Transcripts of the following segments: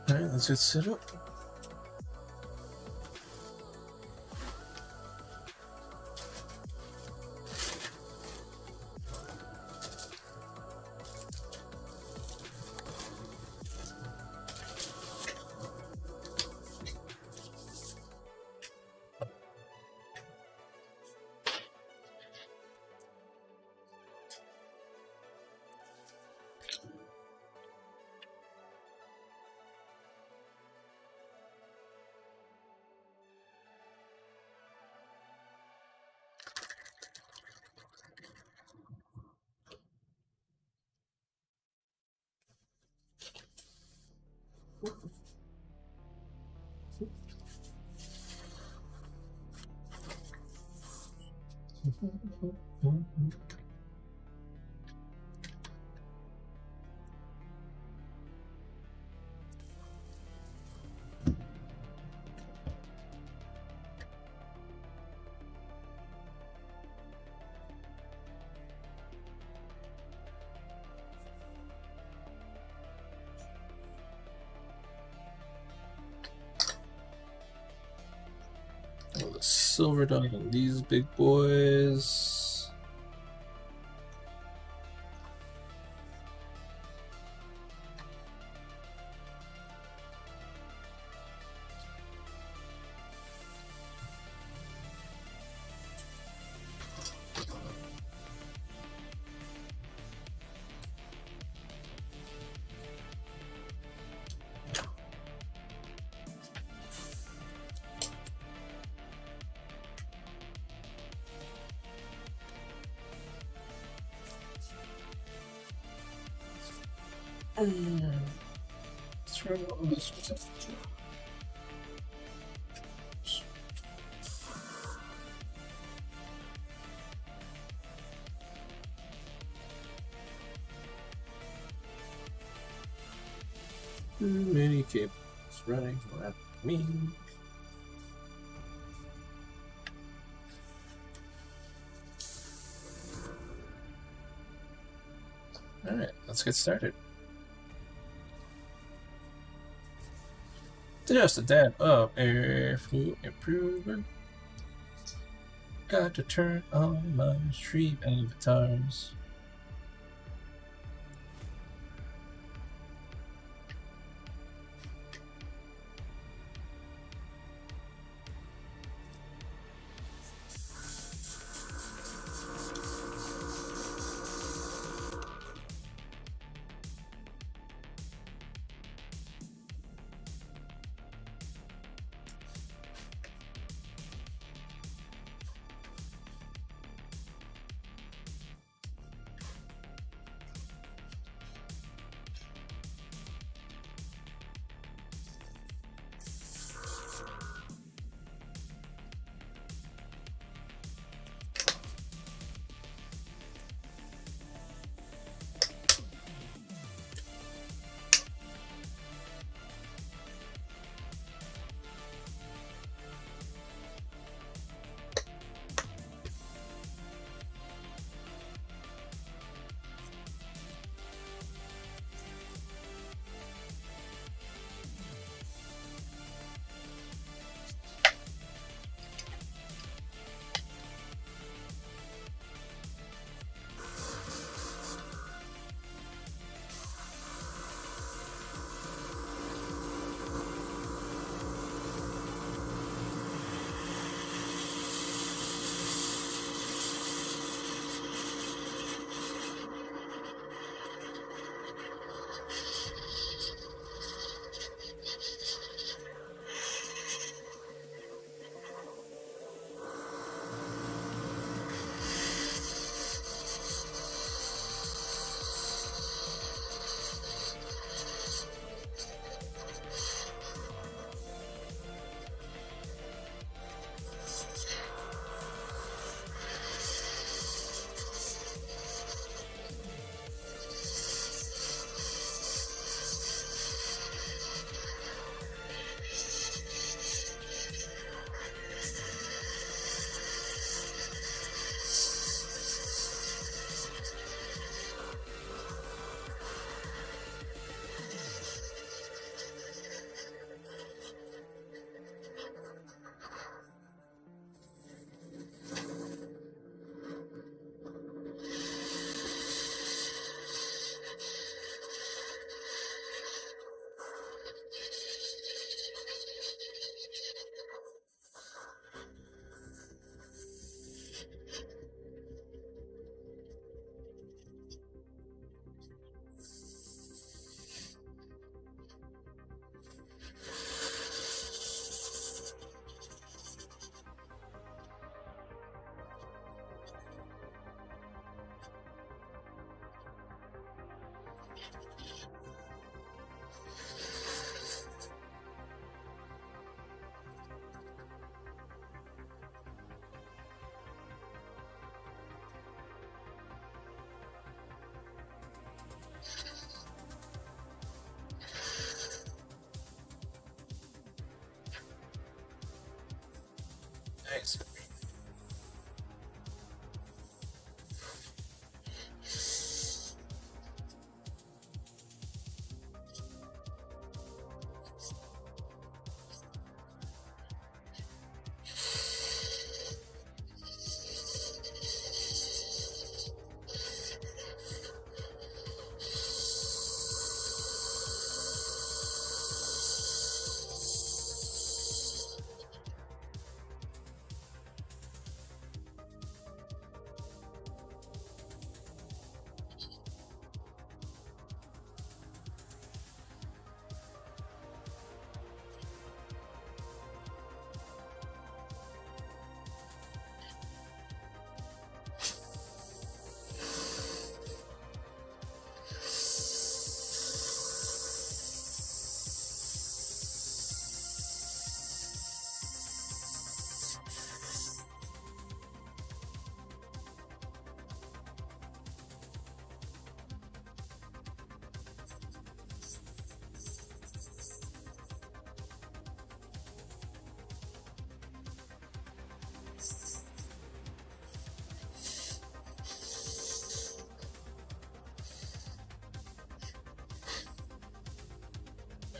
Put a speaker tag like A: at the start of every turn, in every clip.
A: Alright, let's get set up. The silver dog on these big boys. Turn on this one. Too many cables running around me. Alright, let's get started. Just a dab of airflow improvement. Got to turn on my stream avatars. Nice.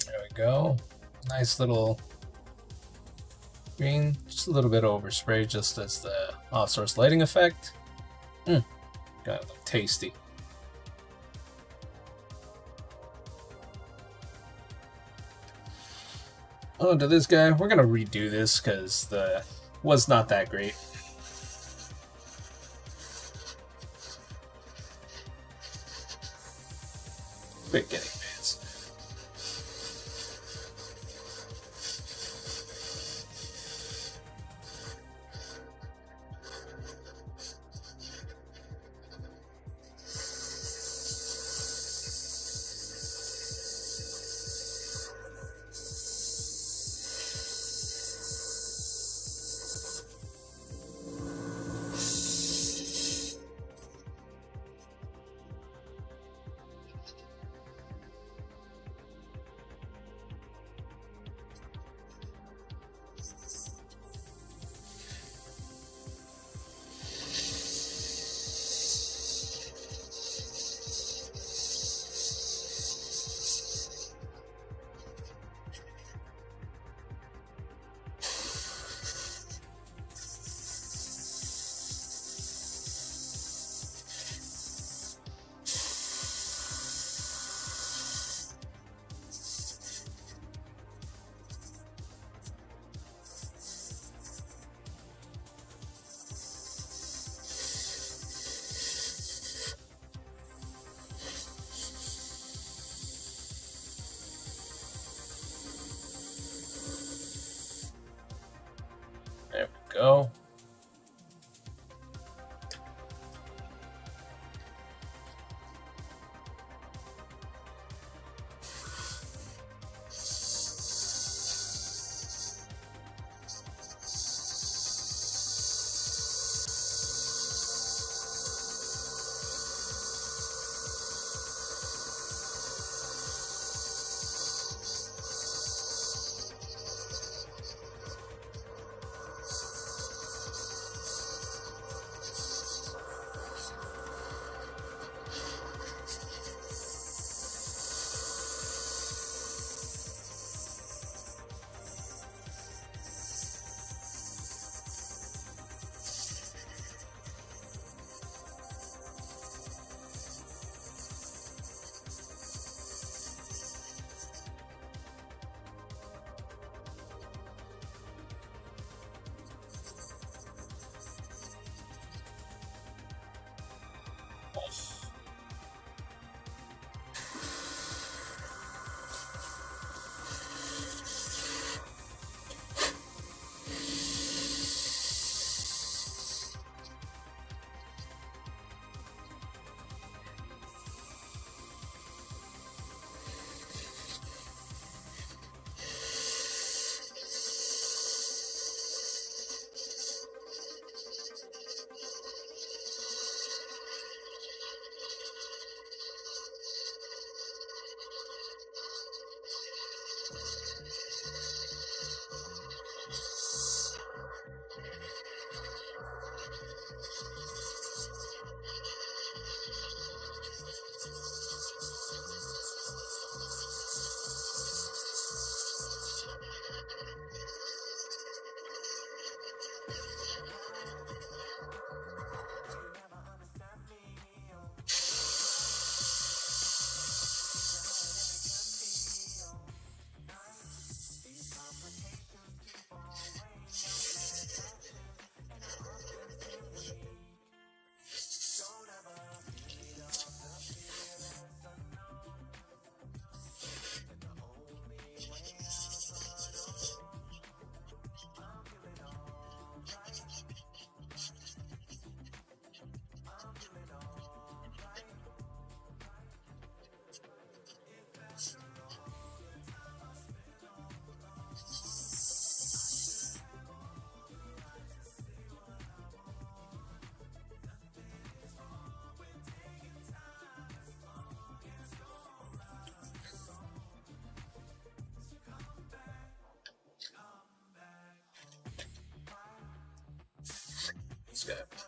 A: There we go. Nice little green, just a little bit of overspray, just as the off-source lighting effect. Kind of look tasty. Oh, to this guy, we're gonna redo this because the was not that great. Quit getting fans. this guy.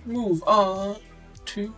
A: Move on to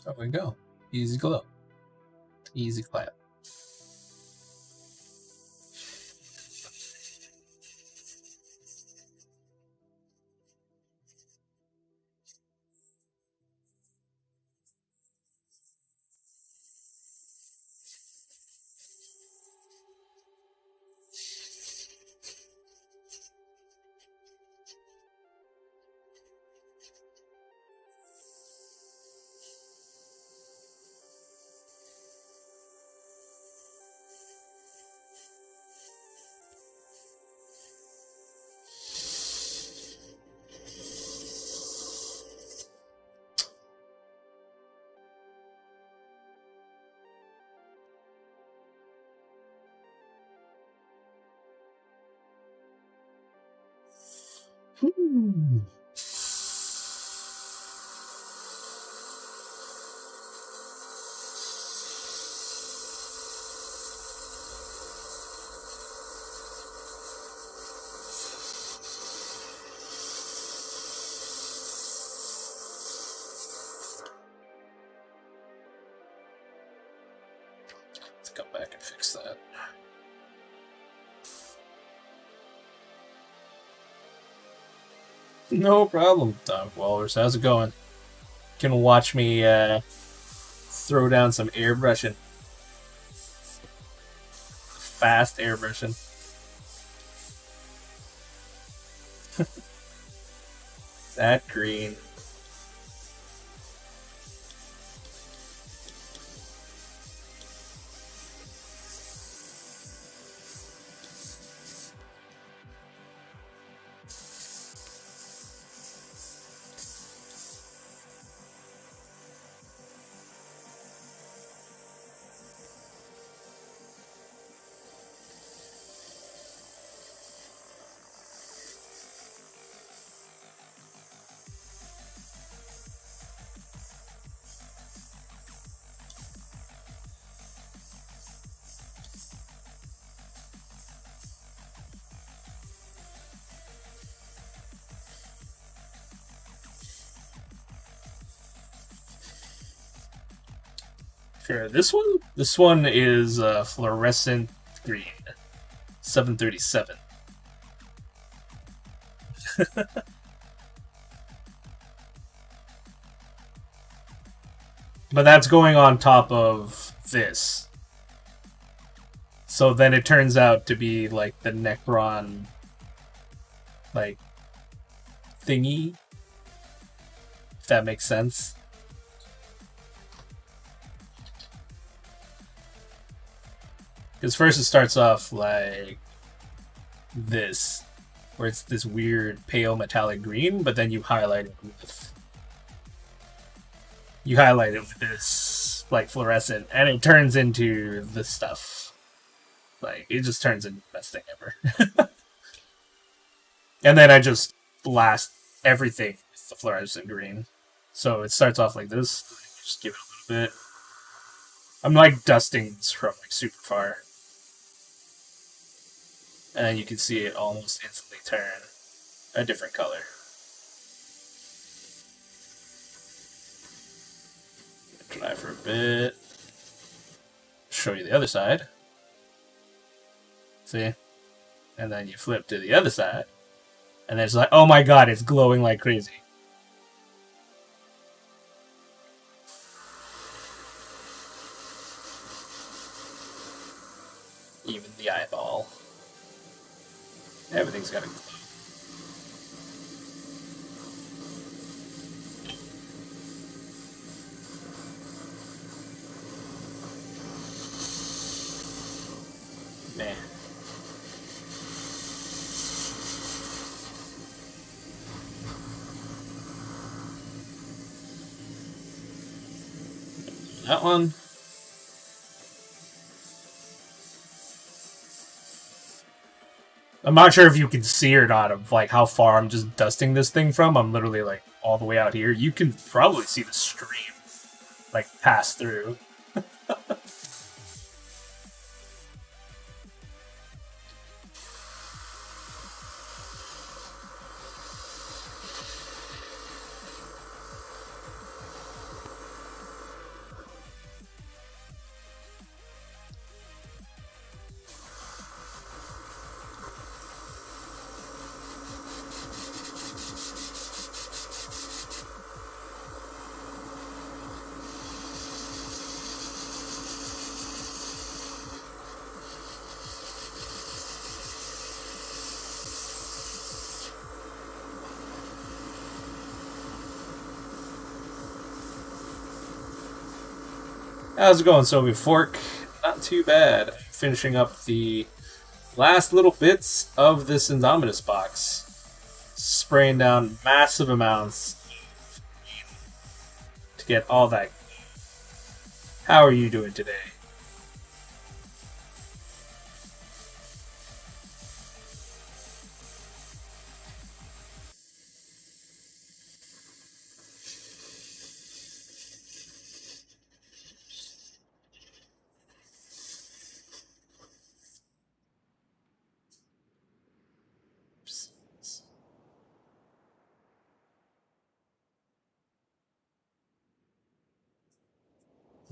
A: There we go. Easy glow. Easy clap. Let's come back and fix that. No problem, Dog Walrus. How's it going? You can watch me throw down some airbrushing. Fast airbrushing. That green. Sure, this one is fluorescent green, 737. But that's going on top of this. So then it turns out to be like the Necron like thingy. If that makes sense. Because first it starts off like this, where it's this weird pale metallic green, but then you highlight it with this like fluorescent, and it turns into this stuff. Like it just turns into the best thing ever. And then I just blast everything with the fluorescent green. So it starts off like this. Just give it a little bit. I'm like dusting this from like super far. And then you can see it almost instantly turn a different color. Try for a bit. Show you the other side. See? And then you flip to the other side. And then it's like, oh my god, it's glowing like crazy. Even the eyeball. Everything's got to glow. Man. That one. I'm not sure if you can see or not of like how far I'm just dusting this thing from. I'm literally like all the way out here. You can probably see the stream like pass through. How's it going, Soviet Fork? Not too bad. Finishing up the last little bits of this Indomitus box. Spraying down massive amounts to get all that. How are you doing today?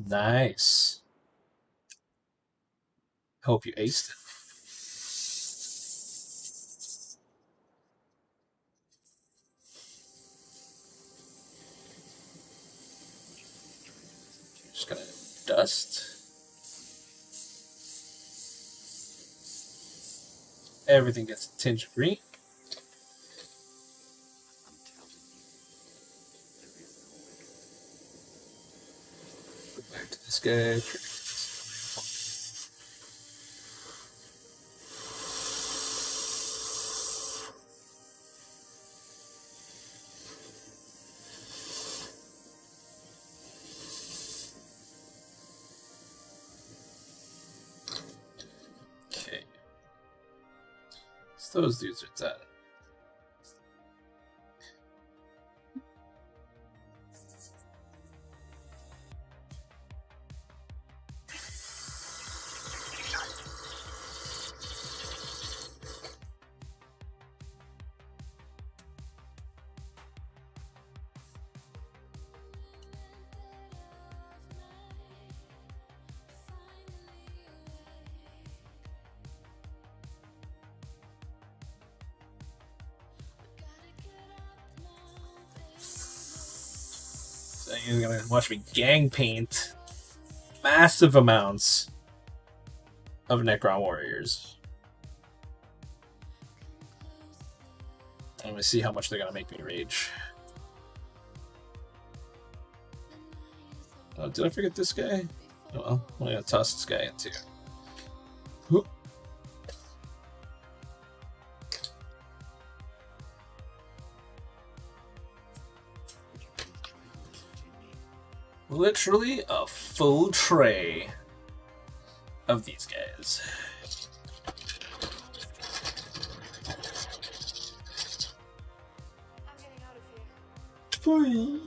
A: Nice. Hope you aced it. Just gonna dust everything. Gets a tinge of green. Go back to this guy. Those dudes are dead. You're gonna watch me gang paint massive amounts of Necron warriors. I'm gonna see how much they're gonna make me rage. Oh, did I forget this guy? Oh well, I'm gonna toss this guy in too. Whoop. Literally a full tray of these guys.
B: I'm getting out of here.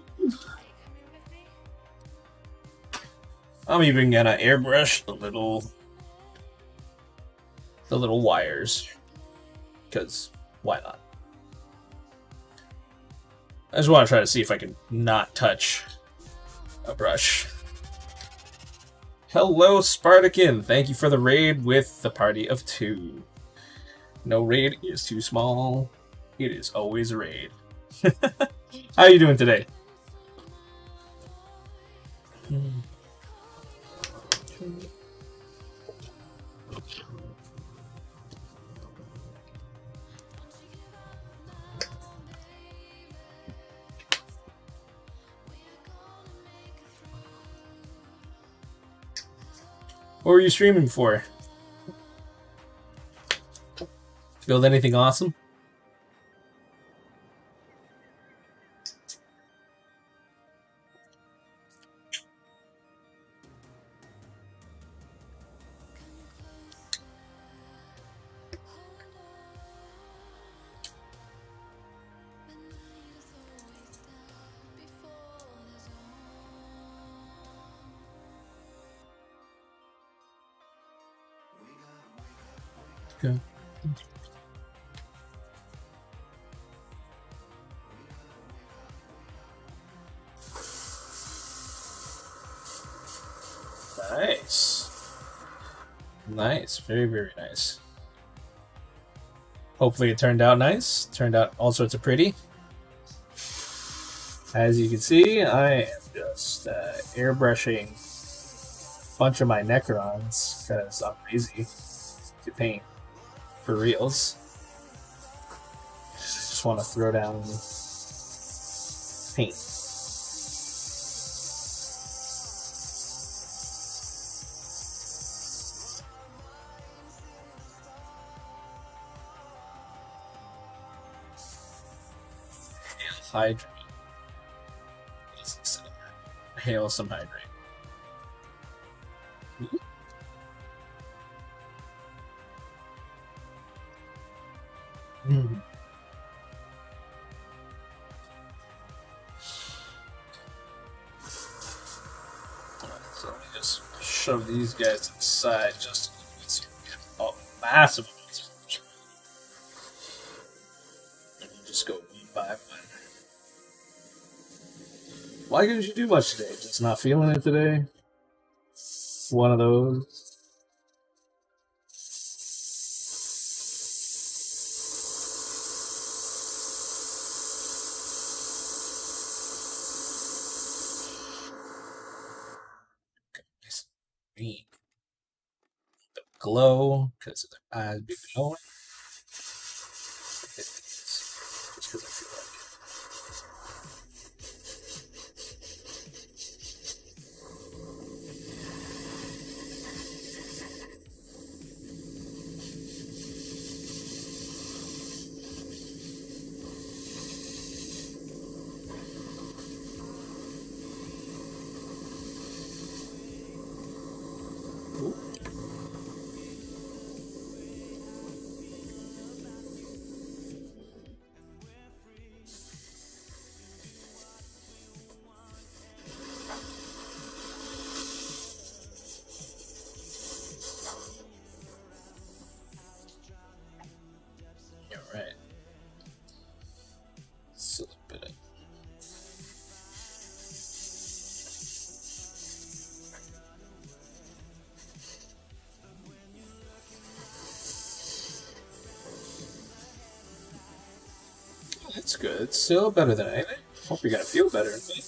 A: I'm even gonna airbrush the little wires, because why not? I just want to try to see if I can not touch a brush. Hello, Spartacan. Thank you for the raid with the party of 2. No raid is too small. It is always a raid. How are you doing today? What were you streaming for? Build anything awesome? Okay. Nice. Nice. Very, very nice. Hopefully it turned out nice. Turned out all sorts of pretty. As you can see, I am just airbrushing a bunch of my Necrons because I'm lazy to paint for reals. I just want to throw down paint. hydrate. Hail some hydrate. Mm. So let me just shove these guys to the side just so we get massive amounts of motion. And we'll just go one by one. Why couldn't you do much today? Just not feeling it today? One of those. The glow because their eyes be glowing. Just because I feel like it. Right. So a bit of that's good. It's still better than anything. Hope you're gonna feel better in me.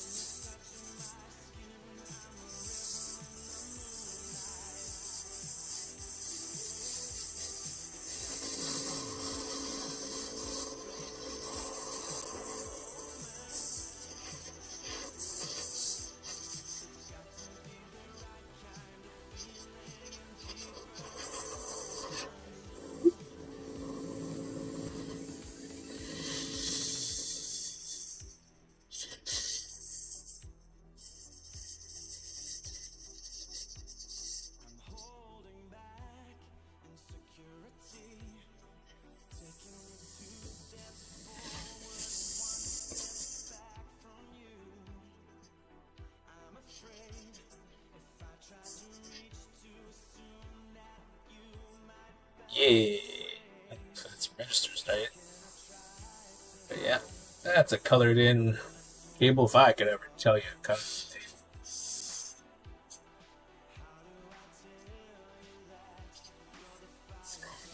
A: Yeah, that's registers, right? But yeah, that's a colored in table if I could ever tell you a colored in table.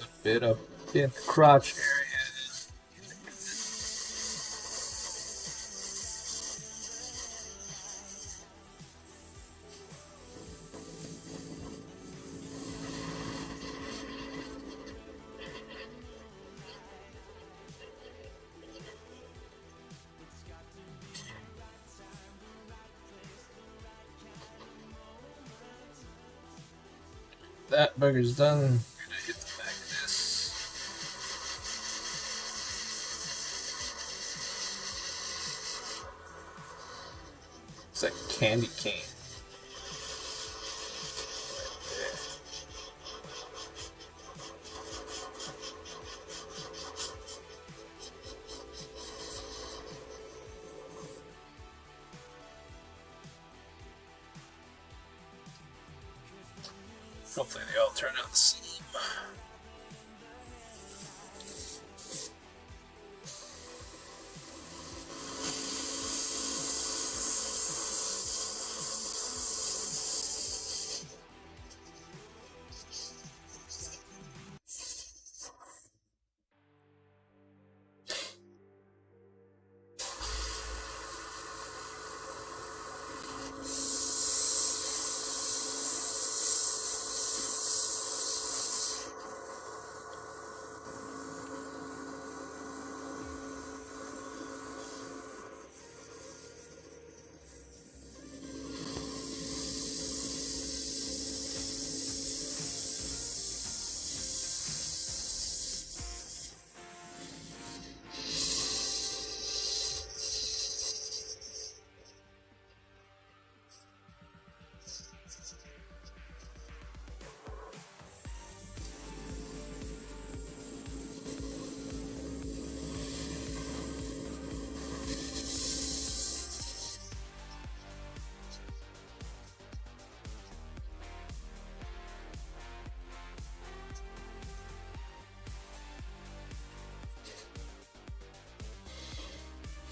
A: A bit up in the crotch area. That bugger's done. We're gonna hit the back of this. It's like candy cane. Hopefully they all turn out the same.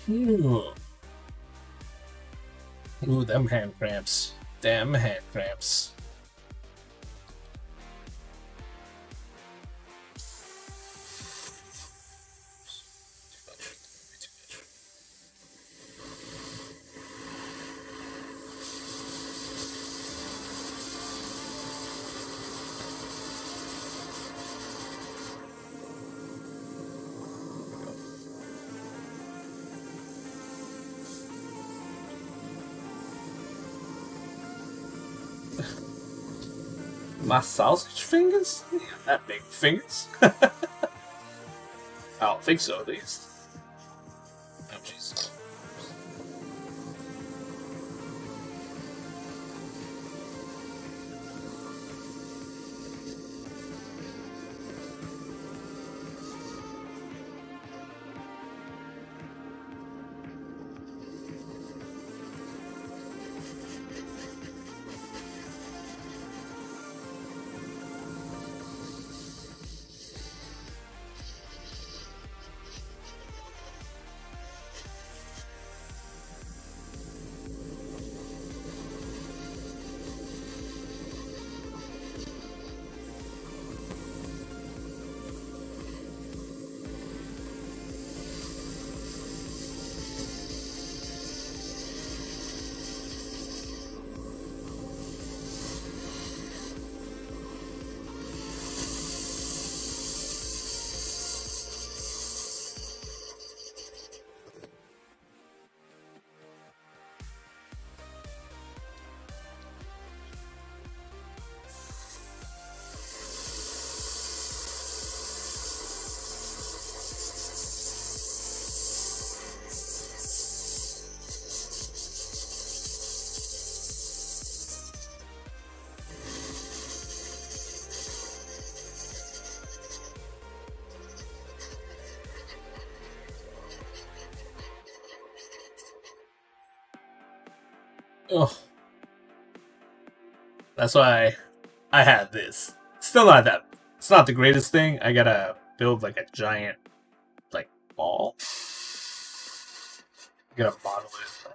A: Ooh. Ooh, them hand cramps. Damn hand cramps. My sausage fingers? Yeah, that big fingers. I don't think so, at least. Oh, jeez. Oh. That's why I had this. Still not that. It's not the greatest thing. I gotta build like a giant, like, ball. I gotta model it.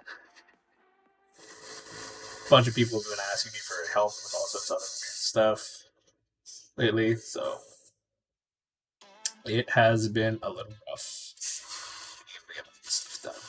A: A bunch of people have been asking me for help with all sorts of other weird stuff lately, so it has been a little rough. We have this stuff done.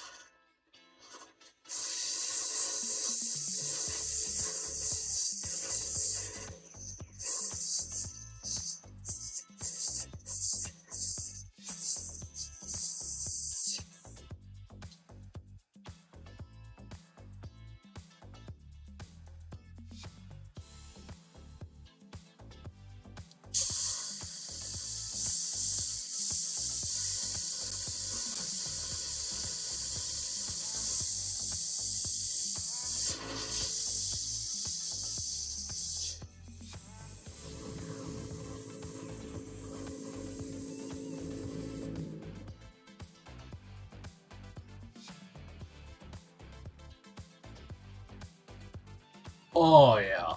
A: Oh yeah.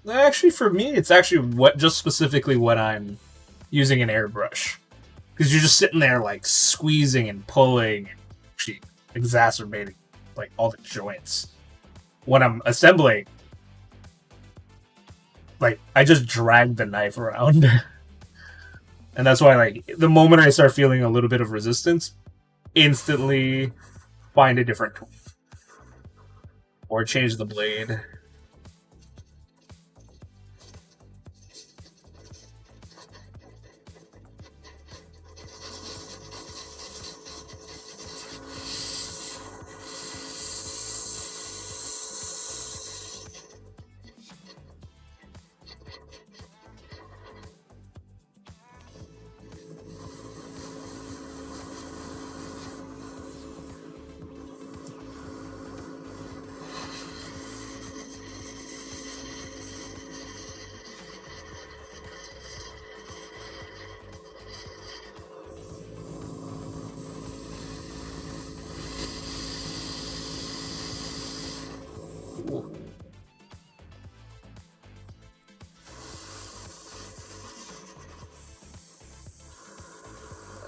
A: Actually, for me, it's actually just specifically what I'm using an airbrush, because you're just sitting there like squeezing and pulling, and actually exacerbating like all the joints. When I'm assembling, like I just drag the knife around, and that's why like the moment I start feeling a little bit of resistance, instantly find a different tool or change the blade.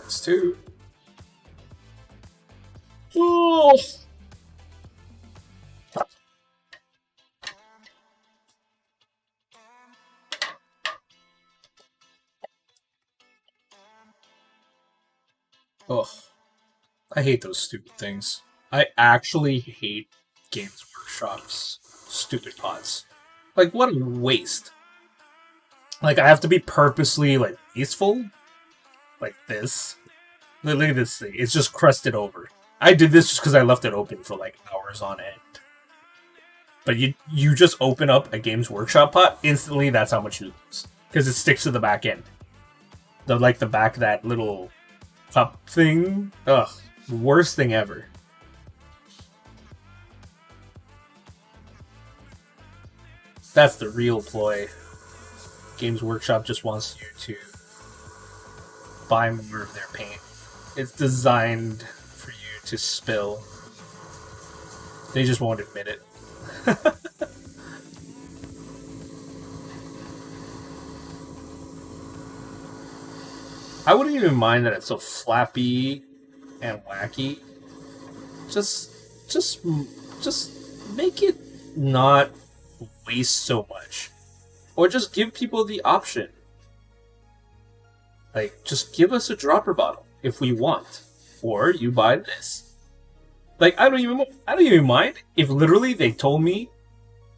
A: That's two. Oh. Ugh. I hate those stupid things. I actually hate Games Workshop's stupid pods. Like, what a waste. Like, I have to be purposely, like, wasteful? Like this? Look at this thing. It's just crusted over. I did this just because I left it open for, like, hours on end. But you just open up a Games Workshop pot, instantly that's how much you lose. Because it sticks to the back end. The back of that little cup thing. Ugh. Worst thing ever. That's the real ploy. Games Workshop just wants you to buy more of their paint. It's designed for you to spill. They just won't admit it. I wouldn't even mind that it's so flappy and wacky. Just make it not waste so much. Or just give people the option. Like, just give us a dropper bottle if we want. Or you buy this. Like, I don't even mind if literally they told me,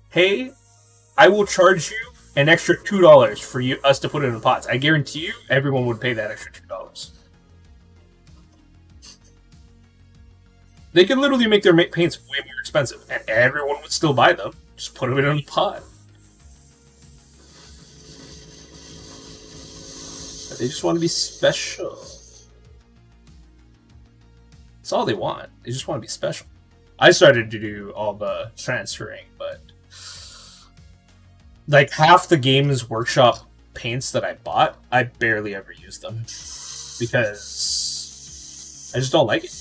A: hey, I will charge you an extra $2 for us to put it in the pots. I guarantee you everyone would pay that extra $2. They could literally make their paints way more expensive, and everyone would still buy them. Just put them in a pot. But they just want to be special. That's all they want. They just want to be special. I started to do all the transferring, but like half the Games Workshop paints that I bought, I barely ever use them because I just don't like it.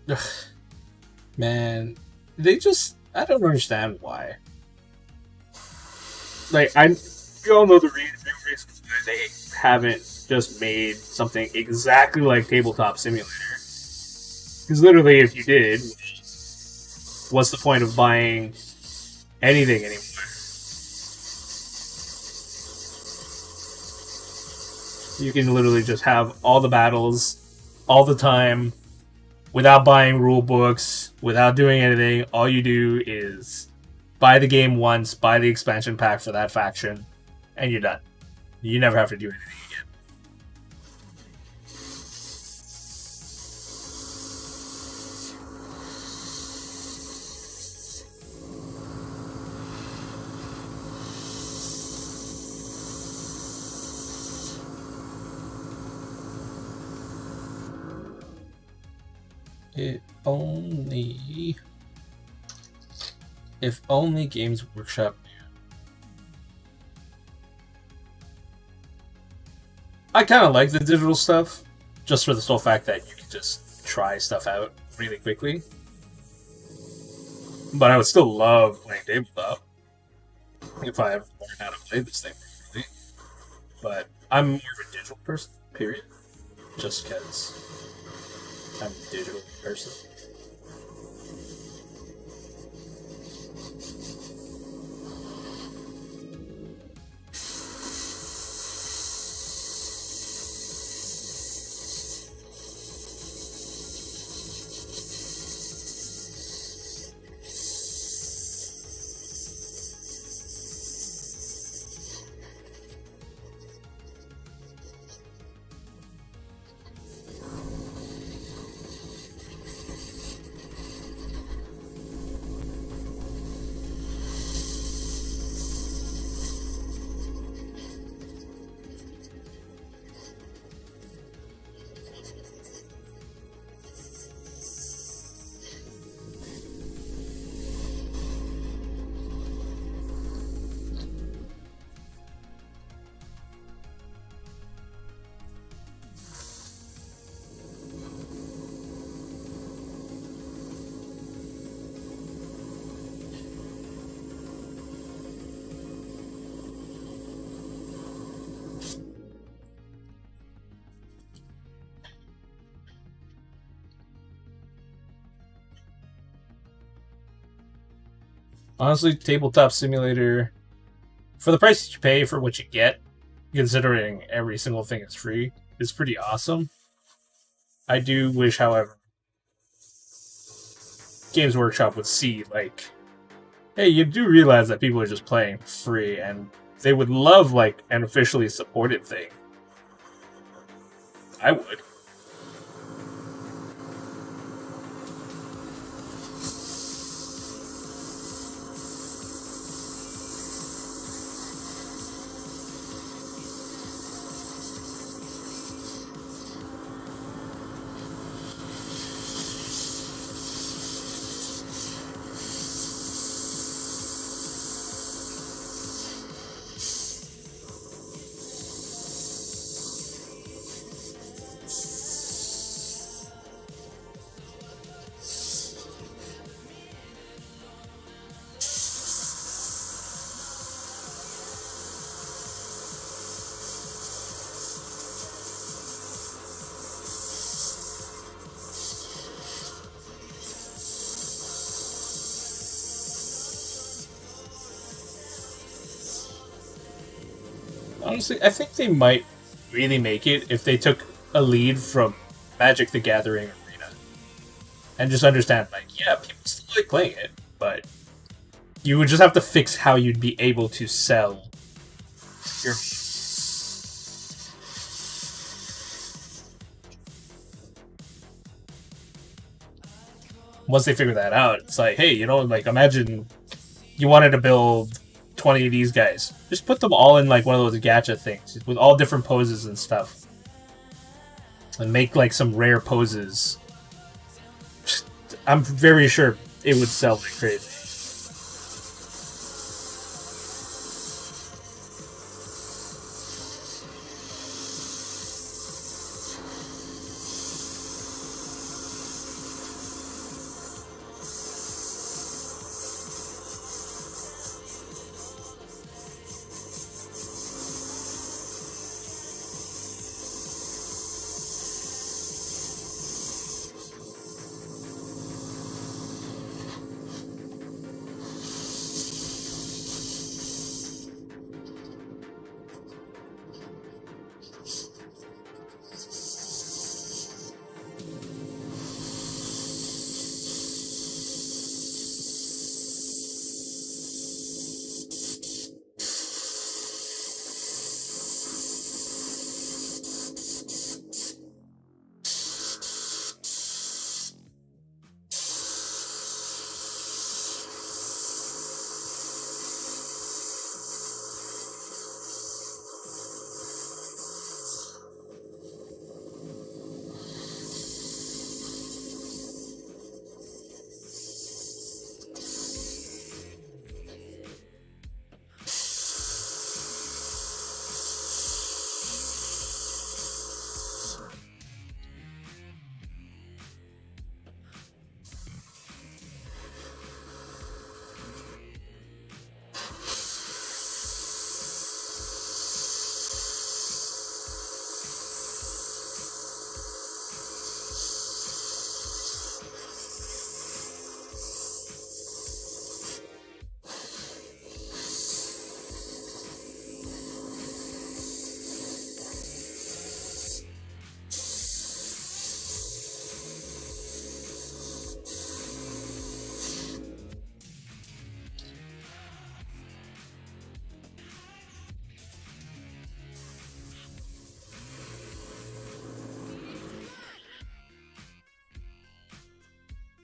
A: Ugh. Man, I don't understand why. Like, we all know the reasons why they haven't just made something exactly like Tabletop Simulator. Because literally, if you did, what's the point of buying anything anymore? You can literally just have all the battles, all the time, without buying rule books, without doing anything. All you do is buy the game once, buy the expansion pack for that faction, and you're done. You never have to do anything again. If only Games Workshop knew. I kind of like the digital stuff, just for the sole fact that you can just try stuff out really quickly. But I would still love playing tabletop if I ever learned how to play this thing properly. But I'm more of a digital person, period. Just because I'm a digital person. Honestly, Tabletop Simulator, for the price you pay for what you get, considering every single thing is free, is pretty awesome. I do wish, however, Games Workshop would see, like, hey, you do realize that people are just playing free, and they would love, like, an officially supported thing. I would. Honestly, I think they might really make it if they took a lead from Magic the Gathering Arena. And just understand, like, yeah, people still like playing it, but you would just have to fix how you'd be able to sell your... Once they figure that out, it's like, hey, like, imagine you wanted to build 20 of these guys. Just put them all in, like, one of those gacha things with all different poses and stuff. And make, like, some rare poses. I'm very sure it would sell like crazy.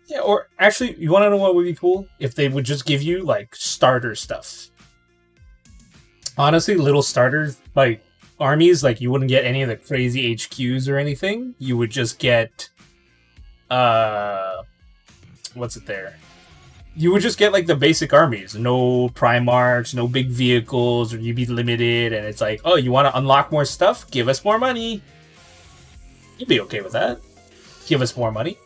A: Yeah, or actually, you want to know what would be cool? If they would just give you, like, starter stuff. Honestly, little starter, like, armies, like, you wouldn't get any of the crazy HQs or anything. You would just get, what's it there? You would just get, like, the basic armies. No Primarchs, no big vehicles, or you'd be limited, and it's like, oh, you want to unlock more stuff? Give us more money. You'd be okay with that. Give us more money.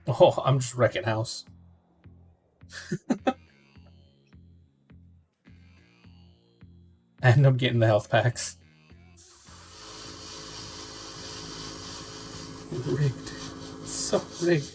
A: Oh, I'm just wrecking house. I end up getting the health packs. Rigged. So rigged.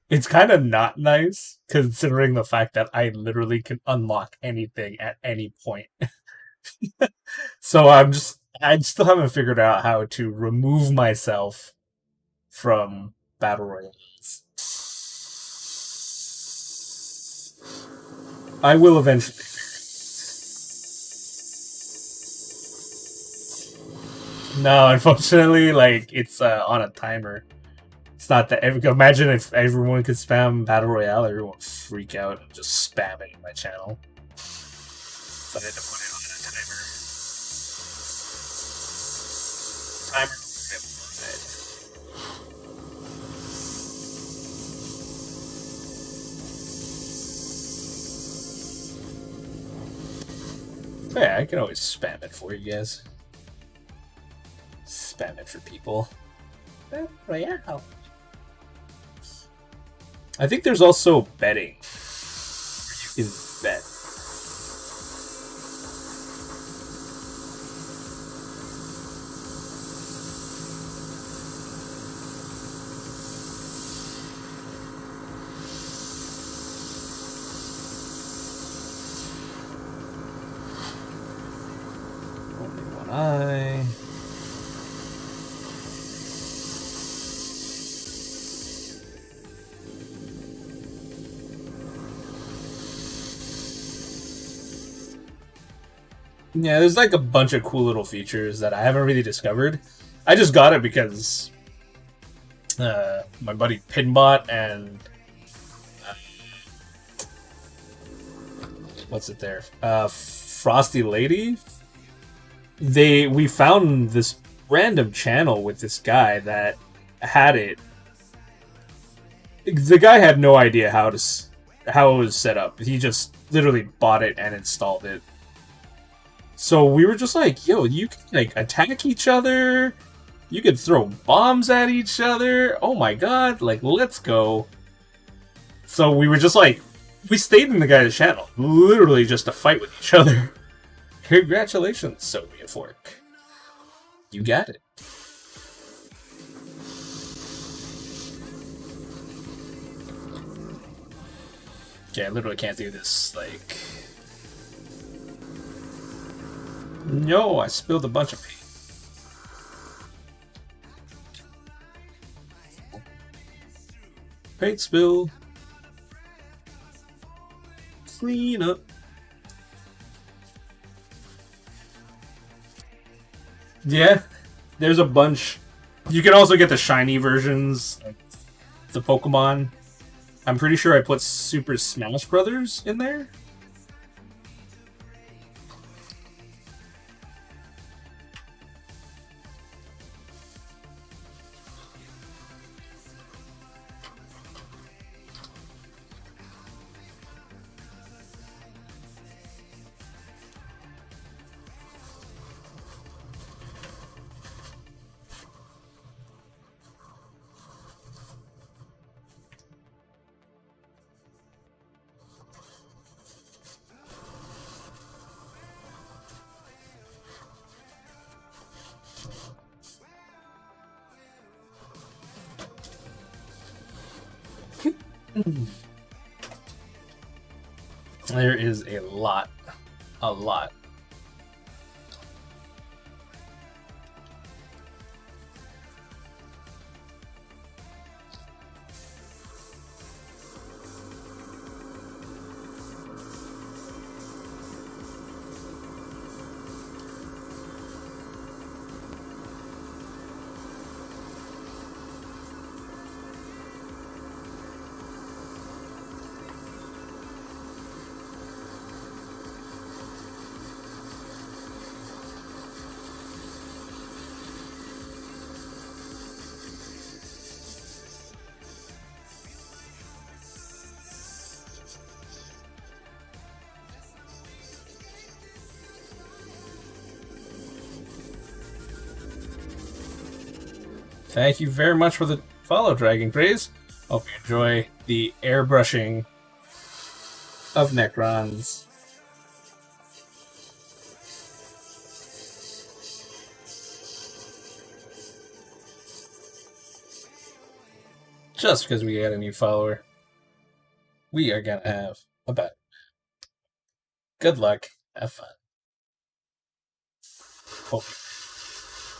A: It's kind of not nice, considering the fact that I literally can unlock anything at any point. So I still haven't figured out how to remove myself from battle royales. I will eventually. No, unfortunately, like it's on a timer. It's not that. Imagine if everyone could spam battle royale, everyone would freak out and just spam it in my channel. So I had to put it on a timer. Timer. Yeah, I can always spam it for you guys. Spam it for people. Battle royale. I think there's also betting. You can bet. Only one eye. Yeah, there's like a bunch of cool little features that I haven't really discovered. I just got it because my buddy Pinbot and what's it there? Frosty Lady. We found this random channel with this guy that had it. The guy had no idea how it was set up. He just literally bought it and installed it. So we were just like, yo, you can like attack each other. You could throw bombs at each other. Oh my god, like let's go. So we were just like, we stayed in the guy's channel, literally just to fight with each other. Congratulations, Soviet Fork. You got it. Okay, I literally can't do this, like... No, I spilled a bunch of paint. Paint spill. Clean up. Yeah, there's a bunch. You can also get the shiny versions of the Pokemon. I'm pretty sure I put Super Smash Brothers in there. There is a lot. A lot. Thank you very much for the follow, Dragon Craze. Hope you enjoy the airbrushing of Necrons. Just because we got a new follower, we are gonna have a bet. Good luck. Have fun. Hope.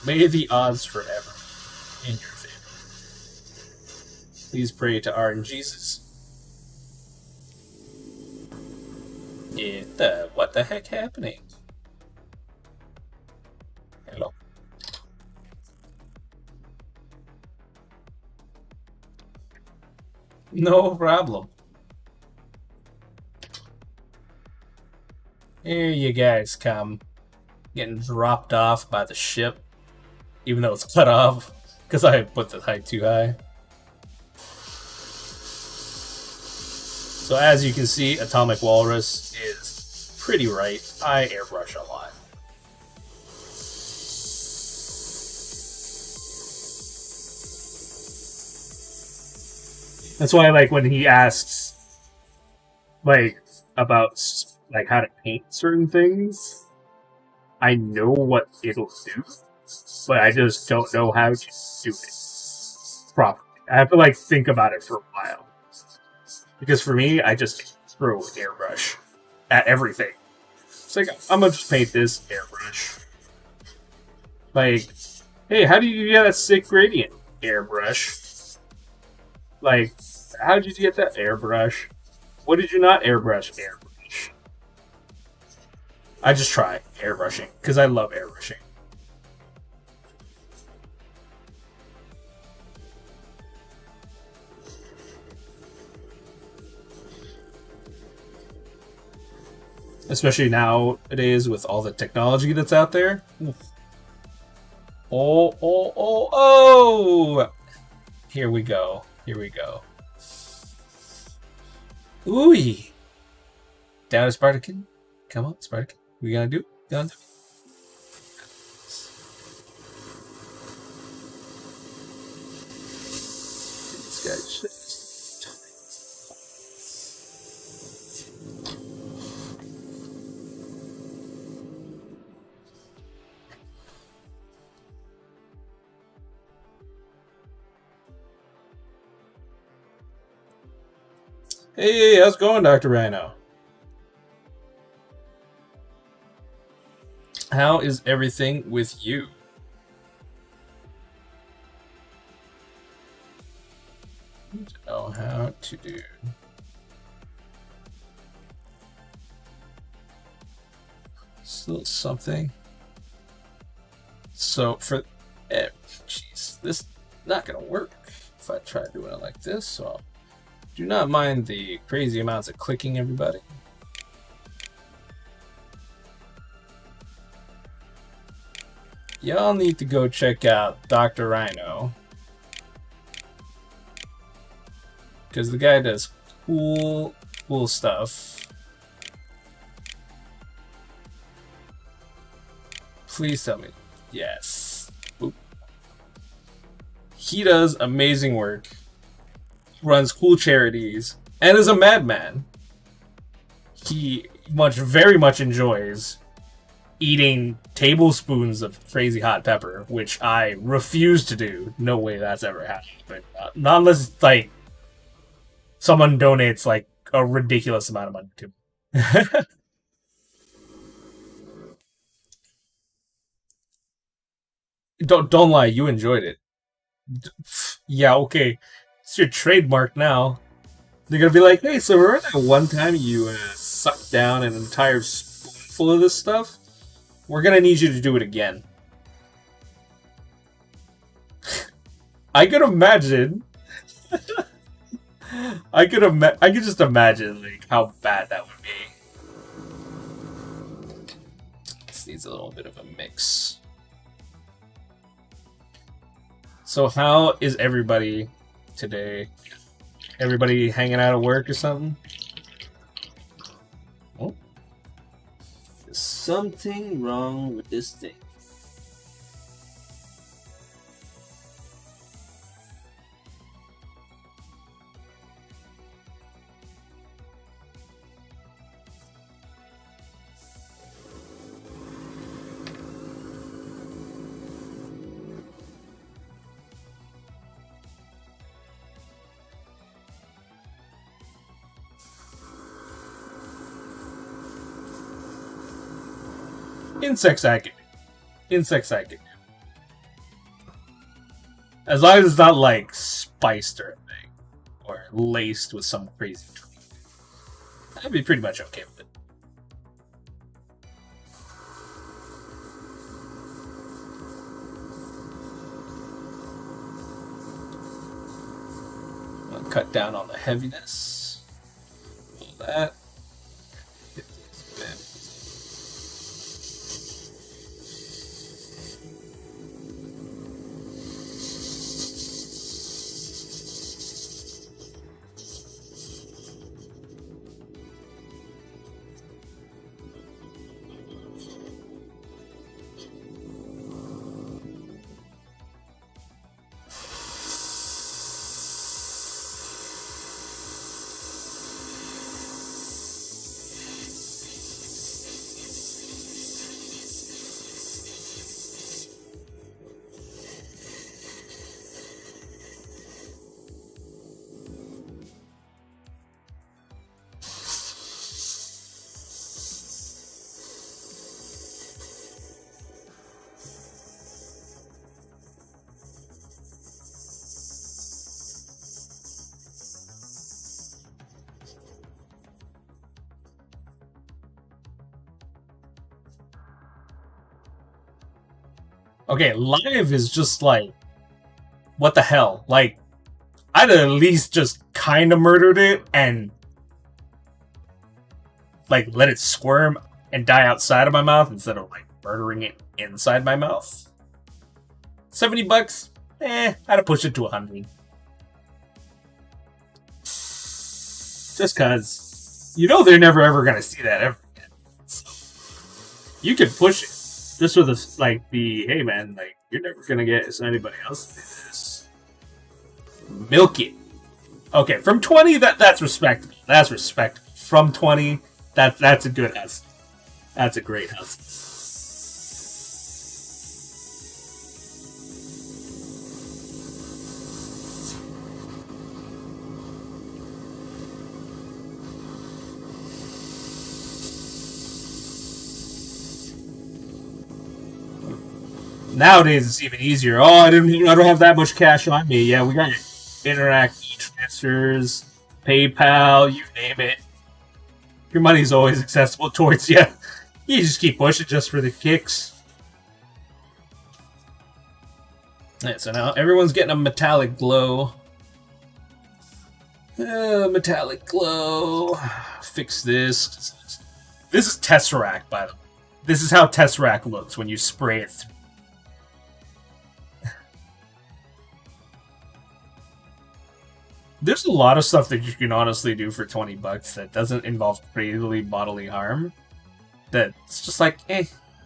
A: May the odds forever in your favor. Please pray to our Jesus. What the heck happening? Hello. No problem. Here you guys come. Getting dropped off by the ship. Even though it's cut off. Because I put the height too high. So as you can see, Atomic Walrus is pretty right. I airbrush a lot. That's why, like, when he asks, like, about, like, how to paint certain things, I know what it'll do, but I just don't know how to do it properly. I have to, like, think about it for a while. Because for me, I just throw airbrush at everything. It's like, I'm gonna just paint this airbrush. Like, hey, how do you get that sick gradient? Airbrush. Like, how did you get that? Airbrush. What did you not airbrush? Airbrush. I just try airbrushing, because I love airbrushing. Especially nowadays with all the technology that's out there. Oh! Here we go. Here we go. Ooh! Down to Spartakin. Come on, Spartakin. We gonna do it? Gonna do it. This guy. Hey, how's it going, Dr. Rhino? How is everything with you? I don't know how to do. Still something. So for, jeez, this is not gonna work if I try doing it like this. So do not mind the crazy amounts of clicking, everybody. Y'all need to go check out Dr. Rhino. Because the guy does cool stuff. Please tell me. Yes. Boop. He does amazing work. Runs cool charities. And is a madman. He very much enjoys eating tablespoons of crazy hot pepper, which I refuse to do. No way that's ever happened. But not unless, like, someone donates, like, a ridiculous amount of money to me. Don't lie, you enjoyed it. Yeah, okay. It's your trademark now. They're gonna be like, hey, so remember that one time you sucked down an entire spoonful of this stuff? We're gonna need you to do it again. I could imagine. I could just imagine, like, how bad that would be. This needs a little bit of a mix. So how is everybody today? Everybody hanging out at work or something? Oh. There's something wrong with this thing. Insects I can do. Insects I can do. As long as it's not like spiced or anything. Or laced with some crazy treat. I'd be pretty much okay with it. I'll cut down on the heaviness. All that. Okay, live is just like, what the hell? Like, I'd at least just kind of murdered it and like let it squirm and die outside of my mouth instead of like murdering it inside my mouth. $70? I'd have pushed it to 100. Just cause you know they're never ever gonna see that ever again. So, you can push it. Just with this, like, hey man, like, you're never gonna get anybody else to do this. Milk it. Okay, from 20, that's respectable. That's respectable. From 20, that's a good house. That's a great house. Nowadays it's even easier. Oh, I don't have that much cash on me. Yeah, we got Interact, e-transfers, PayPal, you name it. Your money's always accessible towards you. You just keep pushing just for the kicks. Alright, so now everyone's getting a metallic glow. Metallic glow. Fix this. This is Tesseract, by the way. This is how Tesseract looks when you spray it through. There's a lot of stuff that you can honestly do for $20 that doesn't involve crazily bodily harm. That's just like,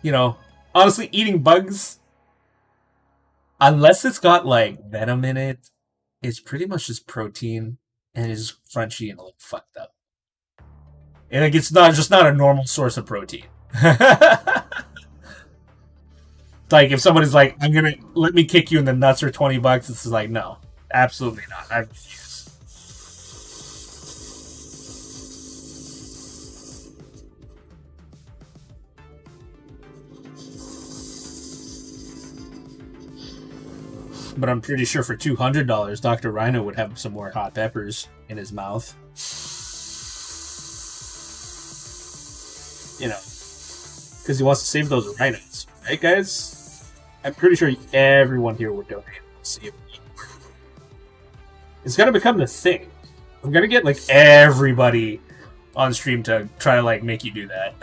A: you know, honestly, eating bugs, unless it's got like venom in it, it's pretty much just protein and it's crunchy and a little fucked up. And like, it's not a normal source of protein. Like if somebody's like, let me kick you in the nuts for $20, it's like, no, absolutely not. I refuse. But I'm pretty sure for $200, Dr. Rhino would have some more hot peppers in his mouth. You know, because he wants to save those rhinos, right, guys? I'm pretty sure everyone here would donate to see if it's gonna become the thing. I'm gonna get like everybody on stream to try to like make you do that.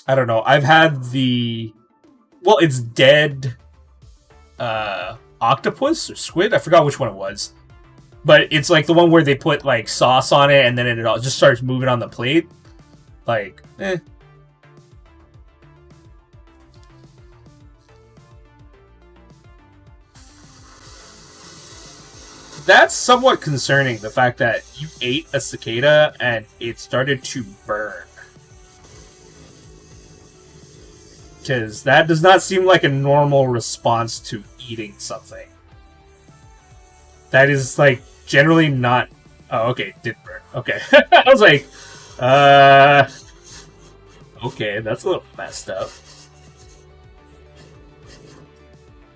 A: I don't know. I've had it's dead octopus or squid. I forgot which one it was. But it's like the one where they put like sauce on it and then it all just starts moving on the plate. Like, That's somewhat concerning, the fact that you ate a cicada and it started to burn. Because that does not seem like a normal response to eating something. That is, like, generally not... Oh, okay, it did burn. Okay. I was like, okay, that's a little messed up.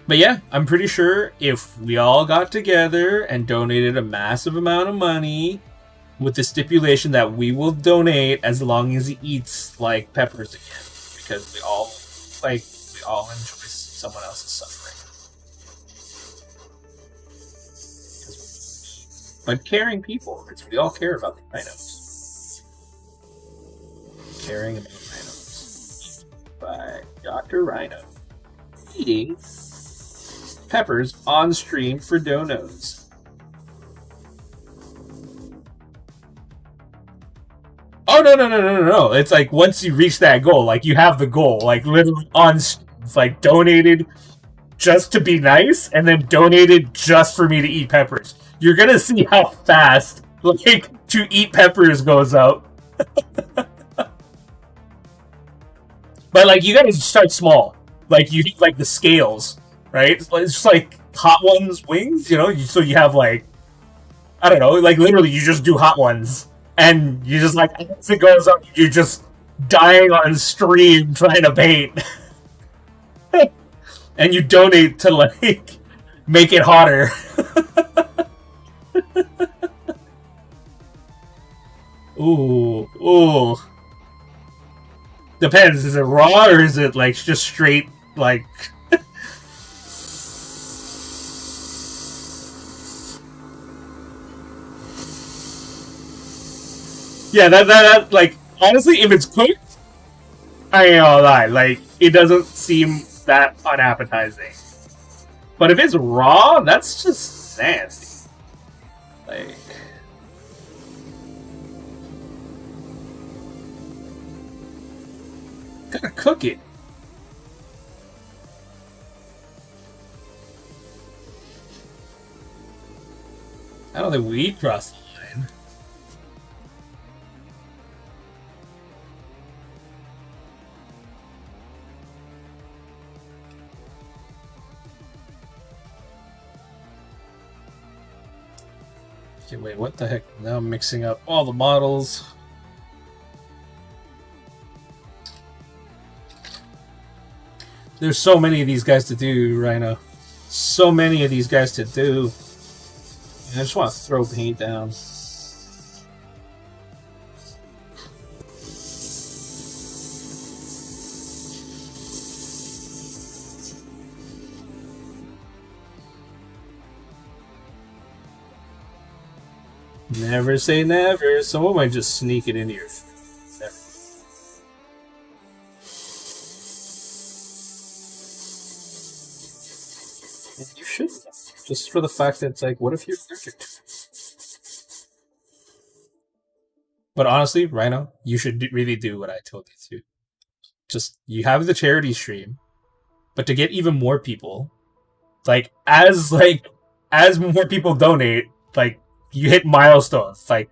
A: But yeah, I'm pretty sure if we all got together and donated a massive amount of money with the stipulation that we will donate as long as he eats, like, peppers again. Because we all enjoy someone else's suffering. But caring people, because we all care about the rhinos. Caring about rhinos. By Dr. Rhino. Eating peppers on stream for donos. Oh, no. It's like once you reach that goal, like you have the goal, like literally on, like donated just to be nice and then donated just for me to eat peppers. You're gonna see how fast, like, to eat peppers goes up. But, like, you gotta start small. Like, you eat, like, the scales, right? It's just like Hot Ones wings, you know? So you have, like, I don't know, like, literally you just do Hot Ones. And you just, like, as it goes up, you're just dying on stream trying to bait. And you donate to, like, make it hotter. Ooh. Depends, is it raw or is it, like, just straight, like... Yeah, that, like, honestly, if it's cooked, I ain't gonna lie, like, it doesn't seem that unappetizing. But if it's raw, that's just nasty. Like... Gotta cook it. I don't think we crossed the line. Okay, wait, what the heck? Now I'm mixing up all the models. There's so many of these guys to do, Rhino. So many of these guys to do. I just want to throw paint down. Never say never. Someone might just sneak it into your... Never. You should, just for the fact that it's like, what if you're allergic? But honestly, Rhino, you should really do what I told you to. Just, you have the charity stream, but to get even more people, as more people donate, like, you hit milestones. Like,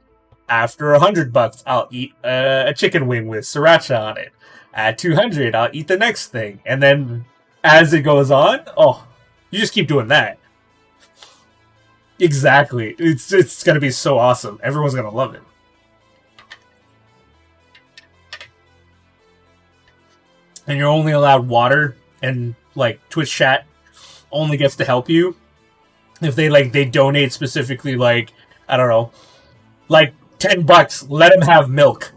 A: after $100, I'll eat a chicken wing with sriracha on it. At 200, I'll eat the next thing. And then, as it goes on, you just keep doing that. Exactly. It's gonna be so awesome. Everyone's gonna love it. And you're only allowed water, and, like, Twitch chat only gets to help you if they donate specifically, like, I don't know, like $10. Let them have milk.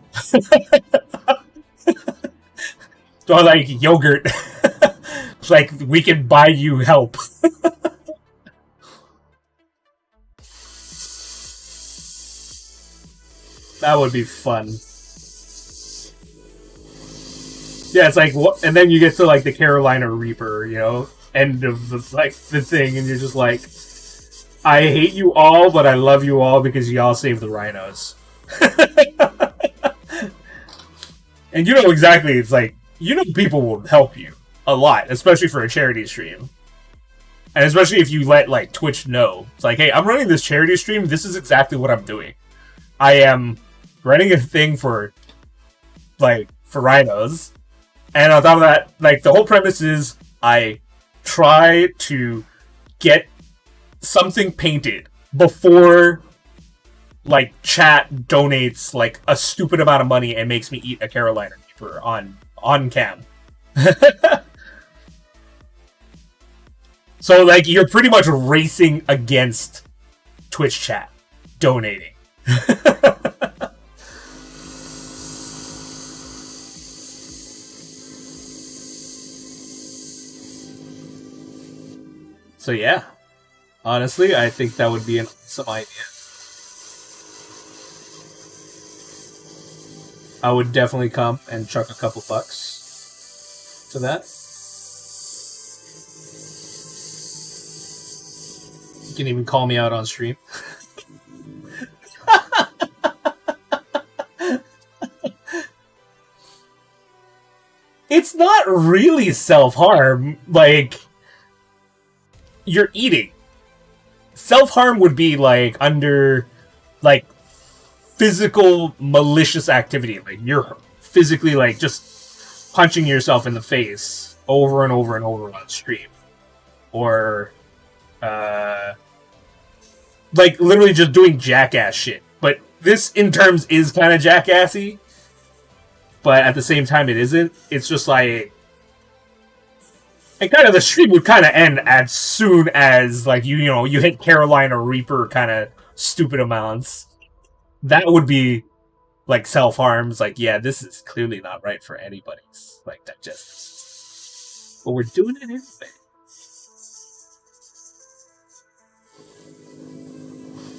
A: Or like yogurt. Like, we can buy you help. That would be fun. Yeah, it's like, what? And then you get to, like, the Carolina Reaper, you know, end of the thing, and you're just like, I hate you all, but I love you all because y'all saved the rhinos. And you know exactly, it's like, you know people will help you a lot, especially for a charity stream. And especially if you let, like, Twitch know. It's like, hey, I'm running this charity stream, this is exactly what I'm doing. I am running a thing for rhinos, And on top of that, like, the whole premise is I try to get something painted before, like, chat donates, like, a stupid amount of money and makes me eat a Carolina Reaper on cam. So, like, you're pretty much racing against Twitch chat donating. So yeah, honestly, I think that would be an awesome idea. I would definitely come and chuck a couple bucks to that. You can even call me out on stream. It's not really self-harm, like, you're eating. Self-harm would be, like, under, like, physical malicious activity. Like, you're physically, like, just punching yourself in the face over and over and over on stream. Or, like, literally just doing jackass shit. But this, in terms, is kind of jackassy. But at the same time, it isn't. It's just like... And kind of the stream would kind of end as soon as, like, you know, you hit Carolina Reaper kind of stupid amounts. That would be, like, self-harms. Like, yeah, this is clearly not right for anybody's, like, digestive system. But we're doing it anyway.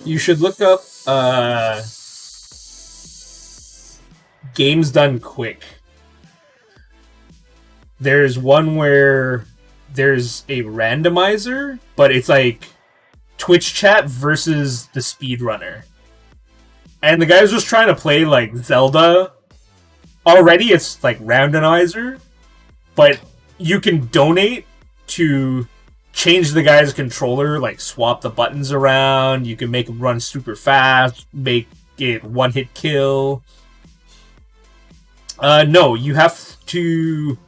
A: You should look up, Games Done Quick. There's one where there's a randomizer, but it's like Twitch chat versus the speedrunner. And the guy's just trying to play like Zelda. Already it's like randomizer, but you can donate to change the guy's controller, like swap the buttons around. You can make him run super fast, make it one-hit kill. No, you have to...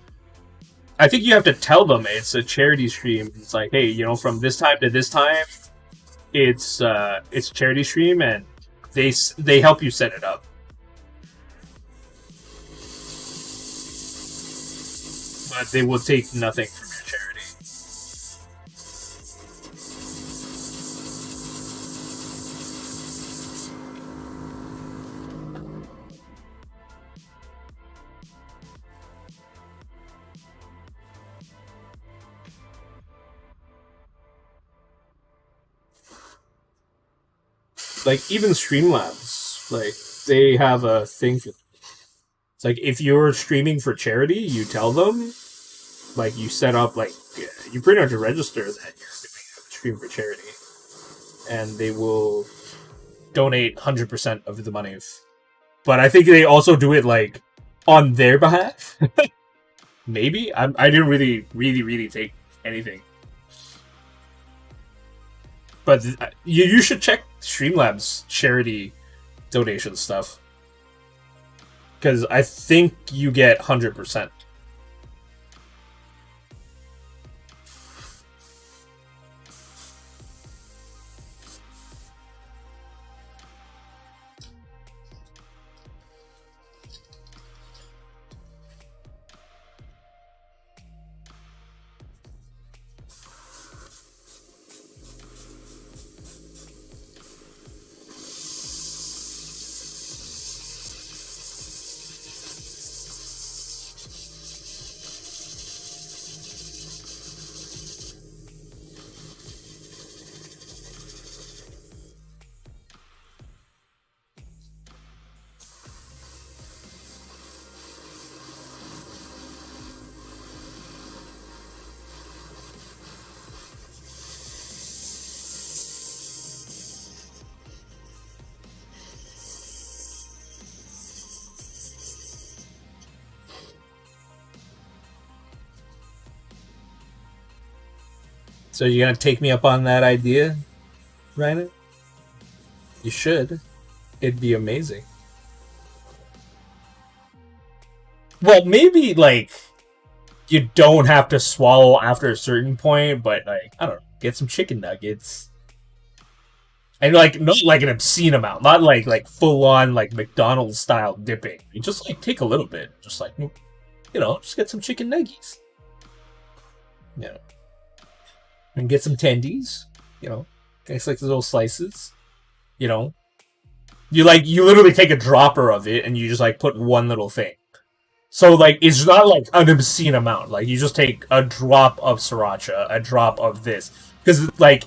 A: I think you have to tell them it's a charity stream. It's like, hey, you know, from this time to this time, it's charity stream, and they help you set it up. But they will take nothing from your charity. Like, even Streamlabs, like, they have a thing for... It's like, if you're streaming for charity, you tell them, like, you set up, like, you pretty much register that you're doing a stream for charity. And they will donate 100% of the money. But I think they also do it, like, on their behalf. Maybe? I didn't really take anything. But you should check Streamlabs charity donation stuff. Because I think you get 100%. So you're gonna take me up on that idea, Ryan? You should. It'd be amazing. Well, maybe, like, you don't have to swallow after a certain point, but like I don't know, get some chicken nuggets. And like not like an obscene amount, not like full on like McDonald's style dipping. You just like take a little bit, just like just get some chicken nuggies. And get some tendies. Get like little slices. You literally take a dropper of it and you just like put one little thing. So like it's not like an obscene amount. Like you just take a drop of sriracha, a drop of this, because like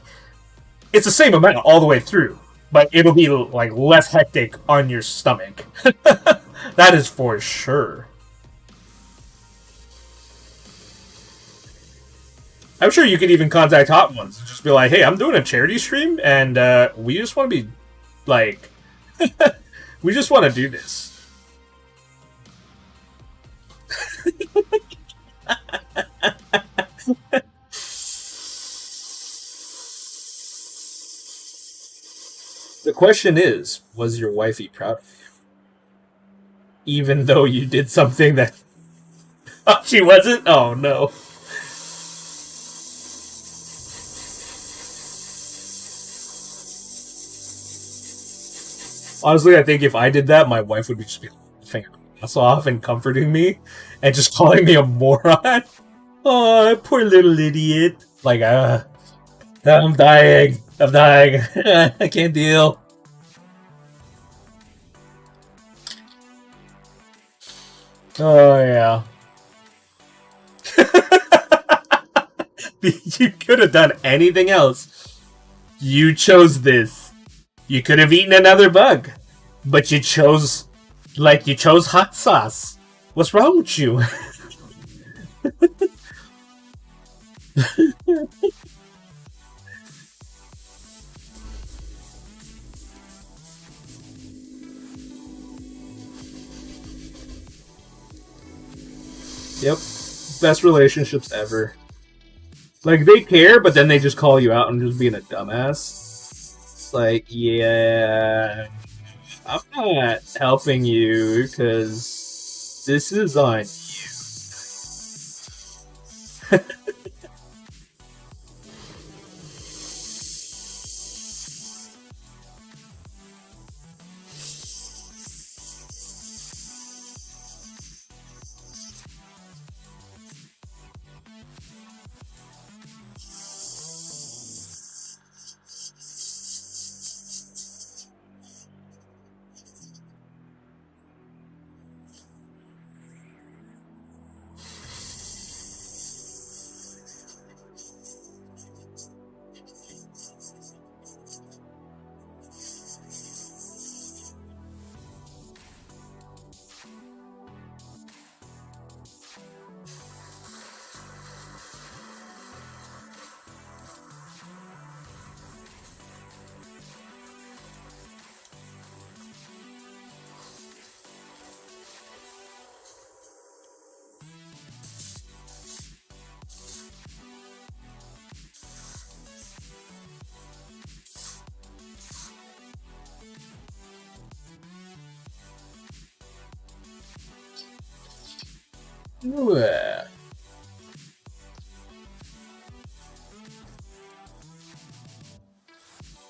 A: it's the same amount all the way through, but it'll be like less hectic on your stomach. That is for sure. I'm sure you could even contact Hot Ones and just be like, "Hey, I'm doing a charity stream, and we just want to be like, we just want to do this." The question is, was your wifey proud of you? Even though you did something that... Oh, she wasn't? Oh, no. Honestly, I think if I did that, my wife would just be fingering us off and comforting me and just calling me a moron. Oh, poor little idiot. Like, I'm dying. I'm dying. I can't deal. Oh, yeah. You could have done anything else. You chose this. You could have eaten another bug. But you chose hot sauce. What's wrong with you? Yep. Best relationships ever. Like, they care, but then they just call you out and just being a dumbass. It's like, yeah, I'm not helping you because this is on you.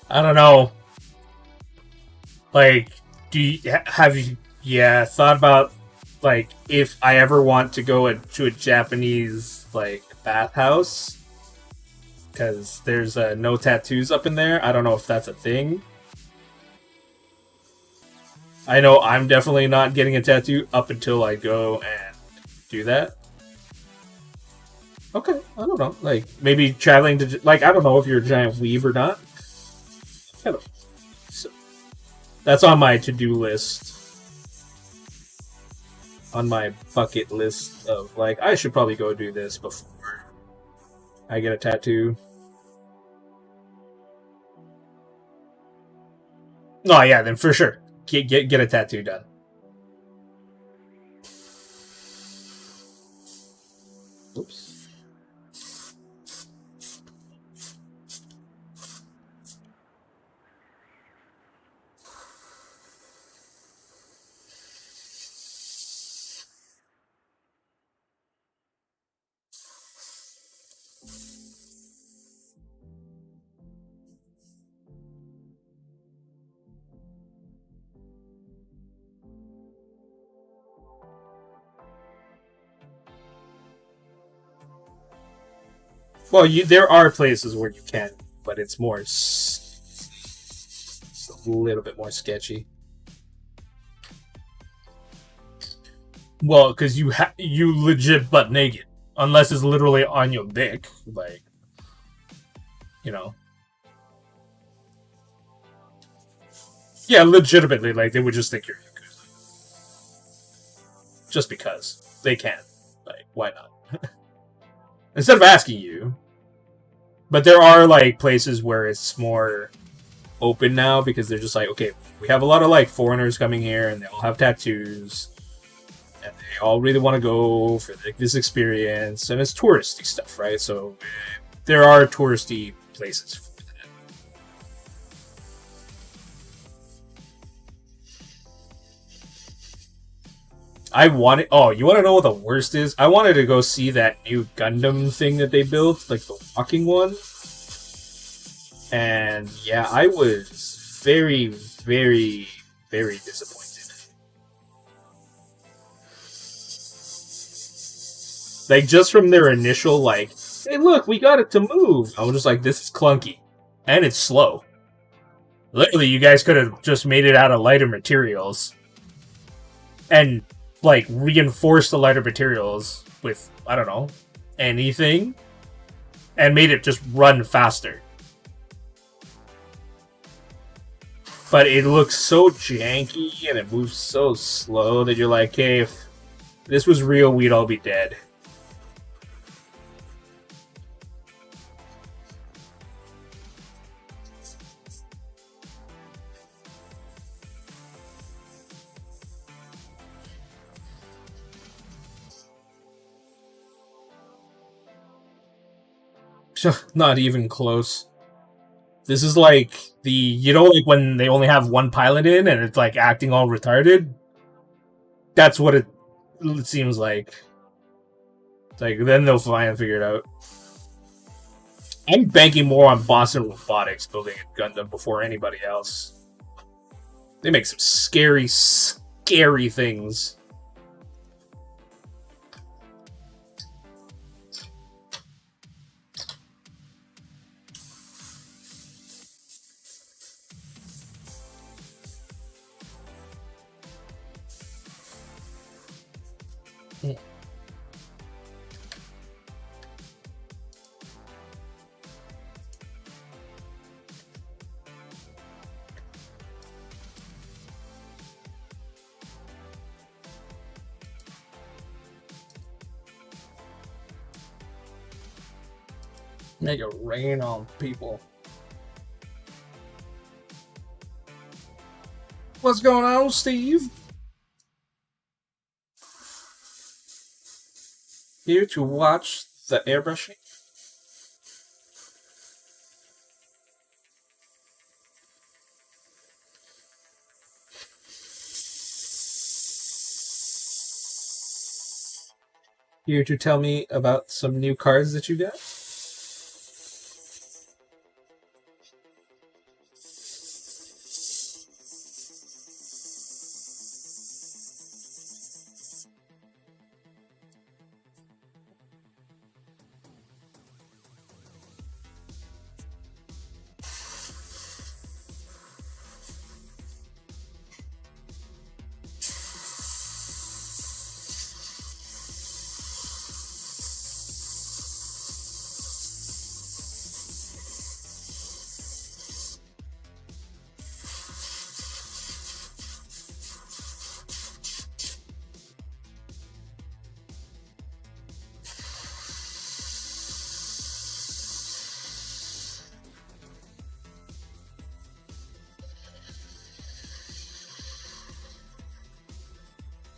A: I don't know. Like, have you thought about like if I ever want to go to a Japanese like bathhouse because there's no tattoos up in there. I don't know if that's a thing. I know I'm definitely not getting a tattoo up until I go and do that. Okay, I don't know. Like, maybe traveling to... Like, I don't know if you're a giant weeb or not. I don't know. So, that's on my to-do list. On my bucket list of, like, I should probably go do this before I get a tattoo. Oh, yeah, then for sure. Get a tattoo done. Oops. Well, there are places where you can, but it's more it's a little bit more sketchy. Well, because you legit butt naked, unless it's literally on your dick, like, you know. Yeah, legitimately, like they would just think you're Yakuza, just because they can. Like, why not? Instead of asking you. But there are like places where it's more open now because they're just like, okay, we have a lot of like foreigners coming here and they all have tattoos and they all really want to go for like, this experience, and it's touristy stuff, right? So there are touristy places for that. I wanted. Oh, you want to know what the worst is? I wanted to go see that new Gundam thing that they built, like the walking one. And yeah, I was very, very, very disappointed. Like, just from their initial, like, hey, look, we got it to move. I was just like, this is clunky. And it's slow. Literally, you guys could have just made it out of lighter materials. And, like, reinforced the lighter materials with, I don't know, anything. And made it just run faster. But it looks so janky and it moves so slow that you're like, hey, if this was real, we'd all be dead. Not even close. This is like the, you know, like when they only have one pilot in and it's like acting all retarded? That's what it seems like. It's like, then they'll finally figure it out. I'm banking more on Boston Robotics building a Gundam before anybody else. They make some scary, scary things. Make it rain on people. What's going on, Steve? Here to watch the airbrushing? Here to tell me about some new cards that you got?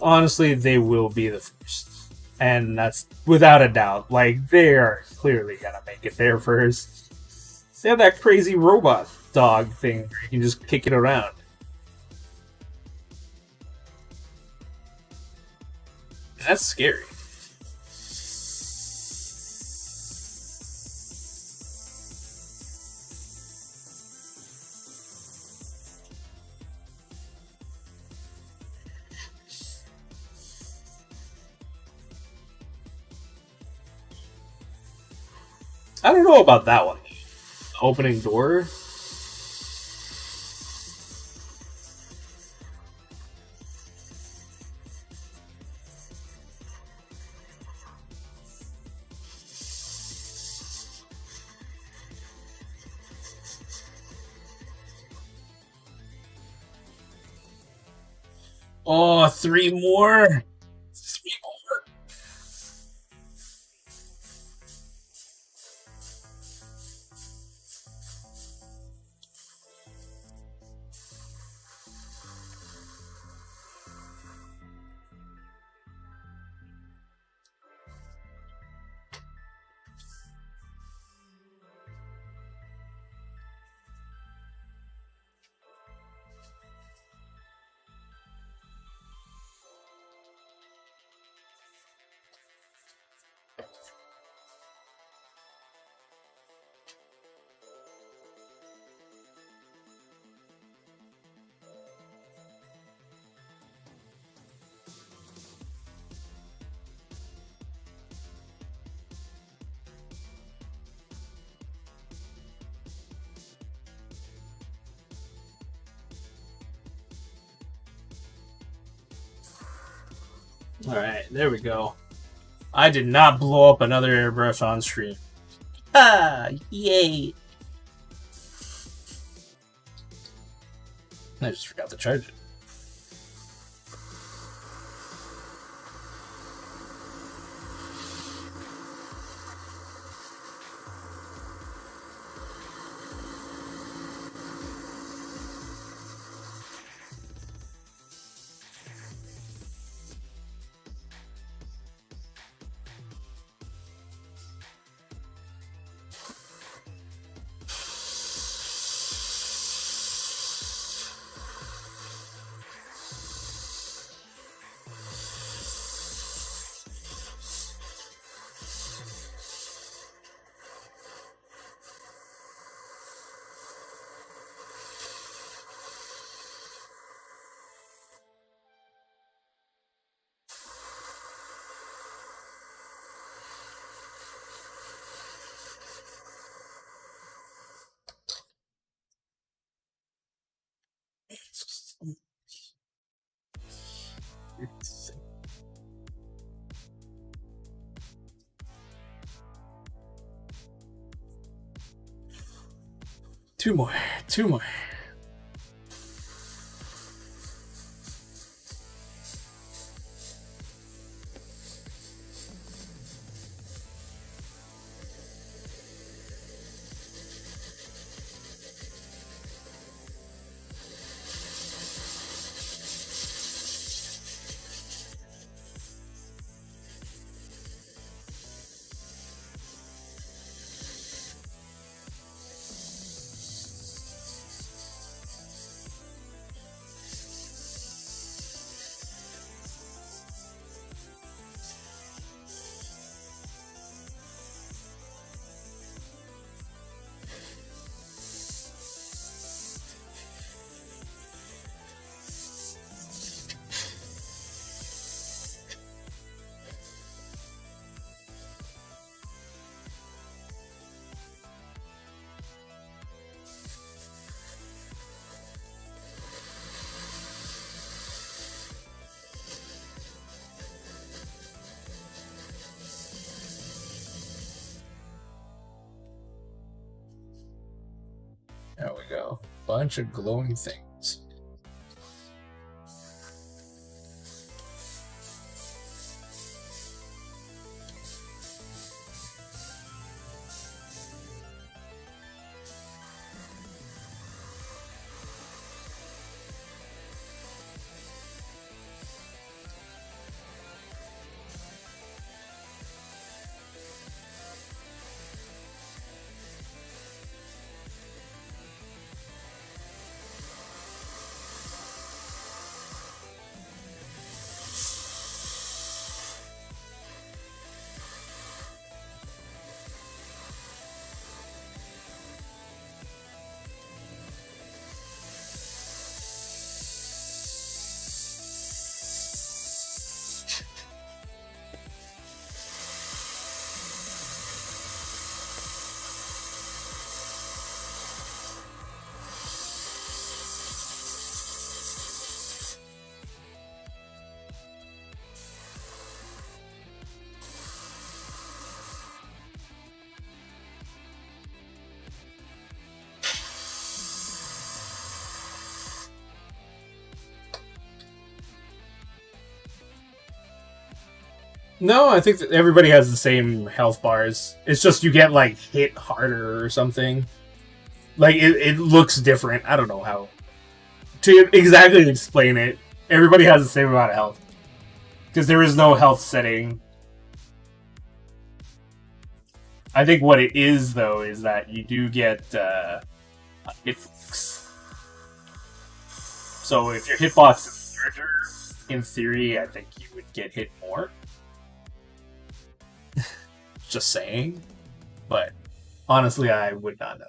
A: Honestly, they will be the first. And that's without a doubt. Like, they are clearly gonna make it there first. They have that crazy robot dog thing where you can just kick it around. That's scary. I don't know about that one. Opening door. Oh, 3 more. 3 more. Alright, there we go. I did not blow up another airbrush on stream. Ah, yay! I just forgot to charge it. Two more. There we go. Bunch of glowing things. No, I think that everybody has the same health bars. It's just you get like hit harder or something. Like it looks different. I don't know how to exactly explain it. Everybody has the same amount of health because there is no health setting. I think what it is though is that you do get hitbox. So if your hitbox is larger, in theory, I think you would get hit more. Just saying, but honestly, I would not know.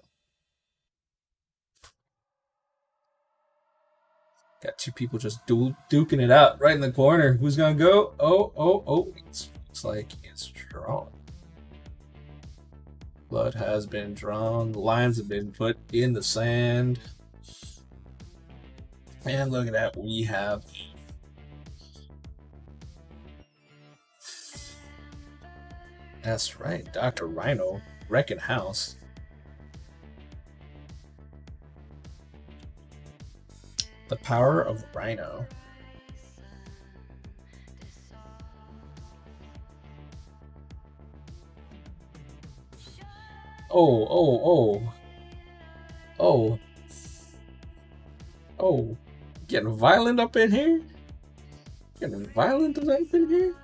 A: Got two people just duking it out right in the corner. Who's gonna go? Oh! Looks like it's drawn. Blood has been drawn. The lines have been put in the sand. And look at that, we have. That's right, Dr. Rhino, wrecking house. The power of Rhino. Oh. Getting violent up in here? Getting violent up in here?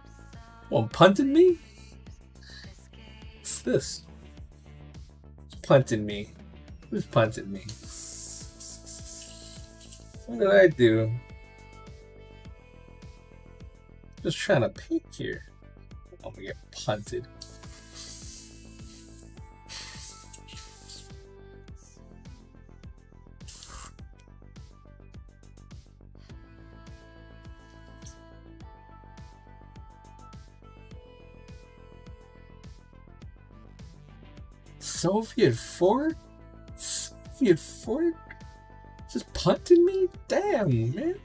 A: One punting me? What's this? Who's punting me? Who's punting me? What did I do? Just trying to pick here. I'm gonna get punted. Soviet fork? Soviet fork? Just punting me? Damn, man.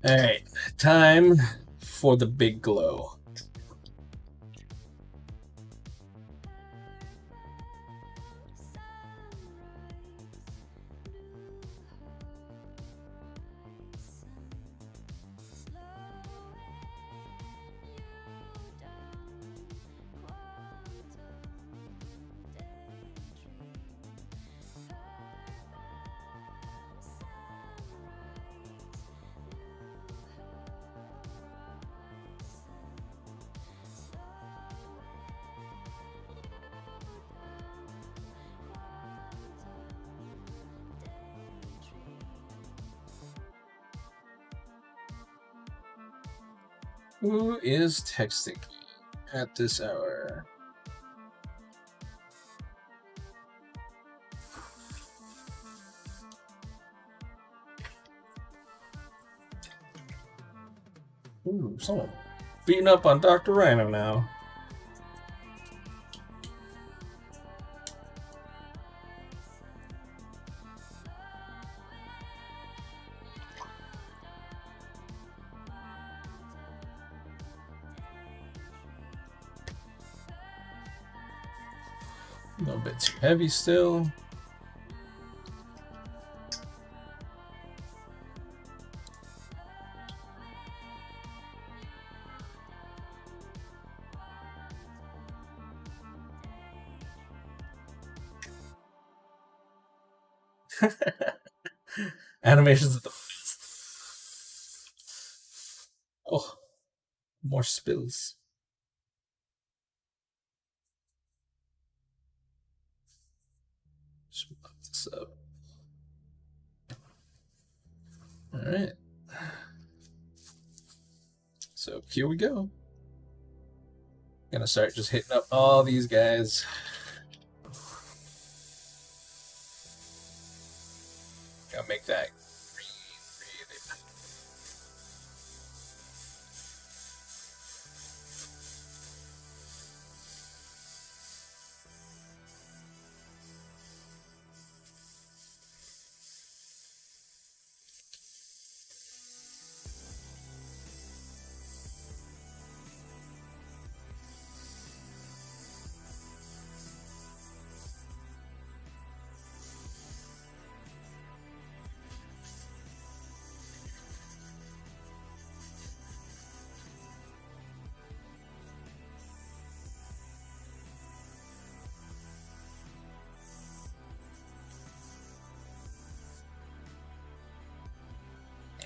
A: Alright, time for the big glow. Who is texting me at this hour? Ooh, someone beating up on Dr. Rhino now. A little bit too heavy still. Animations of the oh, more spills. Just put this up. All right. So here we go. Gonna start just hitting up all these guys. Gotta make that green really.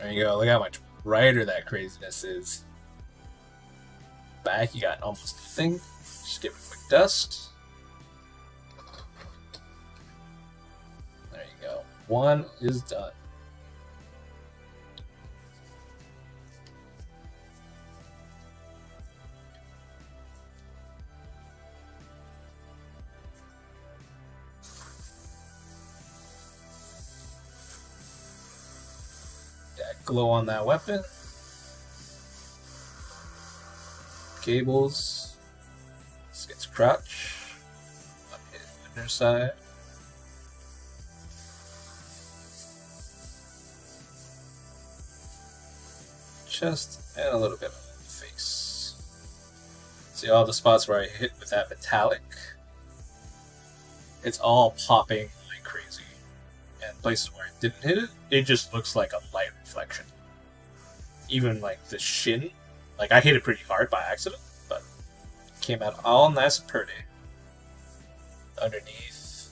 A: There you go. Look how much brighter that craziness is. Back, you got almost nothing. Just give it a quick dust. There you go. One is done. That glow on that weapon. Cables. Let's get to crouch. Up his inner side. Chest and a little bit on the face. See all the spots where I hit with that metallic? It's all popping like crazy. And places where I didn't hit it, it just looks like a light reflection. Even like the shin. Like, I hit it pretty hard by accident, but it came out all nice and pretty. Underneath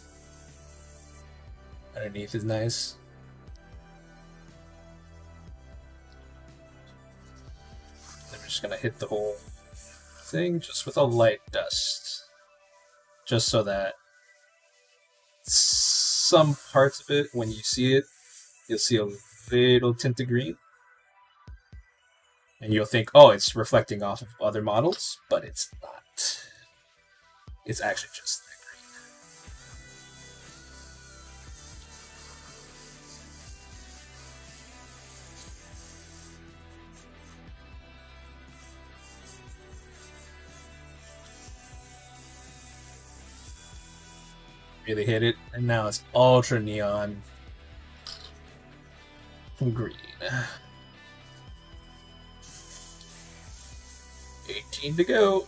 A: is nice. Then we're just gonna hit the whole thing just with a light dust. Just so that some parts of it, when you see it, you'll see a little tint of green. And you'll think, oh, it's reflecting off of other models, but it's not. It's actually just that green. Really hit it, and now it's ultra neon green. 18 to go.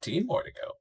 A: Team more to go.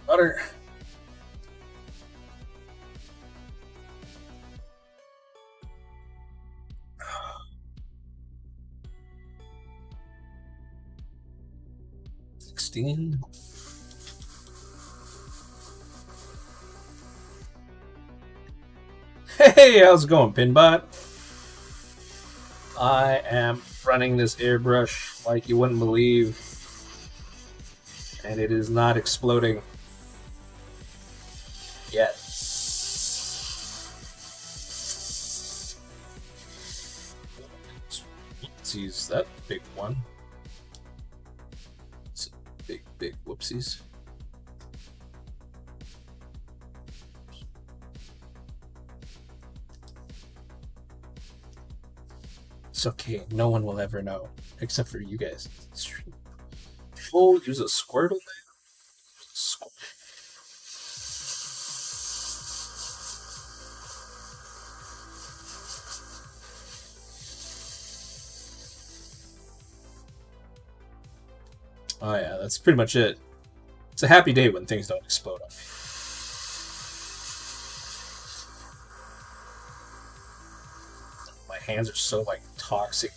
A: Butter. $16. Hey, how's it going, Pinbot? I am running this airbrush like you wouldn't believe, and it is not exploding yet. Let's use that big one. It's big whoopsies. It's okay, no one will ever know, except for you guys. Oh, use a Squirtle there? Oh yeah, that's pretty much it. It's a happy day when things don't explode on me. My hands are so, like, toxic.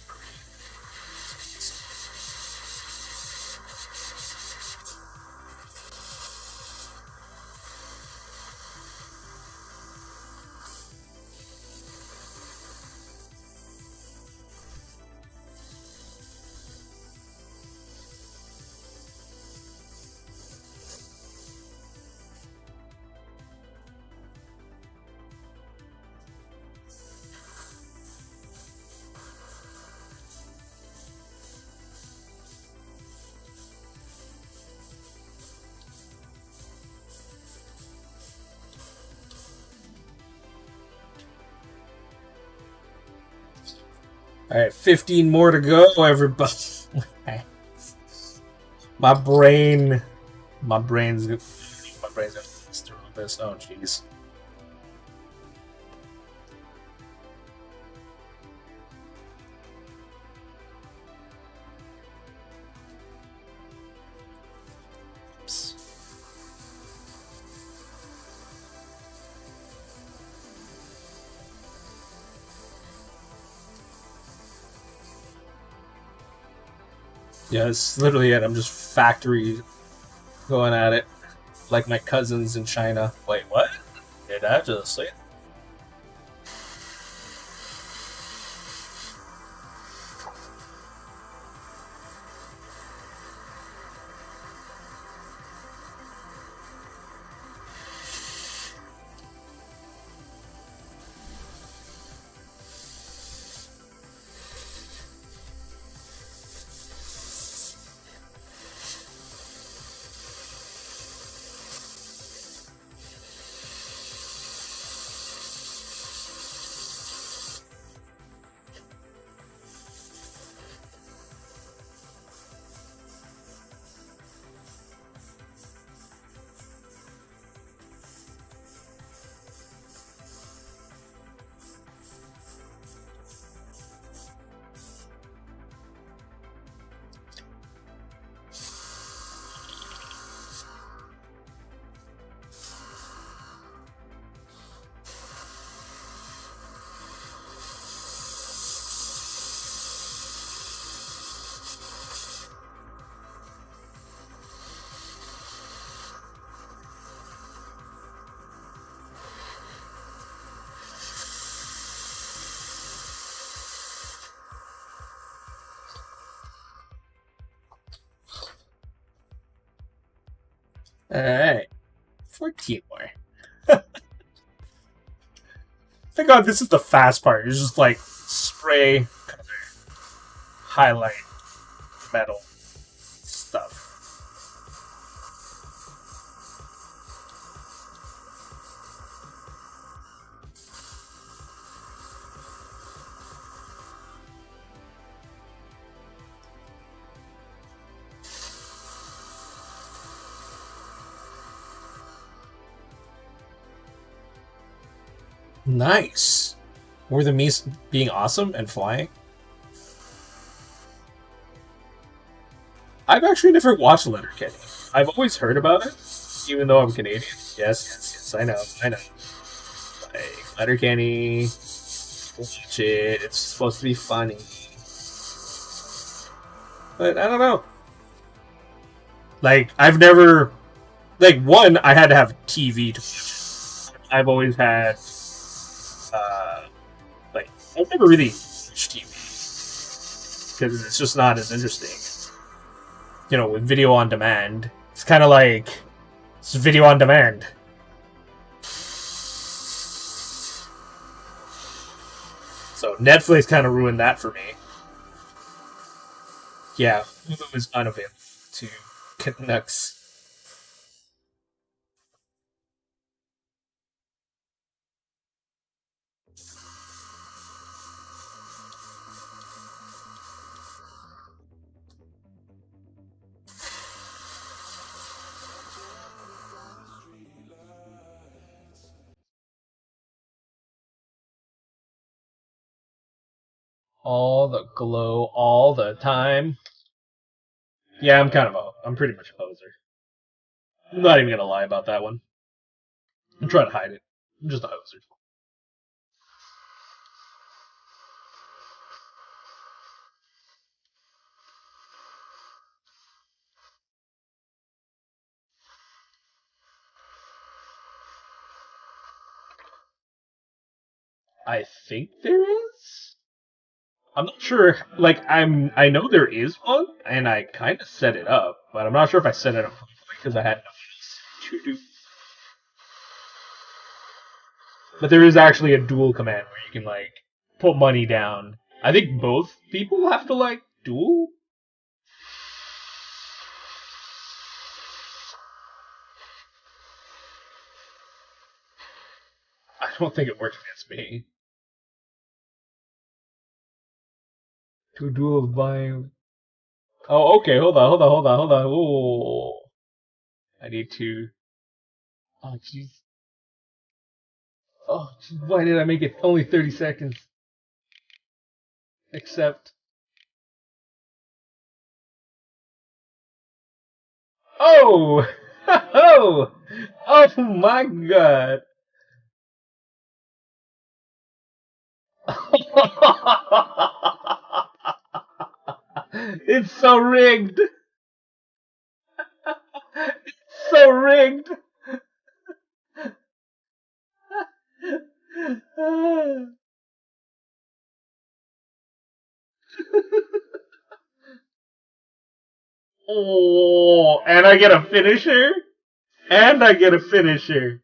A: Alright, 15 more to go, everybody. My brain's gonna through this. Oh jeez. Yeah, it's literally it. I'm just factory going at it. Like my cousins in China. Wait, what? Did I just say it? Alright. 14 more. Thank God this is the fast part. It's just like spray, color, highlight, metal stuff. Nice. More than me being awesome and flying. I've actually never watched Letterkenny. I've always heard about it, even though I'm Canadian. Yes, I know. Like, Letterkenny, watch it. It's supposed to be funny. But I don't know. Like, I've never... Like, one, I had to have TV to watch it. I've always had like I've never really watched TV because it's just not as interesting. You know, with video on demand, it's kind of like it's video on demand. So Netflix kind of ruined that for me. Yeah, Hulu is unavailable to Canucks. All the glow, all the time. Yeah, I'm pretty much a poser. I'm not even gonna lie about that one. I'm trying to hide it. I'm just a hoser. I think there is. I'm not sure. Like I know there is one, and I kind of set it up, but I'm not sure if I set it up because I had nothing else to do. But there is actually a dual command where you can like put money down. I think both people have to like duel. I don't think it works against me. To duel by. Oh, okay. Hold on. Oh, I need to. Oh, jeez. Oh, why did I make it only 30 seconds? Except. Oh! Oh! Oh my god! It's so rigged! It's so rigged! Oh, and I get a finisher? And I get a finisher.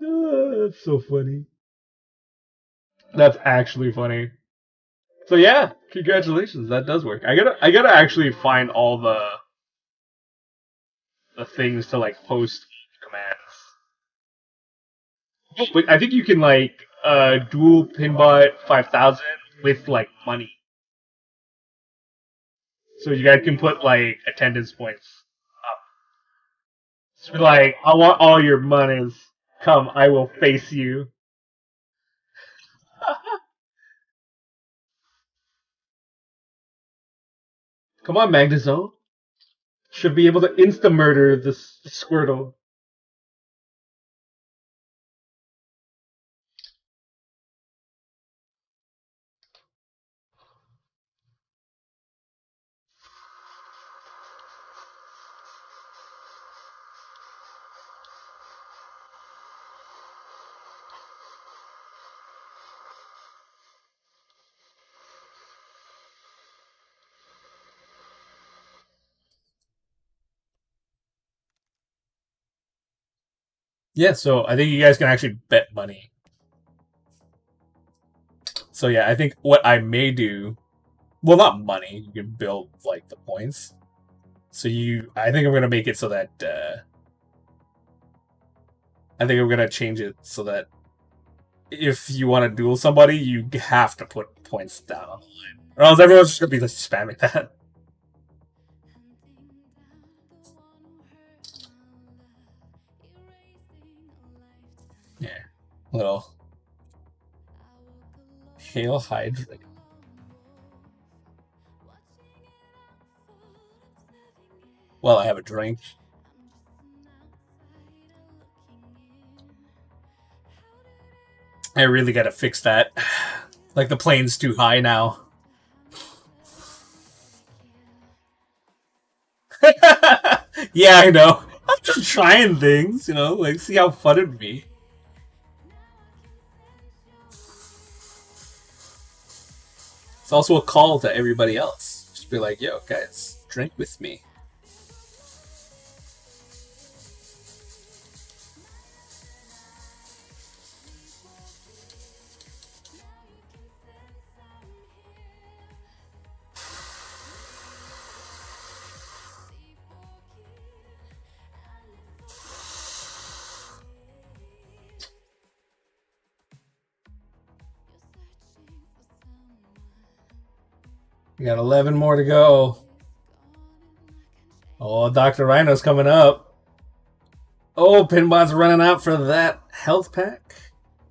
A: That's so funny. That's actually funny. So yeah, congratulations. That does work. I gotta actually find all the things to like post commands. Oh, but I think you can like dual pinbot 5,000 with like money. So you guys can put like attendance points up. So like, I want all your monies. Come, I will face you. Come on, Magnezo. Should be able to insta murder this Squirtle. Yeah, so I think you guys can actually bet money. So yeah, I think what I may do, well, not money. You can build like the points. So I think I'm gonna make it so that I think I'm gonna change it so that if you want to duel somebody, you have to put points down on the line, or else everyone's just gonna be like spamming that. Yeah, little hail hydrate. Well, I have a drink. I really gotta fix that. Like the plane's too high now. Yeah, I know. I'm just trying things, you know, like see how fun it'd be. It's also a call to everybody else. Just be like, yo, guys, drink with me. We got 11 more to go. Oh, Dr. Rhino's coming up. Oh, Pinbot's running out for that health pack.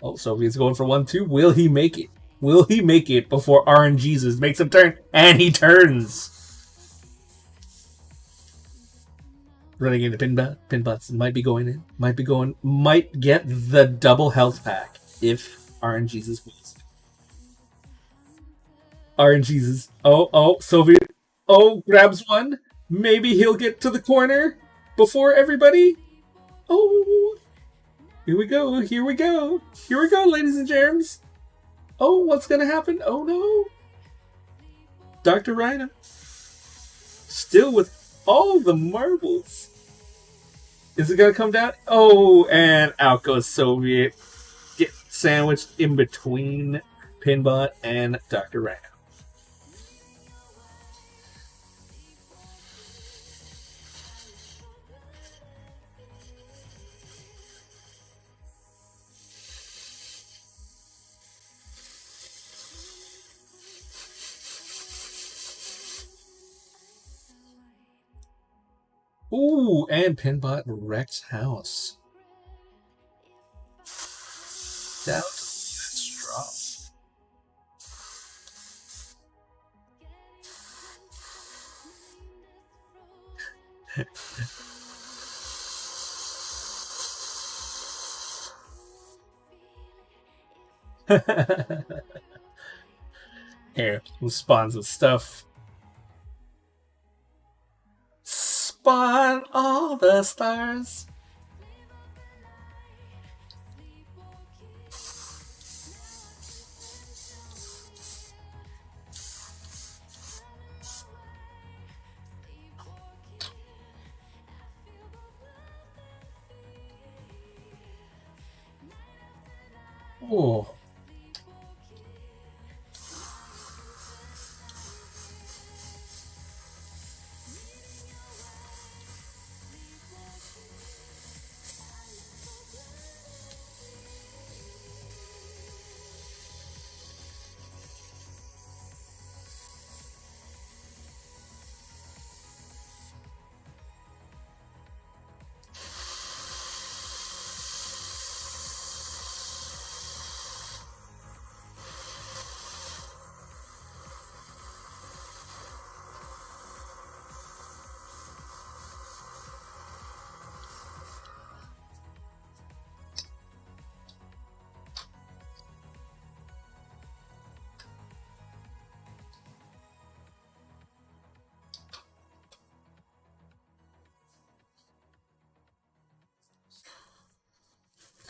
A: Oh, Soviet's going for 1-2. Will he make it? Will he make it before RNGesus makes him turn? And he turns. Running into Pinbot. Pinbots might be going in. Might get the double health pack if RNGesus wins. RNGesus. Oh, Soviet. Oh, grabs one. Maybe he'll get to the corner before everybody. Oh, here we go, ladies and germs. Oh, what's gonna happen? Oh no. Dr. Rhino. Still with all the marbles. Is it gonna come down? Oh, and out goes Soviet. Get sandwiched in between Pinbot and Dr. Rhino. Ooh, and Pinbot wrecks house. Down to that straw. Here, we'll spawn some stuff. Spawn all the stars. Oh.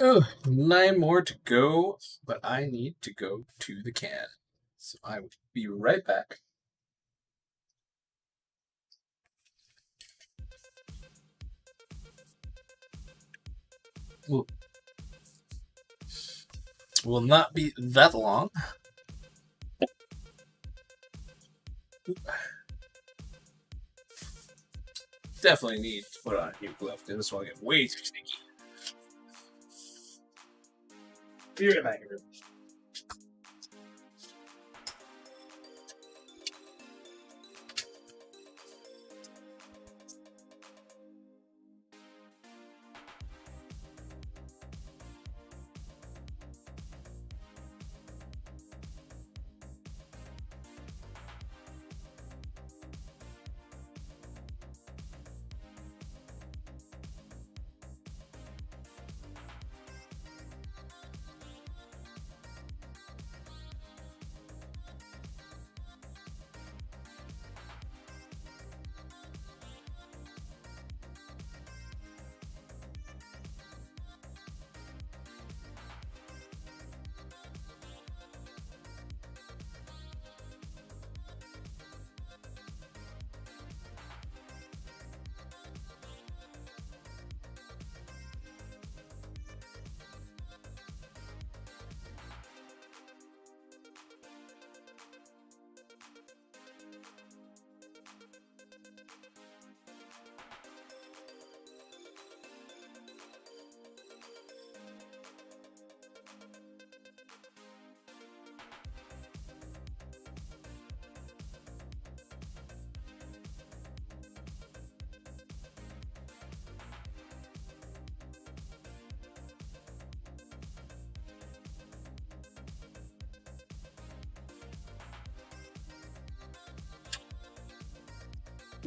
A: Oh, 9 more to go, but I need to go to the can. So I will be right back. Will not be that long. Definitely need to put on a new glove because this one will get way too sticky. Be right back.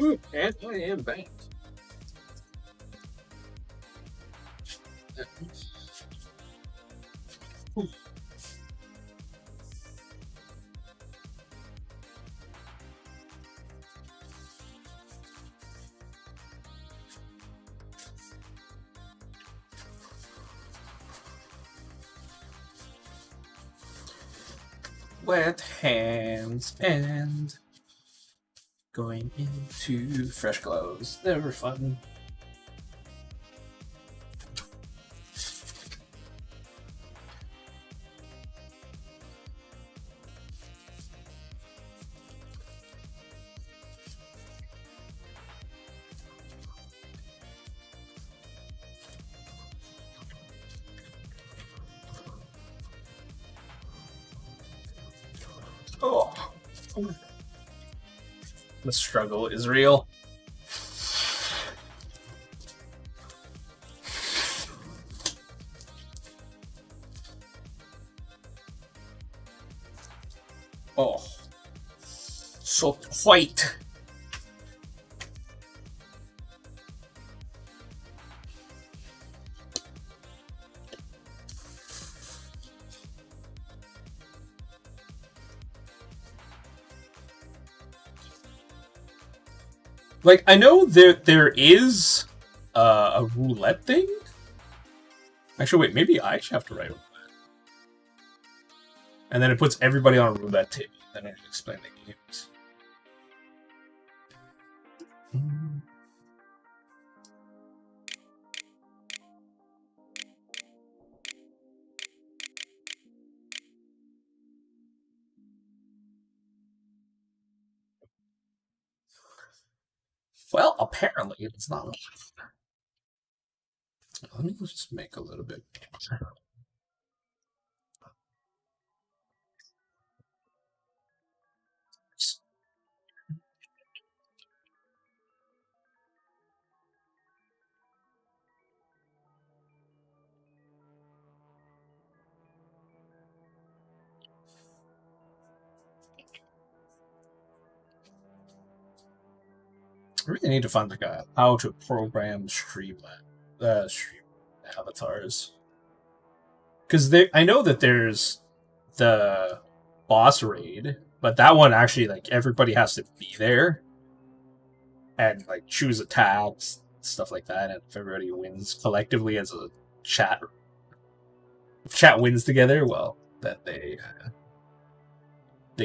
A: Ooh, and I am banned. Wet hands and going into fresh clothes. Never fun. Oh. The struggle is real. Oh. So white. Like, I know there is a roulette thing. Actually, wait, maybe I should have to write roulette. And then it puts everybody on a roulette table. Then I can explain the games. Well, apparently it's not. Let me just make a little bit. I really need to find like a how to program stream avatars, because I know that there's the boss raid, but that one actually like everybody has to be there and like choose attacks, stuff like that, and if everybody wins collectively as a chat, if chat wins together, well, then they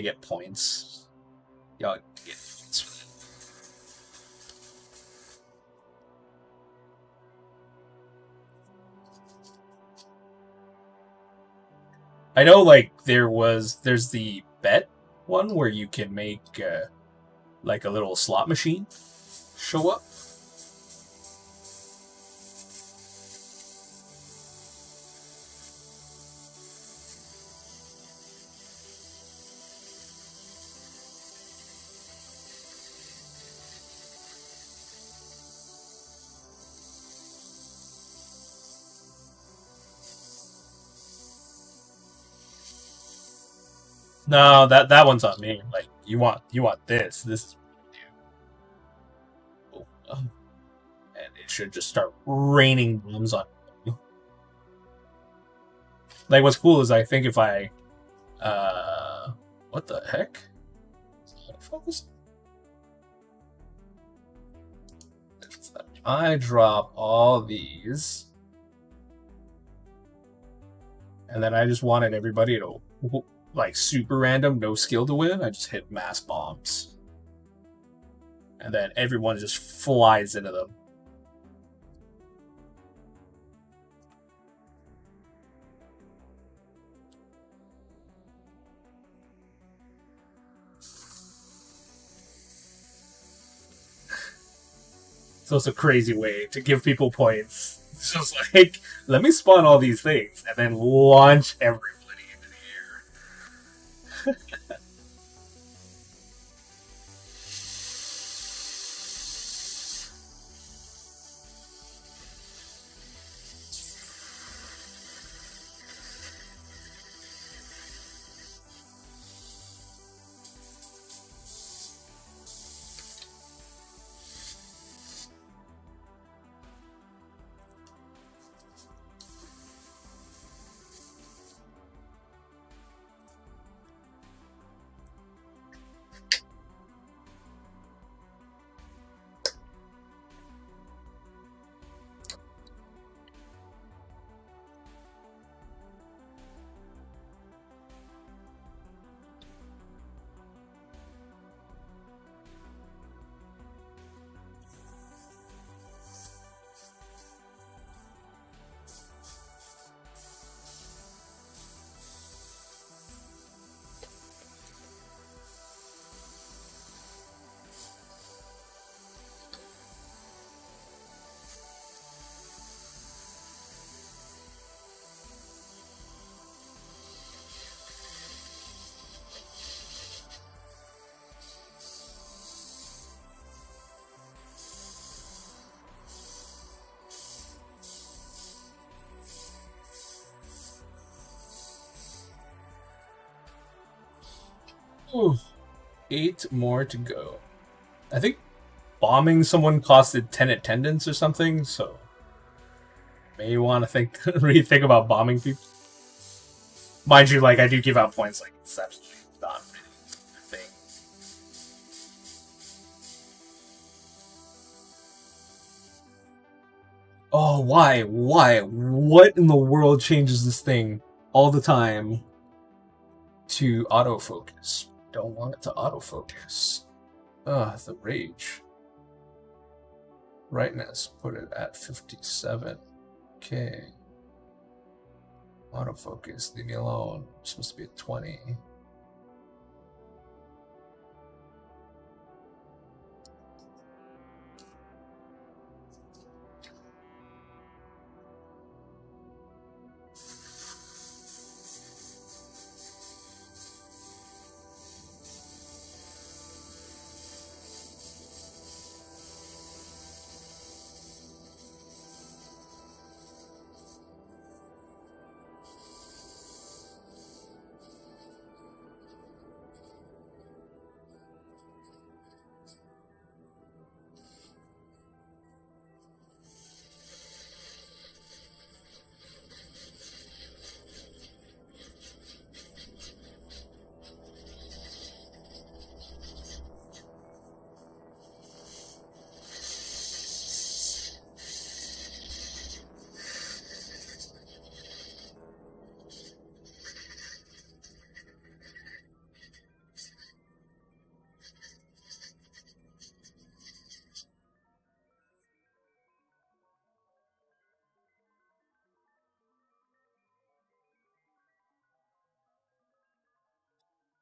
A: get points. Y'all get points. I know, like there's the bet one where you can make like a little slot machine show up. No, that one's on me. Like you want this. This is what you do. And it should just start raining bombs on you. Like what's cool is I think if I what the heck? Focus. I drop all these. And then I just wanted everybody to like super random, no skill to win. I just hit mass bombs. And then everyone just flies into them. So it's a crazy way to give people points. It's just like, let me spawn all these things and then launch everybody into the air. Ooh, 8 more to go. I think bombing someone costed 10 attendance or something, so may want to rethink about bombing people. Mind you, like, I do give out points, like, it's absolutely not really a thing. Oh, why? Why? What in the world changes this thing all the time to autofocus? Don't want it to autofocus. Ugh, the rage. Brightness, put it at 57. Okay. Autofocus, leave me alone. It's supposed to be at 20.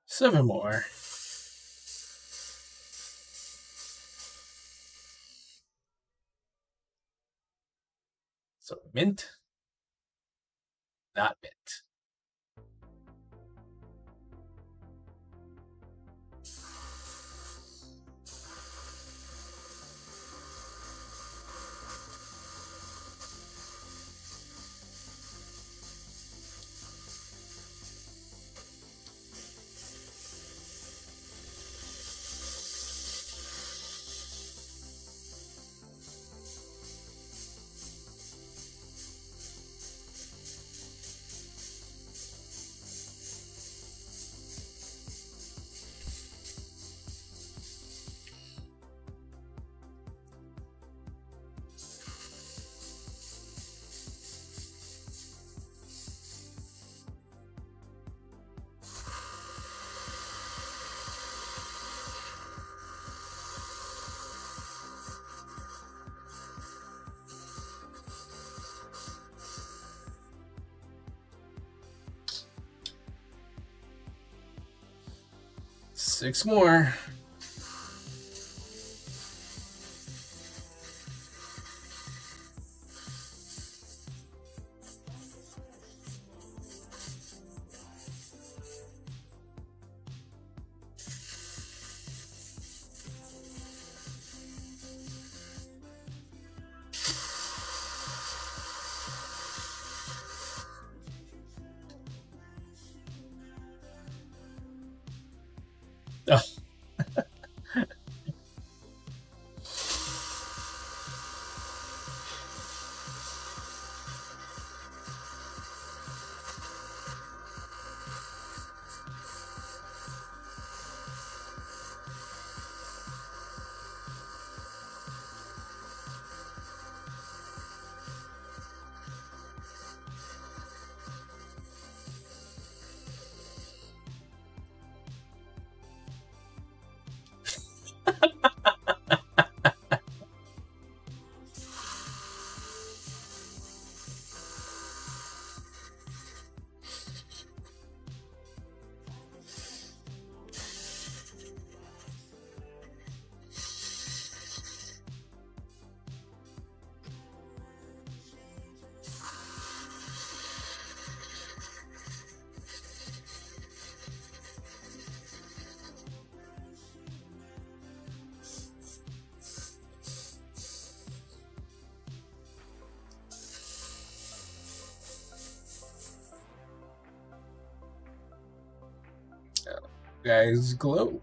A: Seven more. So mint, not mint. Six more. Oh. guys glow.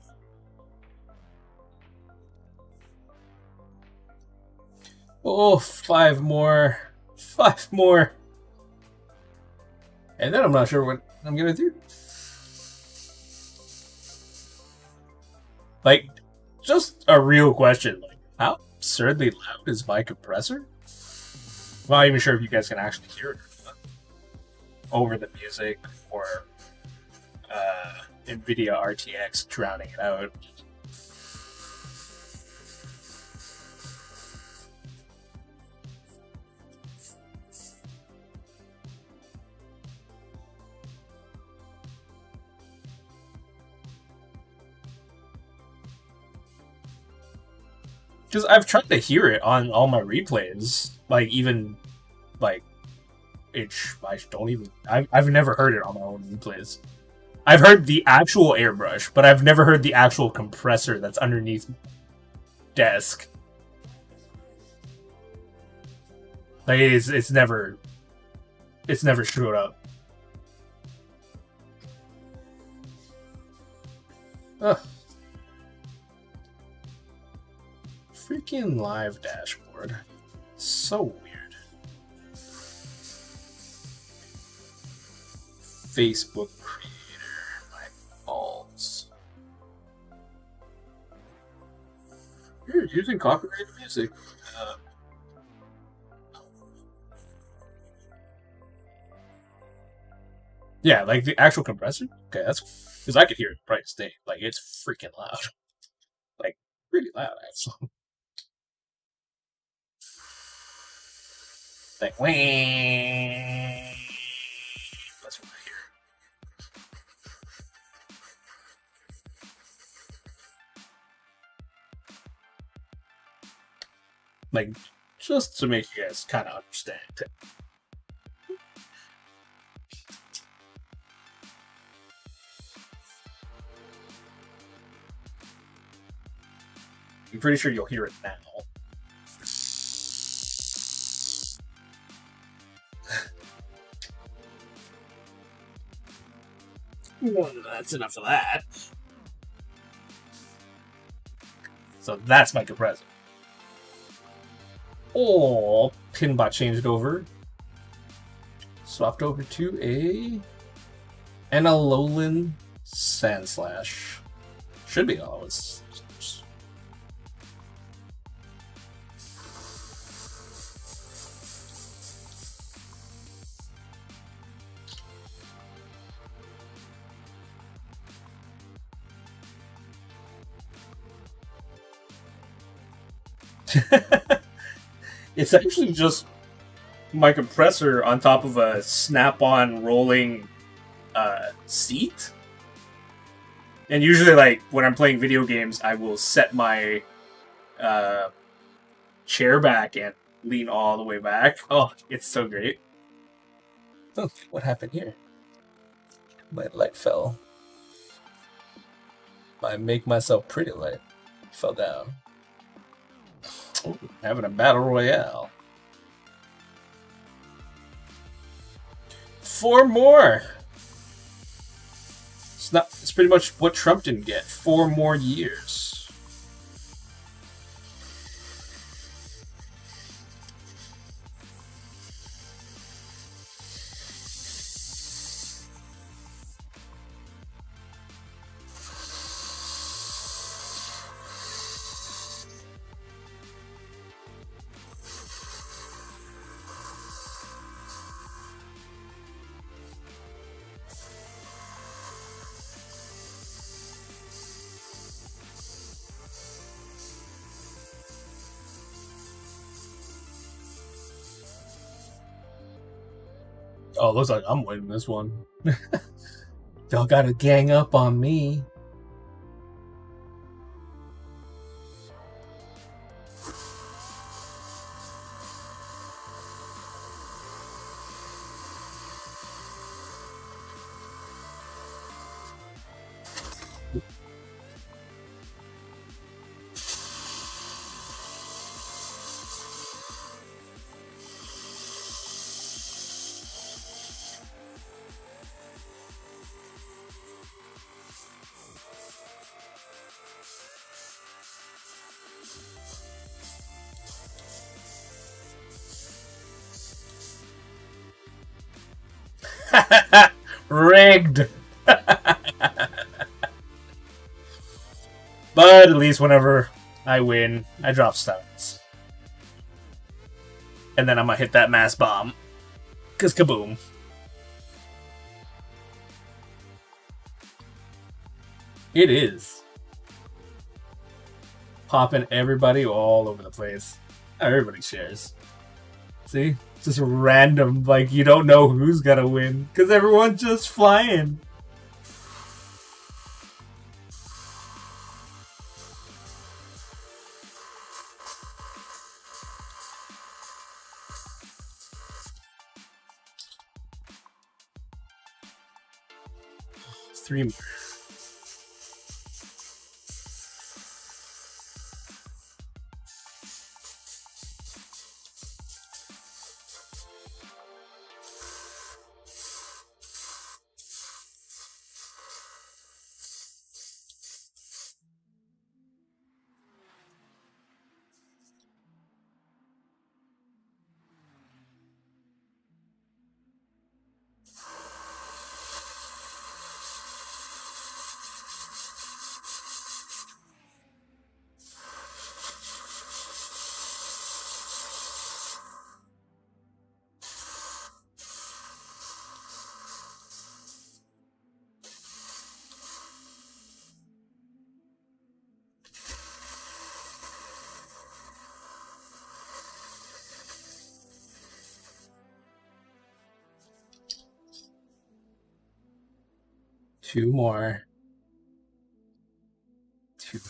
A: Oh, 5 more. 5 more. And then I'm not sure what I'm gonna do. Like, just a real question. Like, how absurdly loud is my compressor? I'm not even sure if you guys can actually hear it or not. Over the music or NVIDIA RTX drowning it out. Because I've tried to hear it on all my replays, like even like I don't even I've never heard it on my own replays. I've heard the actual airbrush, but I've never heard the actual compressor that's underneath desk. Like it's never showed up. Ugh. Freaking live dashboard. So weird. Facebook creator. My balls. You're using copyrighted music. Yeah, like the actual compressor? Okay, that's because I could hear it bright as day. Like, it's freaking loud. Like, really loud, actually. Like, whee! That's what I hear. Like, just to make you guys kind of understand. I'm pretty sure you'll hear it now. Well, that's enough of that. So that's my compressor. Oh, Pinbot changed over. Swapped over to a Alolan Sandslash. Should be always. It's actually just my compressor on top of a snap-on rolling seat. And usually, like, when I'm playing video games, I will set my chair back and lean all the way back. Oh, it's so great. Oh, what happened here? My light fell. I make myself pretty light. Fell down. Oh, having a battle royale. 4 more. It's pretty much what Trump didn't get. 4 more years. Oh, looks like I'm winning this one. Y'all gotta gang up on me. Rigged. But at least whenever I win, I drop stuns. And then I'm gonna hit that mass bomb. Cause kaboom. It is. Popping everybody all over the place. Everybody shares. See? Just random, like you don't know who's gonna win. Cause everyone's just flying. Three more. Two more. Two.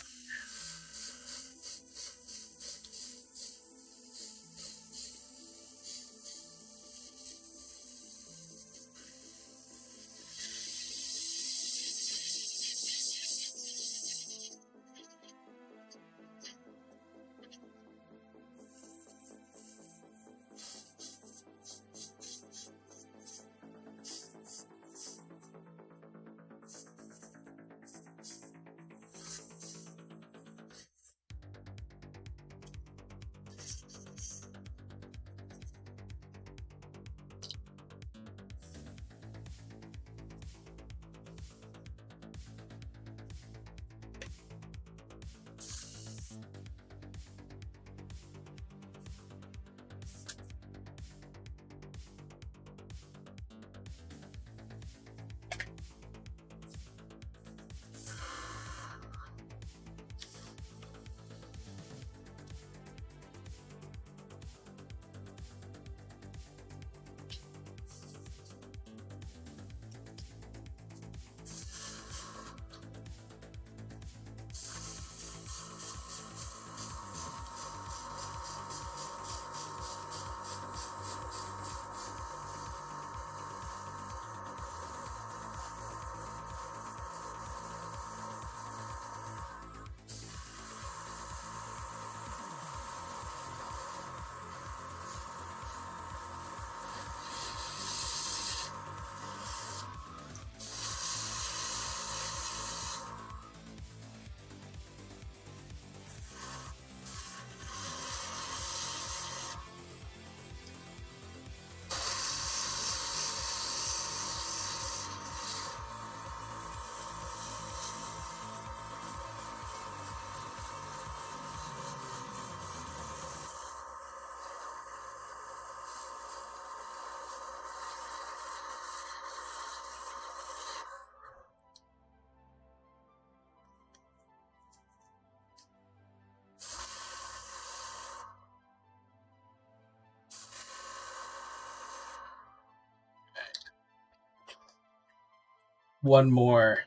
A: One more.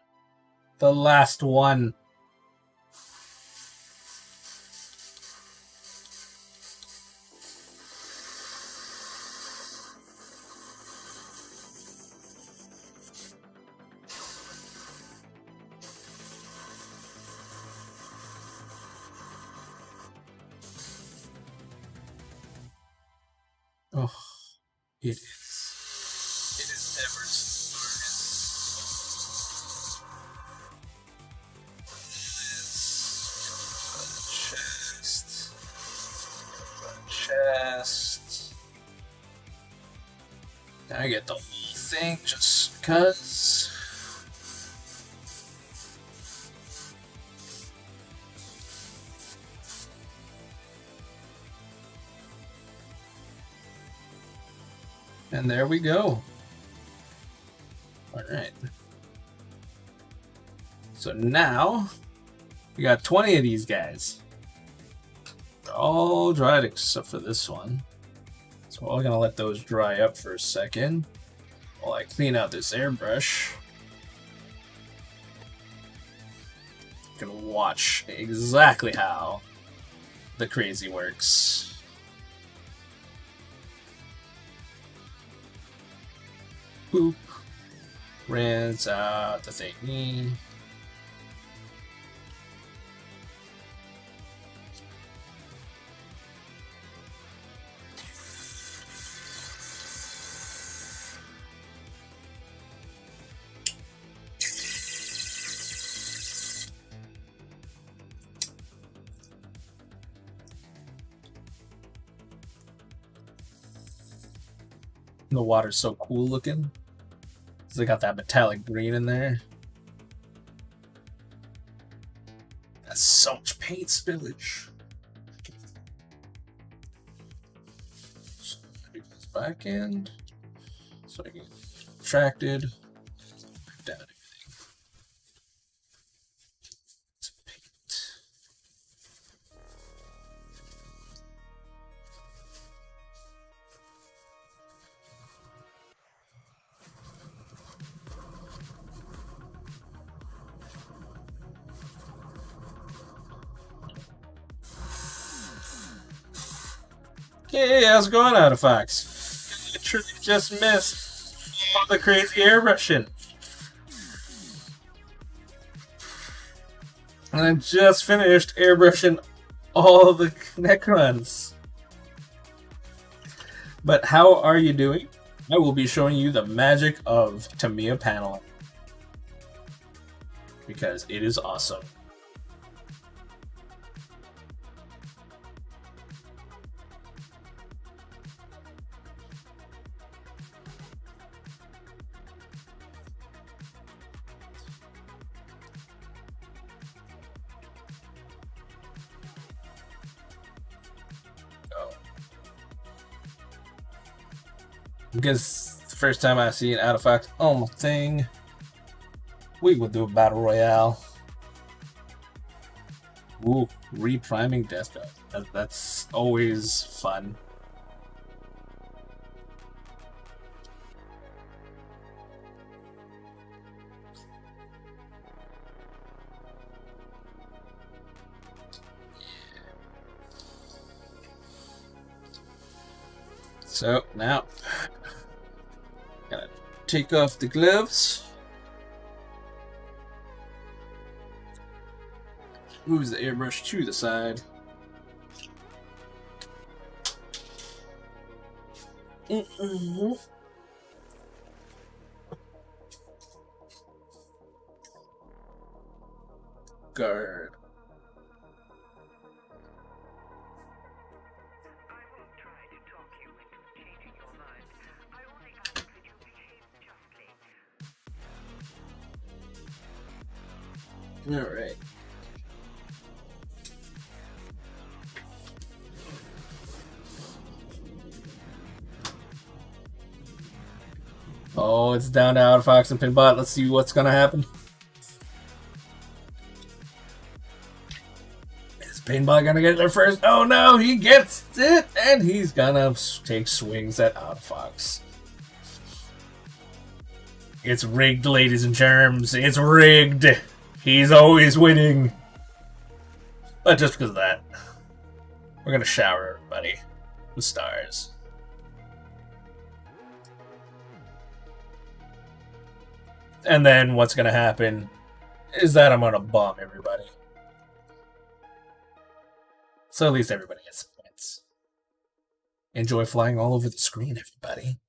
A: The last one. Oh, it is. It is ever so glorious. I get the whole thing just because. And there we go. Alright. So now, we got 20 of these guys. They're all dried except for this one. So we're gonna let those dry up for a second while I clean out this airbrush. You can watch exactly how the crazy works. Boop. Rinse out the thingy. The water's so cool looking. They got that metallic green in there. That's so much paint spillage. So I do this back end. So I can get attracted. Down everything. It's paint. Hey, how's it going, Artifacts? You literally just missed all the crazy airbrushing. And I just finished airbrushing all the Necrons. But how are you doing? I will be showing you the magic of Tamiya paneling. Because it is awesome. Because the first time I see an artifact on my thing, we will do a battle royale. Ooh, repriming Death Guard. That's always fun. So now, gotta take off the gloves. Moves the airbrush to the side. Guard. All right. Oh, it's down to Outfox and Pinbot. Let's see what's gonna happen. Is Pinbot gonna get there first? Oh no, he gets it, and he's gonna take swings at Outfox. It's rigged, ladies and germs. It's rigged. He's always winning. But just because of that, we're gonna shower everybody with stars. And then what's gonna happen is that I'm gonna bomb everybody. So at least everybody gets some points. Enjoy flying all over the screen, everybody.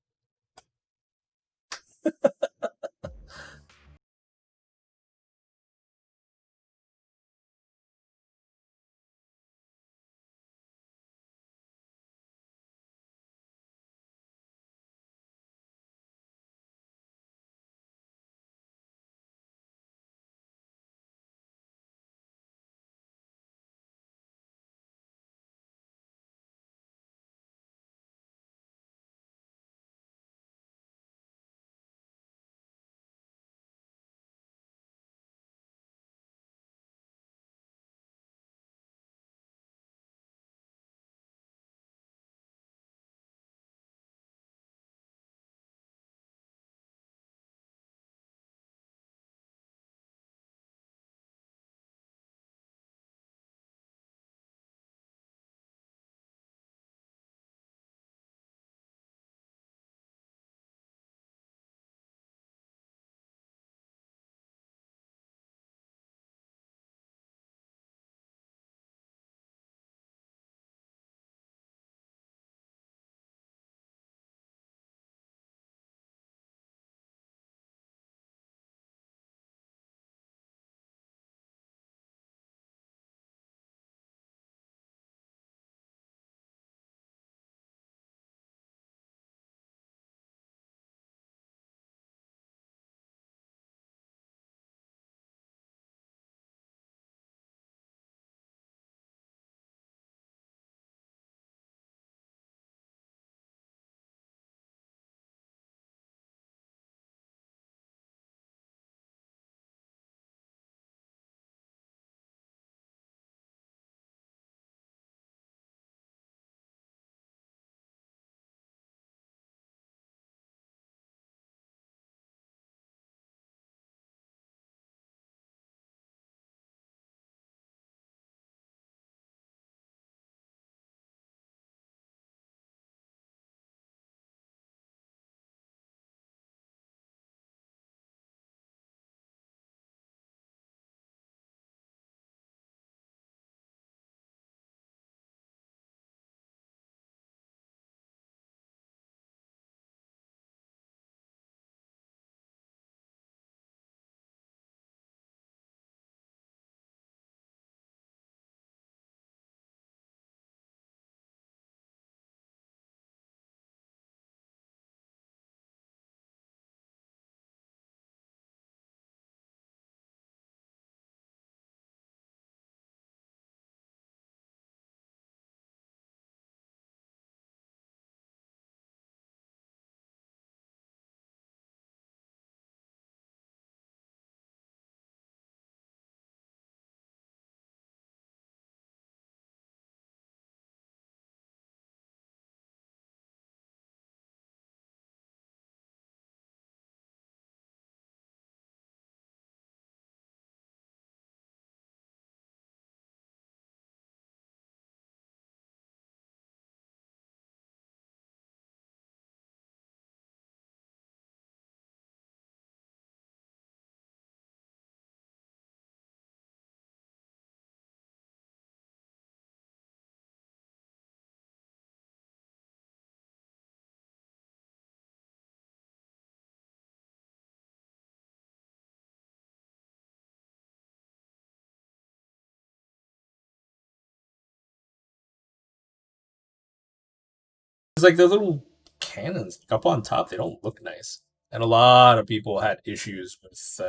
A: It's like the little cannons up on top, they don't look nice. And a lot of people had issues with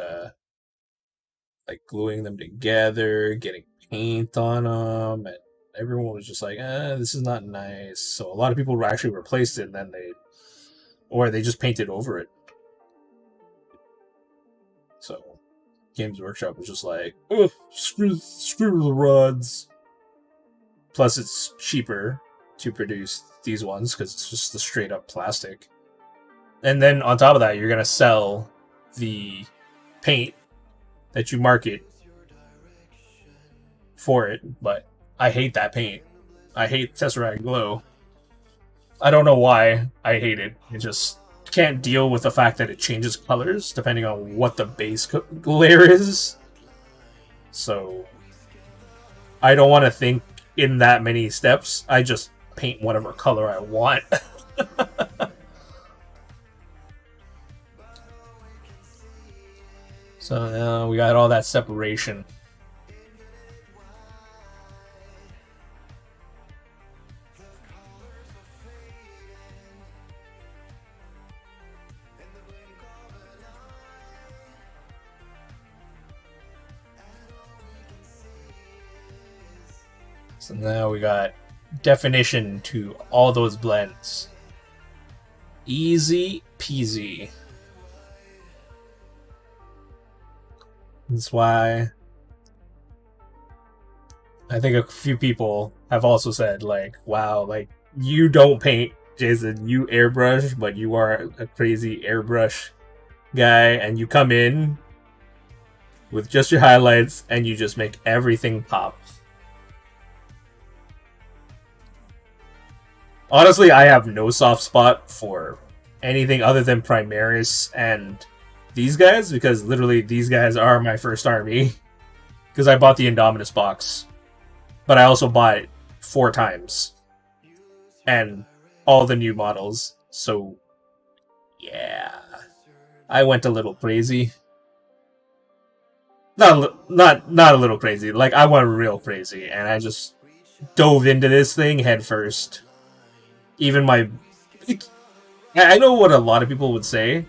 A: like gluing them together, getting paint on them, and everyone was just like, this is not nice. So a lot of people actually replaced it, and then they just painted over it. So Games Workshop was just like, oh, screw the rods. Plus, it's cheaper to produce these ones because it's just the straight up plastic. And then on top of that, you're gonna sell the paint that you market for it. But I hate that paint. I hate Tesseract Glow. I don't know why I hate it. It just can't deal with the fact that it changes colors depending on what the base layer is. So I don't want to think in that many steps. I just paint whatever color I want. So now we got all that separation. So now we got definition to all those blends. Easy peasy. That's why I think a few people have also said, like, wow, like, you don't paint, Jason, you airbrush, but you are a crazy airbrush guy, and you come in with just your highlights, and you just make everything pop. Honestly, I have no soft spot for anything other than Primaris and these guys, because literally these guys are my first army. Because I bought the Indomitus box. But I also bought it 4 times. And all the new models. So, yeah. I went a little crazy. Not a little crazy. Like, I went real crazy. And I just dove into this thing head first. Even my... I know what a lot of people would say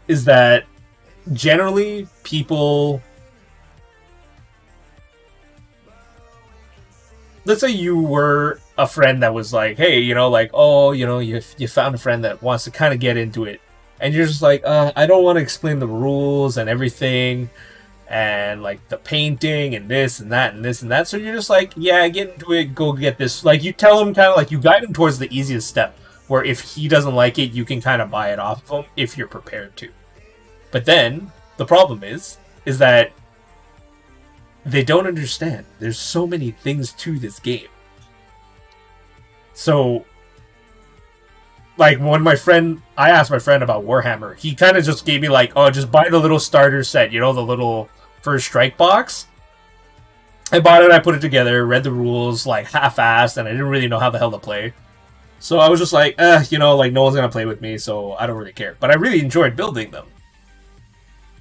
A: is that generally people... Let's say you were a friend that was like, hey, you know, like, oh, you know, you found a friend that wants to kind of get into it. And you're just like, I don't want to explain the rules and everything. And, like, the painting and this and that and this and that. So you're just like, yeah, get into it, go get this. Like, you tell him kind of like, you guide him towards the easiest step. Where if he doesn't like it, you can kind of buy it off of him if you're prepared to. But then, the problem is that they don't understand. There's so many things to this game. So, like, when I asked my friend about Warhammer, he kind of just gave me like, oh, just buy the little starter set, you know, the little first strike box. I bought it, I put it together, read the rules, like, half-assed, and I didn't really know how the hell to play. So I was just like, you know, like, no one's gonna play with me, so I don't really care. But I really enjoyed building them.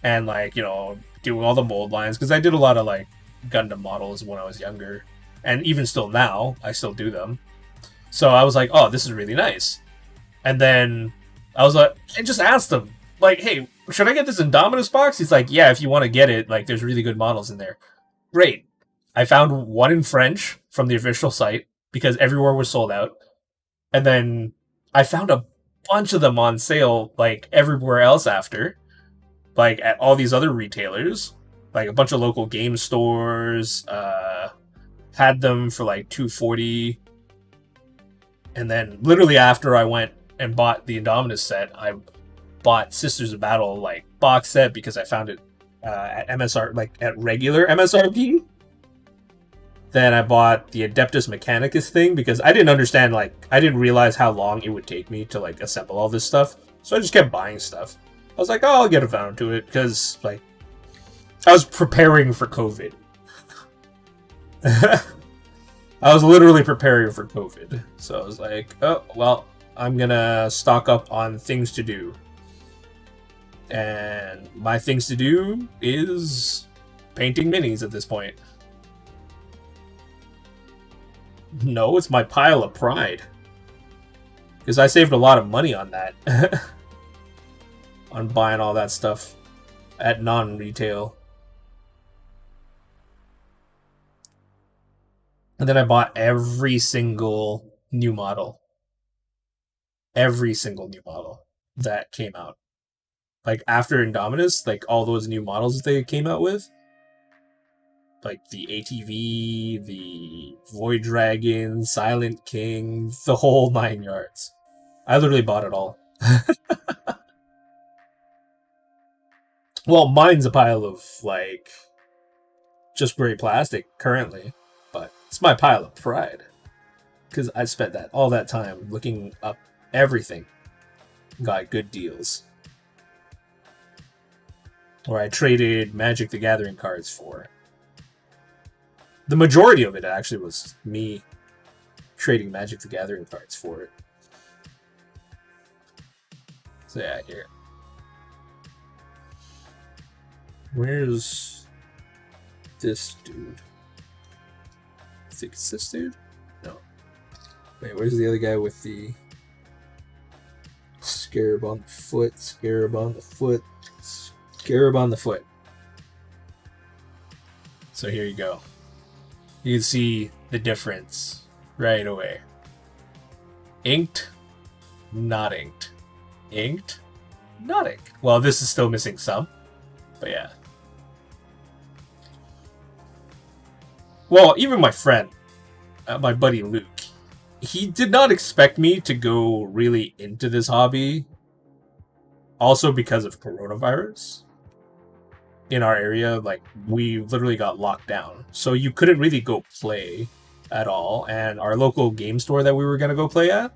A: And, like, you know, doing all the mold lines, because I did a lot of, like, Gundam models when I was younger. And even still now, I still do them. So I was like, oh, this is really nice. And then I was like, I just asked him, like, hey, should I get this Indomitus box? He's like, yeah, if you want to get it, like, there's really good models in there. Great. I found one in French from the official site, because everywhere was sold out. And then I found a bunch of them on sale, like, everywhere else after. Like, at all these other retailers. Like, a bunch of local game stores. Had them for, like, $240. And then, literally after I went and bought the Indomitus set, I bought Sisters of Battle, like, box set, because I found it at MSR, like, at regular MSRP. Then I bought the Adeptus Mechanicus thing because I didn't understand, like, I didn't realize how long it would take me to, like, assemble all this stuff. So I just kept buying stuff. I was like, oh, I'll get around to it because, like, I was preparing for COVID. I was literally preparing for COVID. So I was like, oh, well, I'm gonna stock up on things to do. And my things to do is painting minis at this point. No, it's my pile of pride. Because I saved a lot of money on that. On buying all that stuff at non-retail. And then I bought every single new model. Every single new model that came out. Like, after Indomitus, like, all those new models that they came out with. Like, the ATV, the Void Dragon, Silent King, the whole 9 yards. I literally bought it all. Well, mine's a pile of, like, just gray plastic currently. But it's my pile of pride. Because I spent all that time looking up everything. Got good deals. Or I traded Magic the Gathering cards for. The majority of it actually was me trading Magic the Gathering cards for it. So yeah, here. Where's this dude? I think it's this dude? No. Wait, where's the other guy with the scarab on the foot, scarab on the foot, scarab on the foot? So here you go. You can see the difference right away. Inked, not inked. Inked, not inked. Well, this is still missing some, but yeah. Well, even my friend, my buddy Luke, he did not expect me to go really into this hobby. Also because of coronavirus. In our area, like, we literally got locked down. So you couldn't really go play at all. And our local game store that we were going to go play at,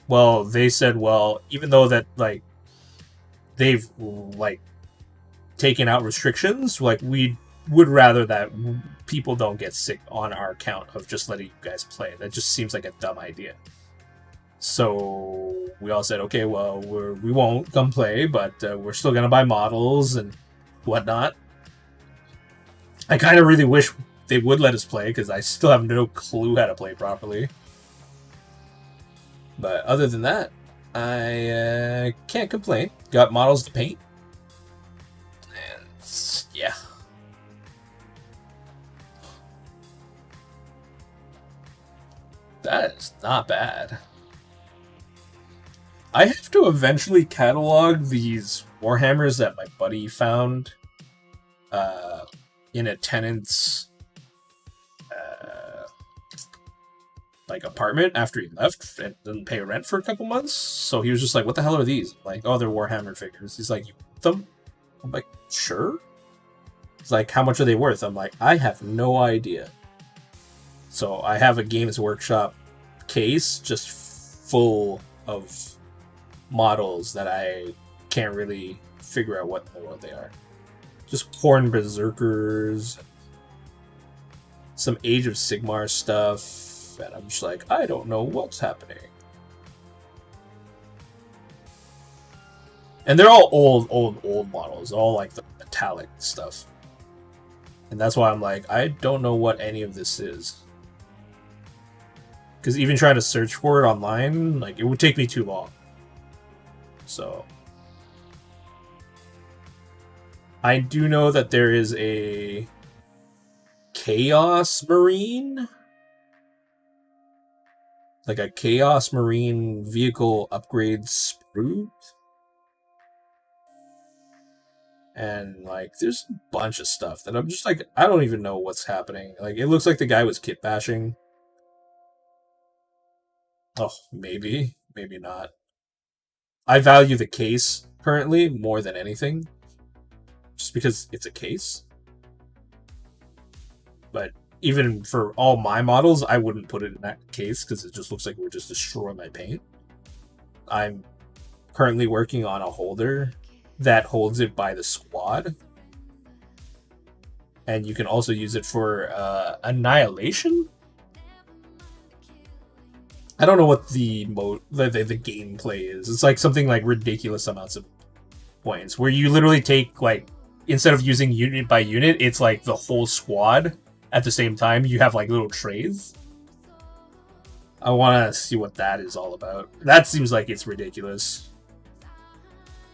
A: well, they said, well, even though that, like, they've, like, taken out restrictions, like, we would rather that people don't get sick on our account of just letting you guys play. That just seems like a dumb idea. So we all said, okay, well, we won't come play, but we're still going to buy models and whatnot. I kind of really wish they would let us play, because I still have no clue how to play properly. But other than that, I can't complain. Got models to paint. And yeah. That is not bad. I have to eventually catalog these Warhammers that my buddy found in a tenant's like apartment after he left and didn't pay rent for a couple months. So he was just like, what the hell are these? I'm like, oh, they're Warhammer figures. He's like, you want them? I'm like, sure. He's like, how much are they worth? I'm like, I have no idea. So I have a Games Workshop case just full of models that I can't really figure out what in the world they are. Just Khorne Berserkers, some Age of Sigmar stuff, and I'm just like, I don't know what's happening. And they're all old models, all like the metallic stuff. And that's why I'm like, I don't know what any of this is. Because even trying to search for it online, like, it would take me too long. So I do know that there is a Chaos Marine, like a Chaos Marine vehicle upgrade sprue, and like there's a bunch of stuff that I'm just like, I don't even know what's happening. Like, it looks like the guy was kit bashing. Oh, maybe not. I value the case currently more than anything, just because it's a case. But even for all my models, I wouldn't put it in that case because it just looks like it would just destroy my paint. I'm currently working on a holder that holds it by the squad. And you can also use it for Annihilation? I don't know what the gameplay is. It's like something like ridiculous amounts of points, where you literally take, like, instead of using unit by unit, it's like the whole squad at the same time. You have like little trays. I want to see what that is all about. That seems like it's ridiculous.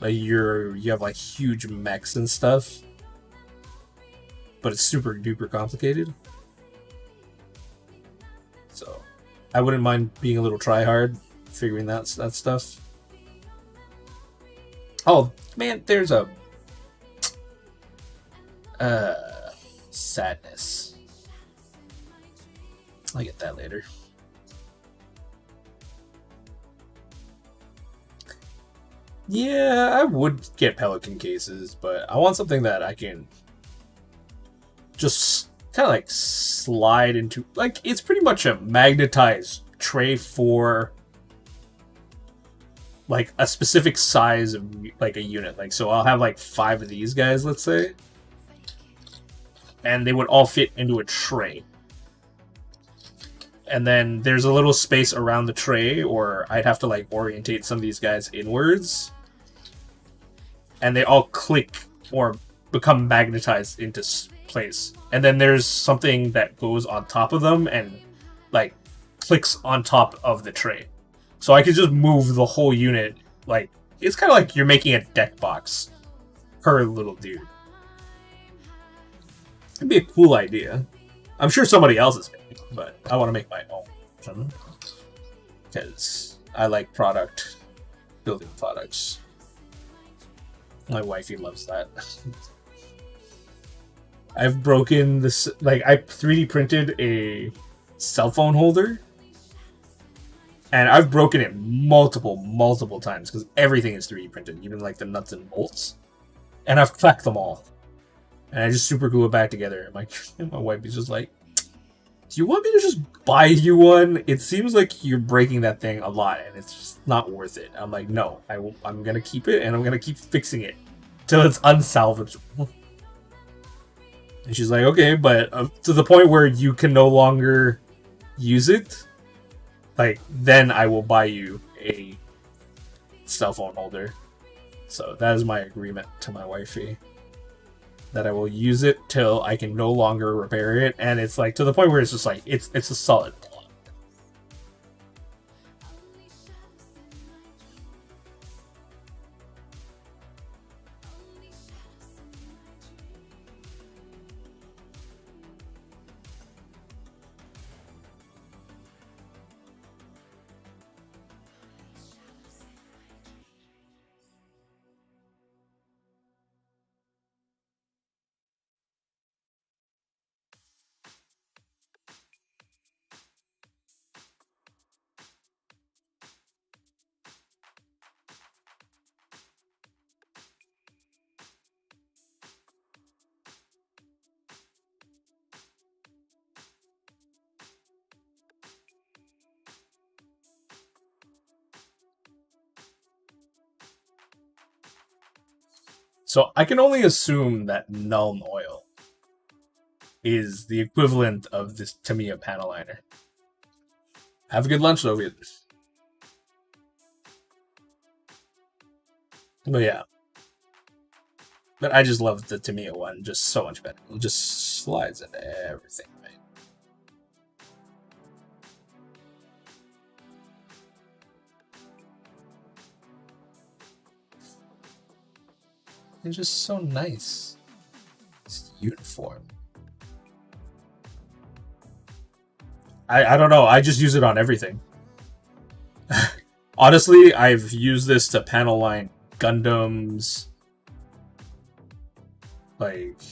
A: Like you have like huge mechs and stuff, but it's super duper complicated. So I wouldn't mind being a little try hard, figuring that stuff. Oh man, there's a sadness. I'll get that later. Yeah, I would get Pelican cases, but I want something that I can just kind of like slide into. Like, it's pretty much a magnetized tray for like a specific size of like a unit. Like, so I'll have like 5 of these guys, let's say, and they would all fit into a tray. And then there's a little space around the tray, or I'd have to like orientate some of these guys inwards. And they all click or become magnetized into place. And then there's something that goes on top of them and like clicks on top of the tray. So I could just move the whole unit. Like, it's kind of like you're making a deck box per little dude. It'd be a cool idea. I'm sure somebody else is making it, but I want to make my own. Because I like building products. My wifey loves that. I've broken this, like, I 3D printed a cell phone holder, and I've broken it multiple times because everything is 3D printed, even like the nuts and bolts, and I've cracked them all, and I just super glue it back together. And my wife is just like, "Do you want me to just buy you one? It seems like you're breaking that thing a lot, and it's just not worth it." I'm like, "No, I'm gonna keep it, and I'm gonna keep fixing it till it's unsalvageable." And she's like, "Okay, but to the point where you can no longer use it, like, then I will buy you a cell phone holder." So that is my agreement to my wifey, that I will use it till I can no longer repair it, and it's like to the point where it's just like it's a solid block. So I can only assume that Nuln Oil is the equivalent of this Tamiya panel liner. Have a good lunch, Soviet. But yeah. But I just love the Tamiya one just so much better. It just slides into everything, right? It's just so nice. It's uniform. I don't know. I just use it on everything. Honestly, I've used this to panel line Gundams. Like,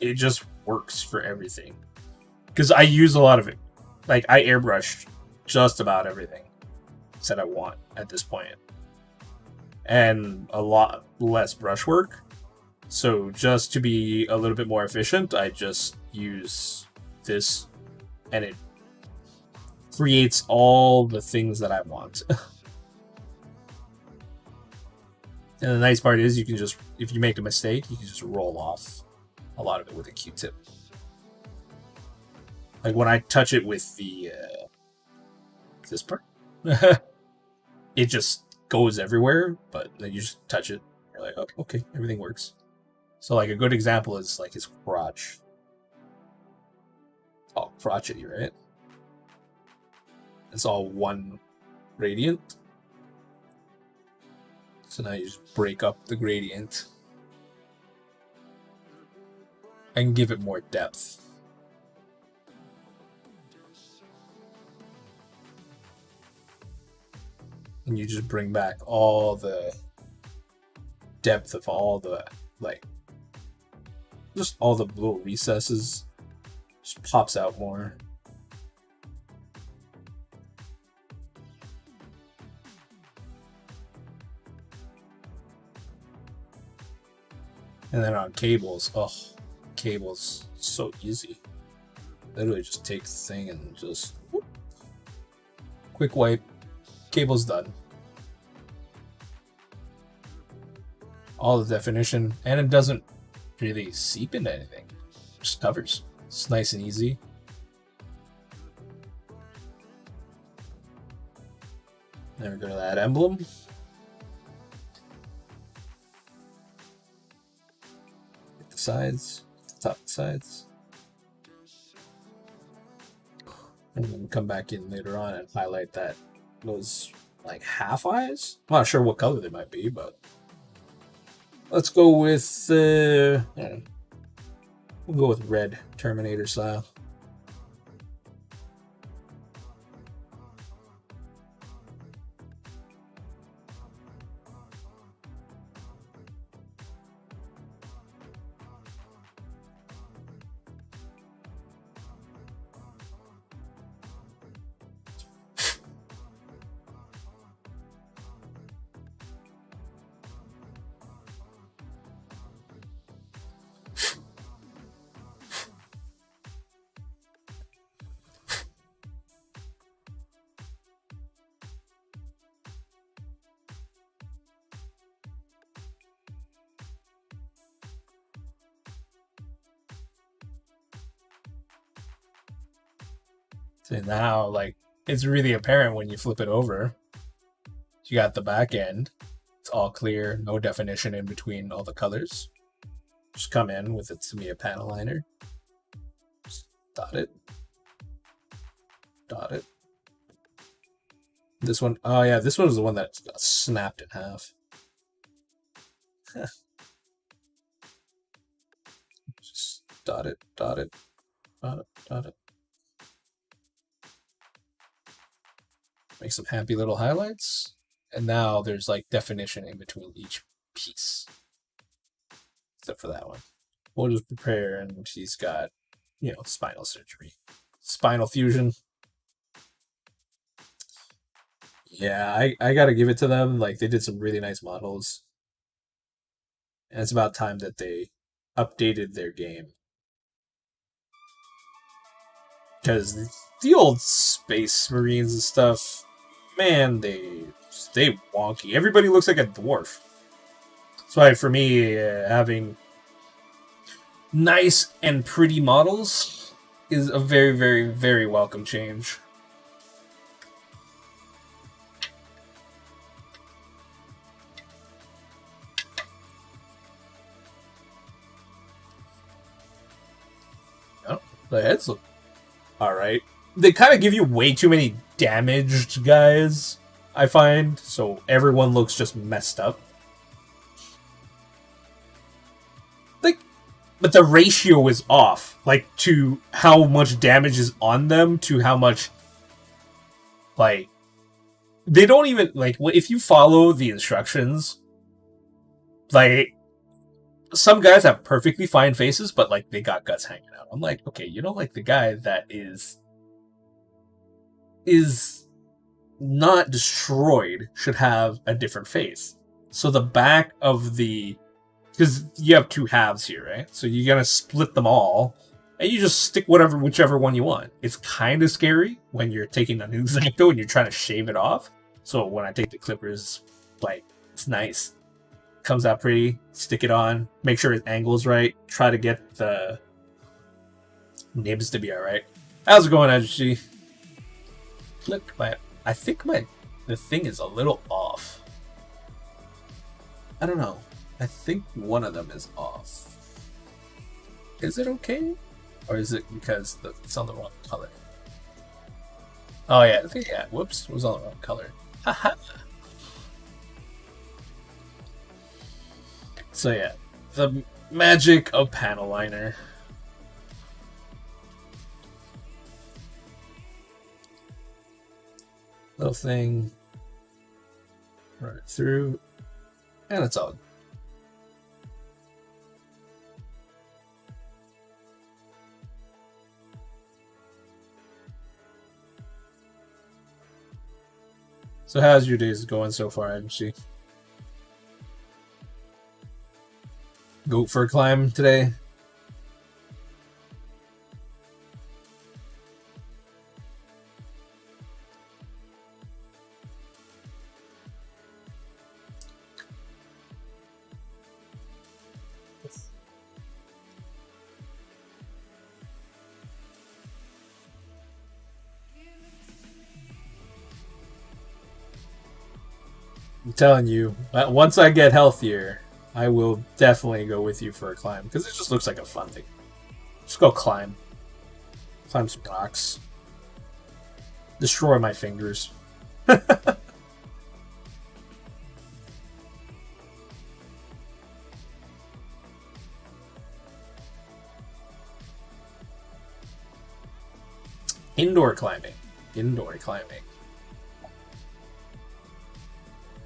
A: it just works for everything. Because I use a lot of it. Like, I airbrush just about everything that I want at this point. And a lot less brushwork. So just to be a little bit more efficient, I just use this, and it creates all the things that I want. And the nice part is you can just, if you make a mistake, you can just roll off a lot of it with a Q-tip. Like when I touch it with the this part, it just goes everywhere, but then you just touch it, you're like, oh, okay, everything works. So like a good example is like his crotch. Oh, crotchety, right? It's all one gradient. So now you just break up the gradient and give it more depth. And you just bring back all the depth of all the, like, just all the little recesses. Just pops out more. And then on cables, oh, cables, so easy. Literally just take the thing and just whoop, quick wipe, cable's done. All the definition, and it doesn't really seep into anything. It just covers. It's nice and easy. Then we go to that emblem. Sides, top sides, and then come back in later on and highlight that those like half eyes. I'm not sure what color they might be, but let's go with we'll go with red, Terminator style. So now, like, it's really apparent when you flip it over. You got the back end. It's all clear, no definition in between all the colors. Just come in with it to be a panel liner. Just dot it. Dot it. This one, oh yeah, this one is the one that got snapped in half. Just dot it, dot it, dot it, dot it. Make some happy little highlights. And now there's like definition in between each piece. Except for that one. We'll just prepare, and she's got, you know, spinal surgery. Spinal fusion. Yeah, I gotta give it to them. Like, they did some really nice models. And it's about time that they updated their game. Because the old Space Marines and stuff, man, they wonky. Everybody looks like a dwarf. That's why, for me, having nice and pretty models is a very, very, very welcome change. Oh, the heads look alright. They kind of give you way too many damaged guys, I find, so everyone looks just messed up. Like, but the ratio is off, like, to how much damage is on them to how much, like, they don't even, like, if you follow the instructions, like, some guys have perfectly fine faces, but, like, they got guts hanging out. I'm like, okay, you know, like, the guy that is not destroyed should have a different face. So the back of the... Because you have two halves here, right? So you're going to split them all, and you just stick whichever one you want. It's kind of scary when you're taking an X-Acto and you're trying to shave it off. So when I take the clippers, like, it's nice. Comes out pretty. Stick it on. Make sure his angle's right. Try to get the nibs to be alright. How's it going, Edgy? Look, I think the thing is a little off. I don't know. I think one of them is off. Is it okay? Or is it because it's on the wrong color? Oh yeah, I think yeah. Whoops, it was all the wrong color. Haha. So yeah, the magic of panel liner. Little thing. Run it through. And it's all. So how's your days going so far, MC? Go for a climb today? I'm telling you, once I get healthier, I will definitely go with you for a climb, because it just looks like a fun thing. Just go climb. Climb some rocks. Destroy my fingers. Indoor climbing. Indoor climbing.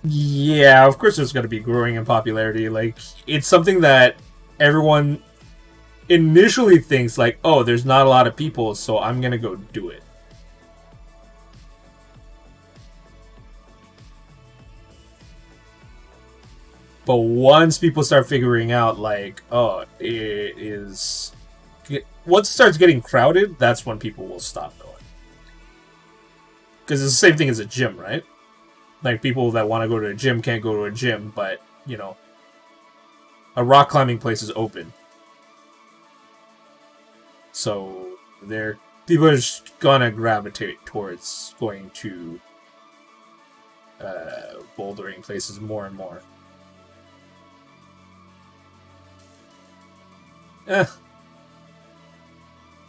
A: Yeah, of course there's going to be growing in popularity. Like, it's something that everyone initially thinks, like, oh, there's not a lot of people, so I'm going to go do it. But once people start figuring out, like, oh, it is... Once it starts getting crowded, that's when people will stop going. Because it's the same thing as a gym, right? Like, people that want to go to a gym can't go to a gym, but, you know, a rock climbing place is open. So, people are just gonna gravitate towards going to bouldering places more and more.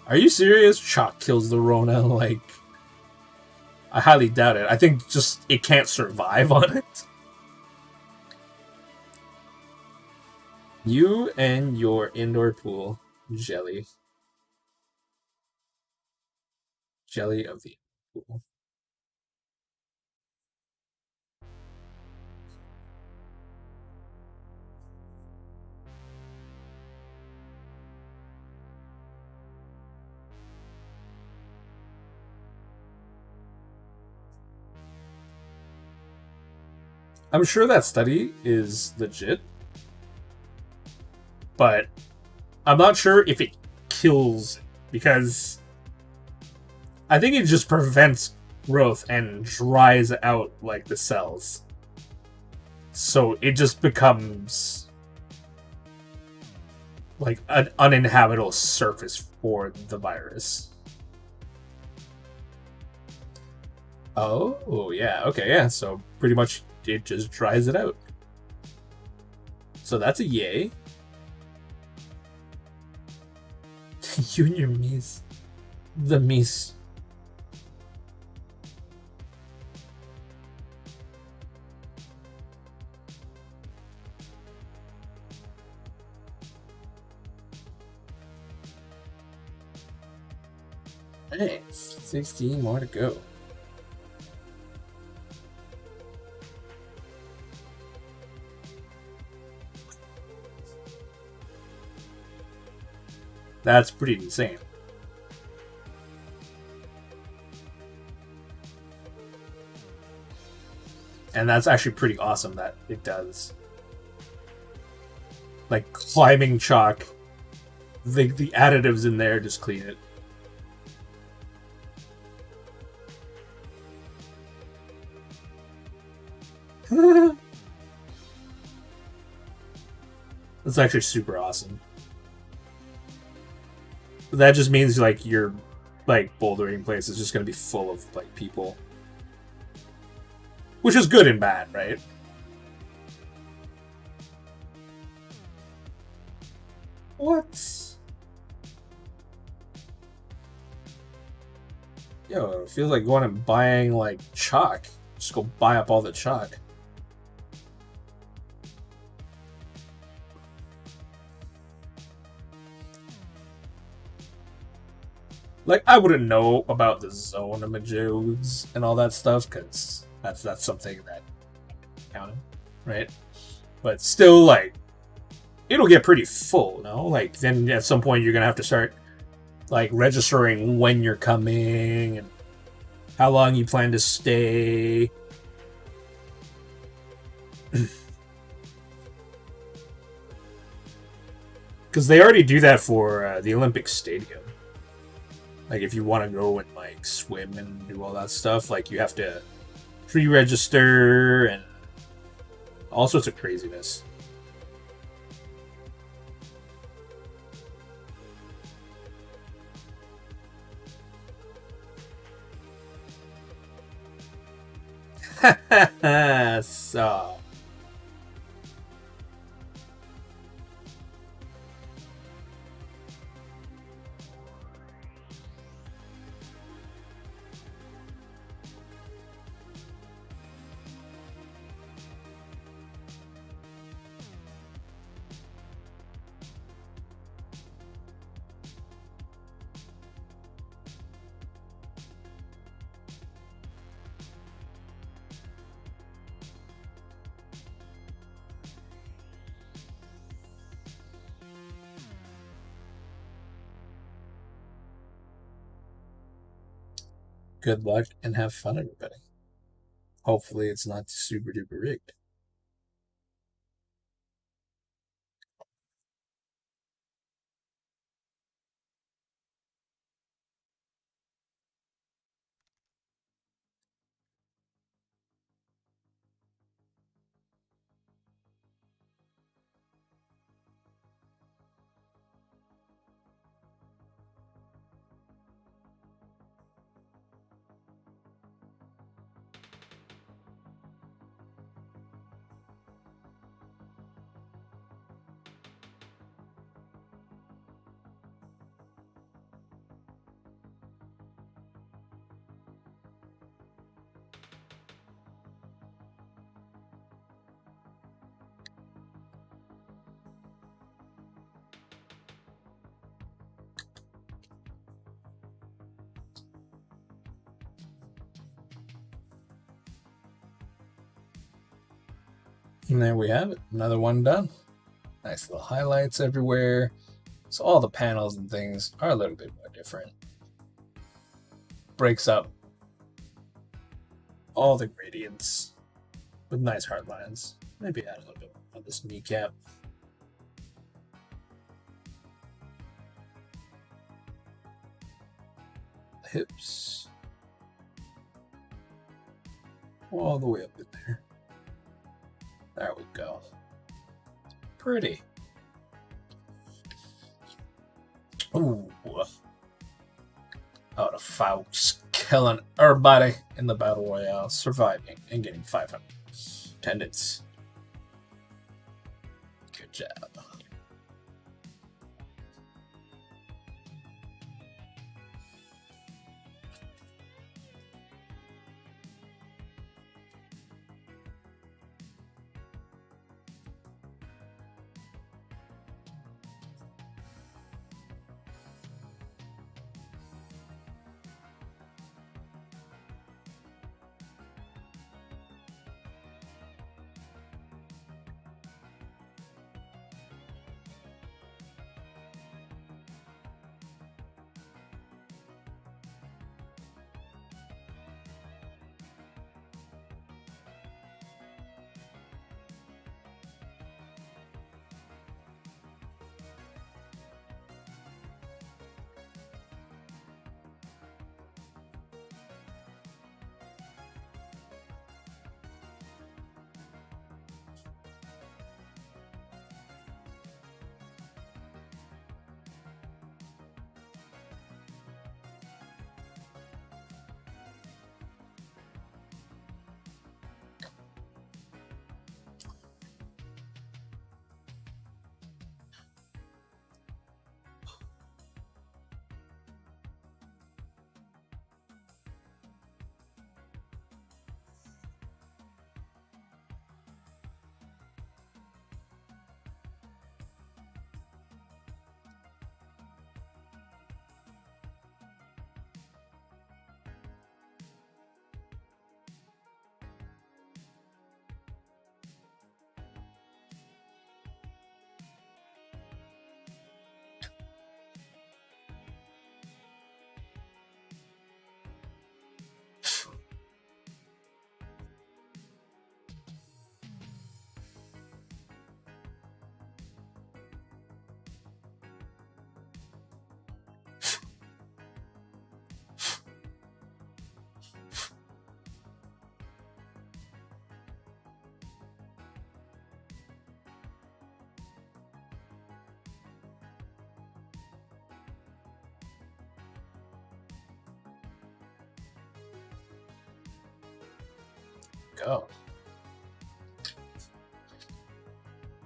A: Are you serious? Chalk kills the Rona, like... I highly doubt it. I think just it can't survive on it. You and your indoor pool jelly. Jelly of the pool. I'm sure that study is legit, but I'm not sure if it kills, because I think it just prevents growth and dries out, like, the cells. So it just becomes like an uninhabitable surface for the virus. Oh, yeah, okay, yeah, so pretty much it just dries it out. So that's a yay. You and your Mies. The Mies. Nice. 16 more to go. That's pretty insane. And that's actually pretty awesome that it does. Like, climbing chalk, the additives in there just clean it. That's actually super awesome. That just means, like, your, like, bouldering place is just going to be full of, like, people. Which is good and bad, right? What? Yo, it feels like going and buying like chalk. Just go buy up all the chalk. Like, I wouldn't know about the zone images and all that stuff, because that's something that counted, right? But still, like, it'll get pretty full, no? Like, then at some point you're gonna have to start, like, registering when you're coming and how long you plan to stay. Because they already do that for the Olympic Stadium. Like, if you want to go and, like, swim and do all that stuff, like, you have to pre-register and all sorts of craziness. So... Good luck and have fun, everybody. Hopefully it's not super duper rigged. And there we have it. Another one done. Nice little highlights everywhere. So all the panels and things are a little bit more different. Breaks up all the gradients with nice hard lines. Maybe add a little bit of this kneecap. Hips. All the way up in there. There we go. Pretty. Ooh. Out of foul, just killing everybody in the battle royale, surviving and getting 500 attendance. Good job. go.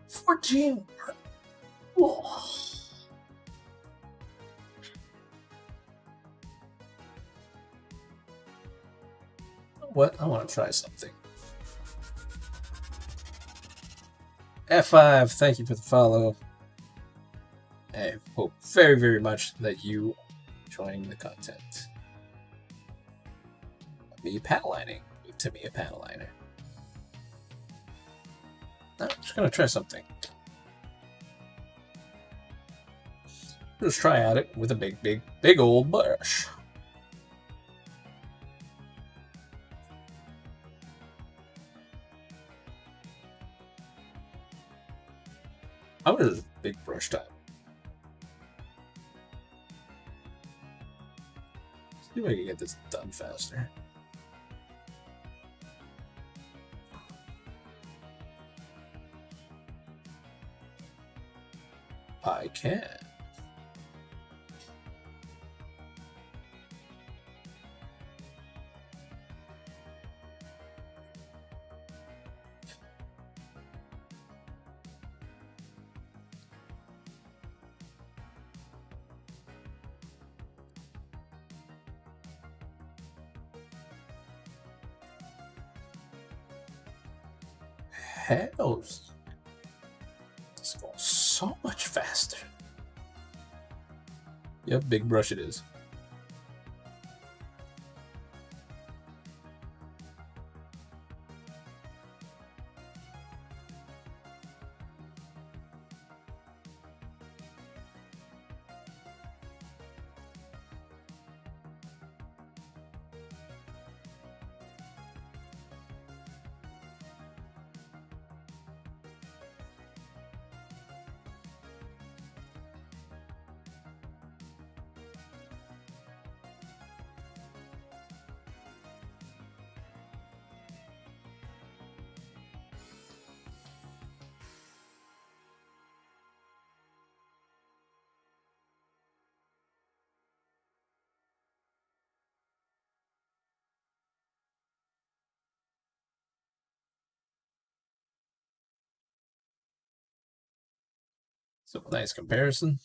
A: 14. Oh. What? I want to try something. F5, thank you for the follow. I hope very, very much that you are enjoying the content. Me panelining. To me, a paneliner. I'm just gonna try something. Just try at it with a big old brush. How is big brush time? See if I can get this done faster. I can. Hells. It's going so much faster. Yep, big brush it is. So nice comparison.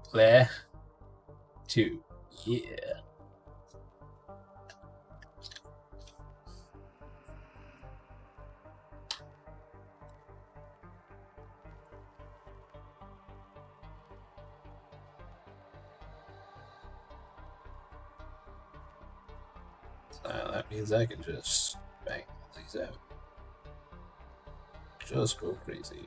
A: Play 2. Yeah. That means I can just bang these out. Just go crazy.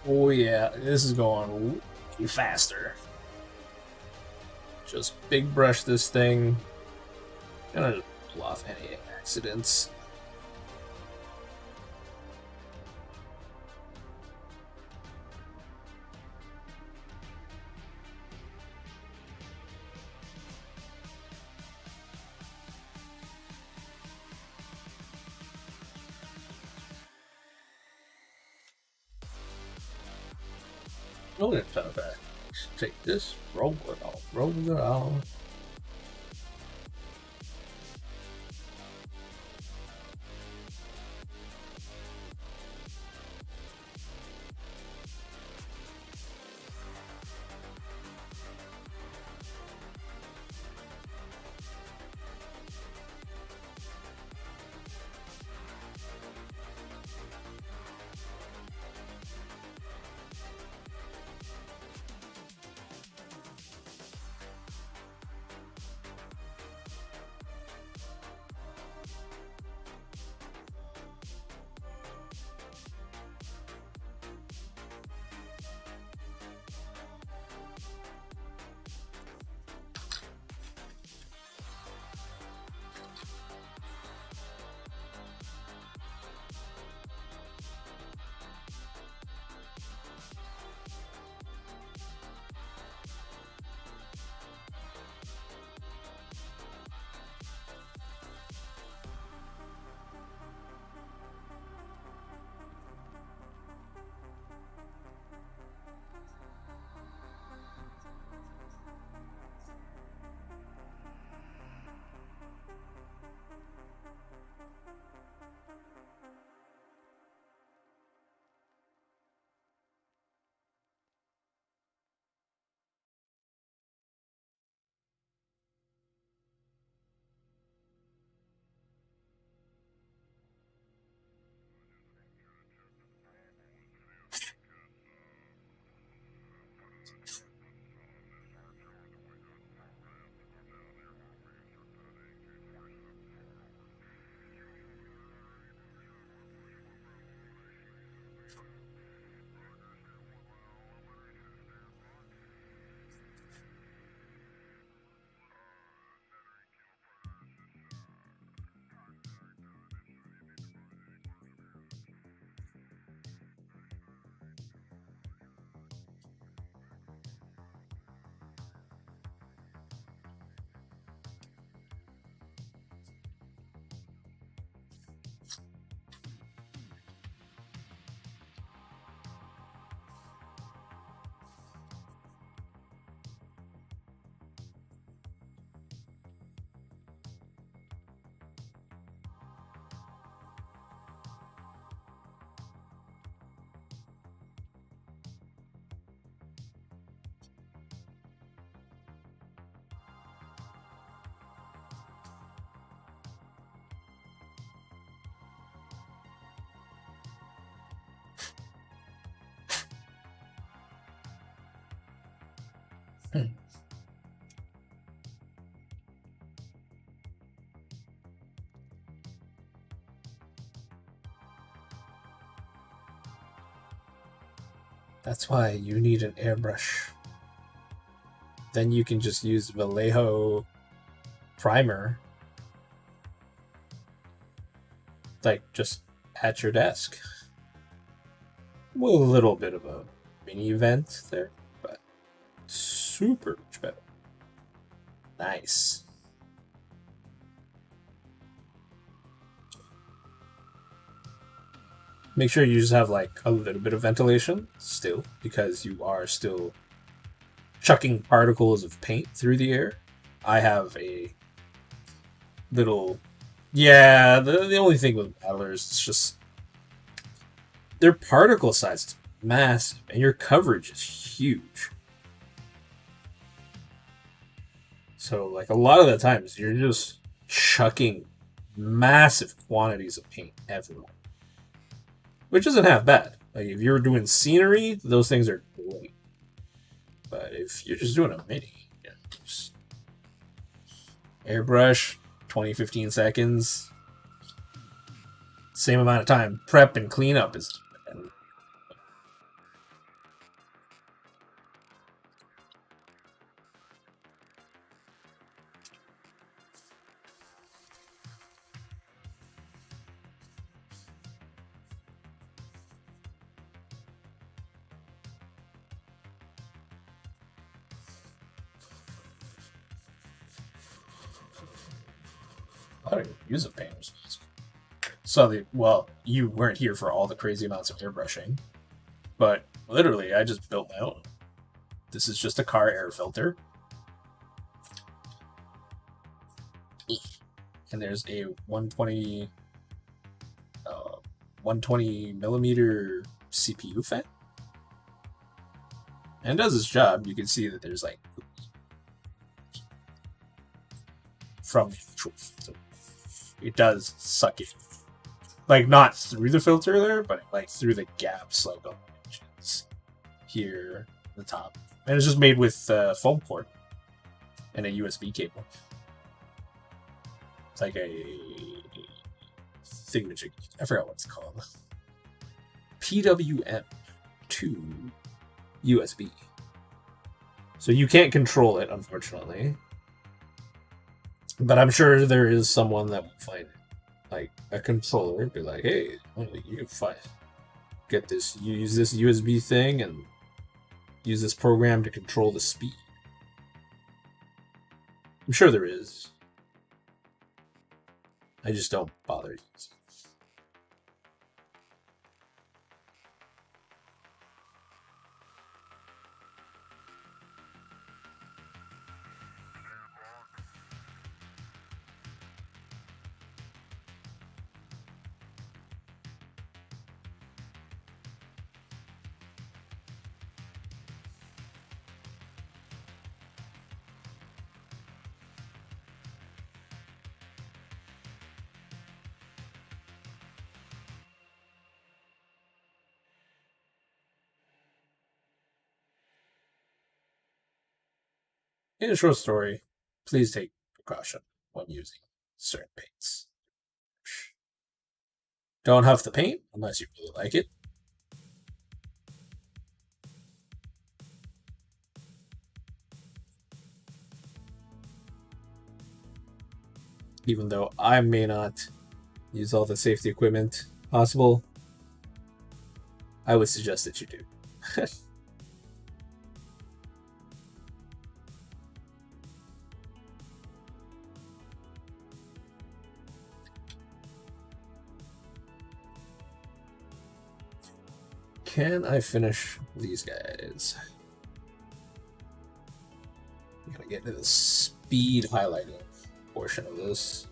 A: Oh yeah, this is going way faster. Just big brush this thing. Gonna pull off any accidents. Oh, it's not bad. Let's take this, roll it all, roll it all. That's why you need an airbrush. Then you can just use Vallejo primer, like just at your desk. With a little bit of a mini vent there, but super much better. Nice. Make sure you just have like a little bit of ventilation still, because you are still chucking particles of paint through the air. I have a little... Yeah, the only thing with battlers is just their particle size is massive and your coverage is huge. So like a lot of the times you're just chucking massive quantities of paint everywhere, which isn't half bad. Like if you're doing scenery, those things are great. But if you're just doing a mini, yeah, just airbrush, 20-15 seconds, same amount of time. Prep and cleanup is... I don't even use a paint. So, well, you weren't here for all the crazy amounts of airbrushing. But literally, I just built my own. This is just a car air filter. And there's a 120 millimeter CPU fan. And it does its job. You can see that there's like from the actual filter. It does suck it. Like not through the filter there, but like through the gaps like on the edges here at the top. And it's just made with foam port and a USB cable. It's like a thingamajig. I forgot what it's called. PWM to USB. So you can't control it, unfortunately. But I'm sure there is someone that will find it. Like a controller, be like, hey, you can get this, use this USB thing and use this program to control the speed. I'm sure there is. I just don't bother using it. In a short story, please take precaution when using certain paints. Don't huff the paint unless you really like it. Even though I may not use all the safety equipment possible, I would suggest that you do. Can I finish these guys? I'm gonna get into the speed highlighting portion of this.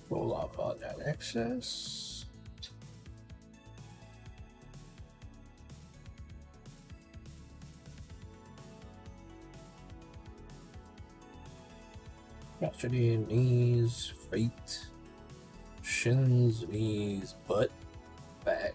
A: Roll off all that excess. Crotchety, knees, feet, shins, knees, butt, back.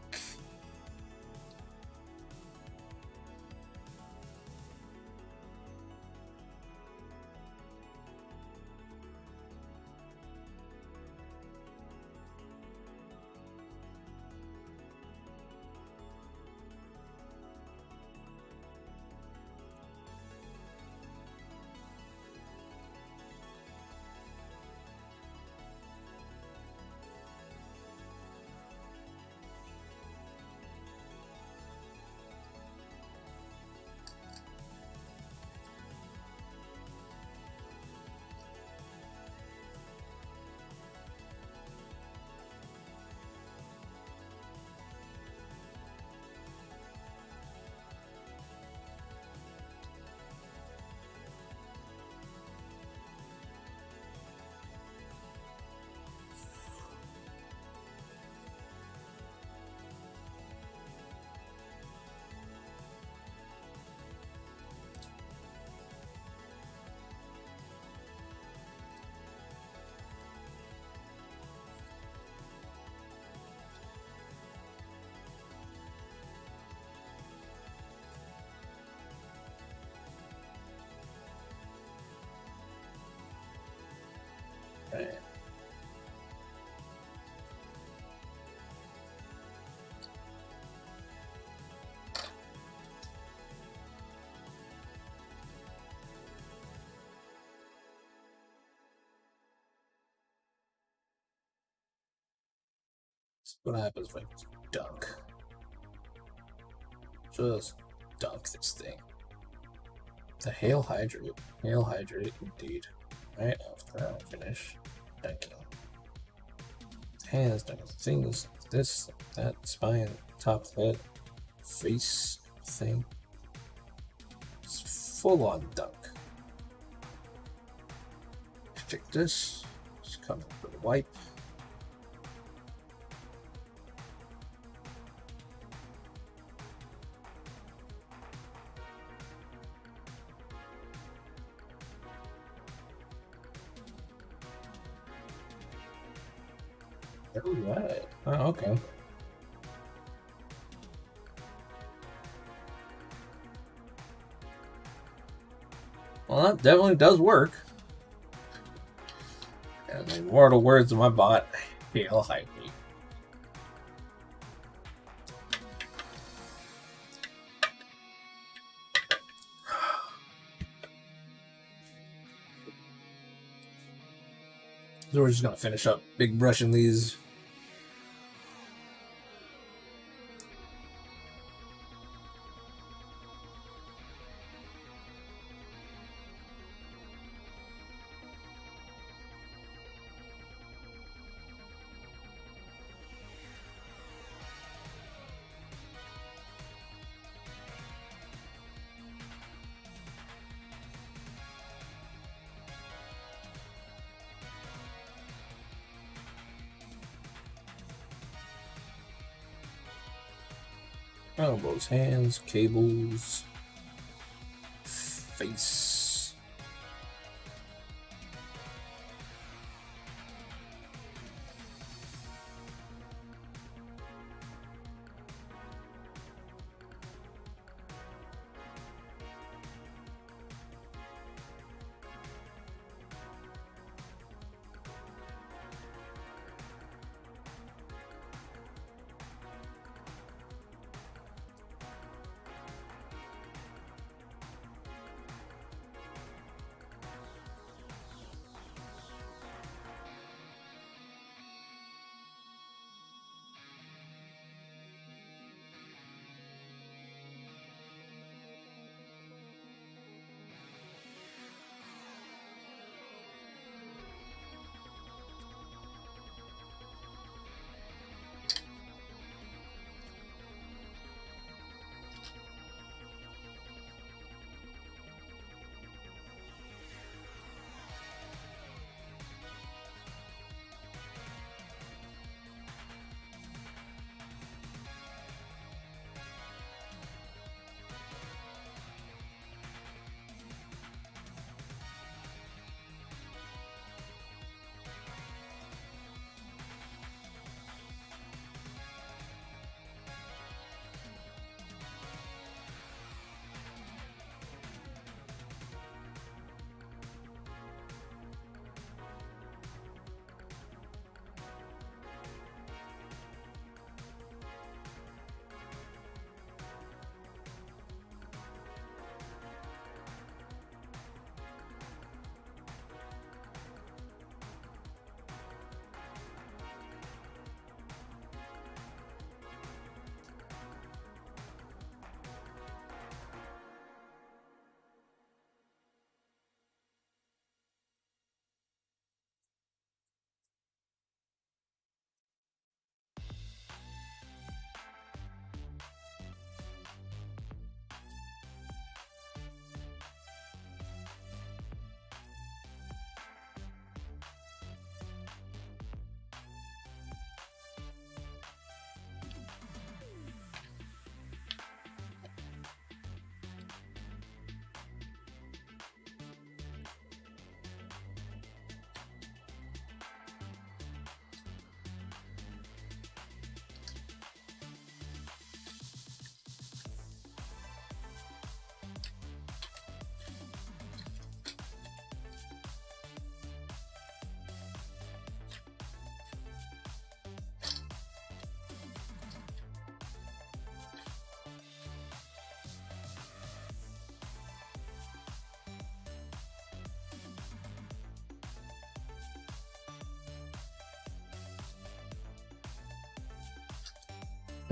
A: Right. What happens if I dunk? Just dunk this thing. The Hail Hydrate. Hail Hydrate, indeed. Right after I finish dunking. Hands, dunking things, this, that, spine, top head, face thing. It's full on dunk. Check this. Just come for the wipe. Alright. Oh, okay. Well, that definitely does work. And the immortal words of my bot, Hail Hydrate. So we're just gonna finish up big brushing these. Elbows, hands, cables, face.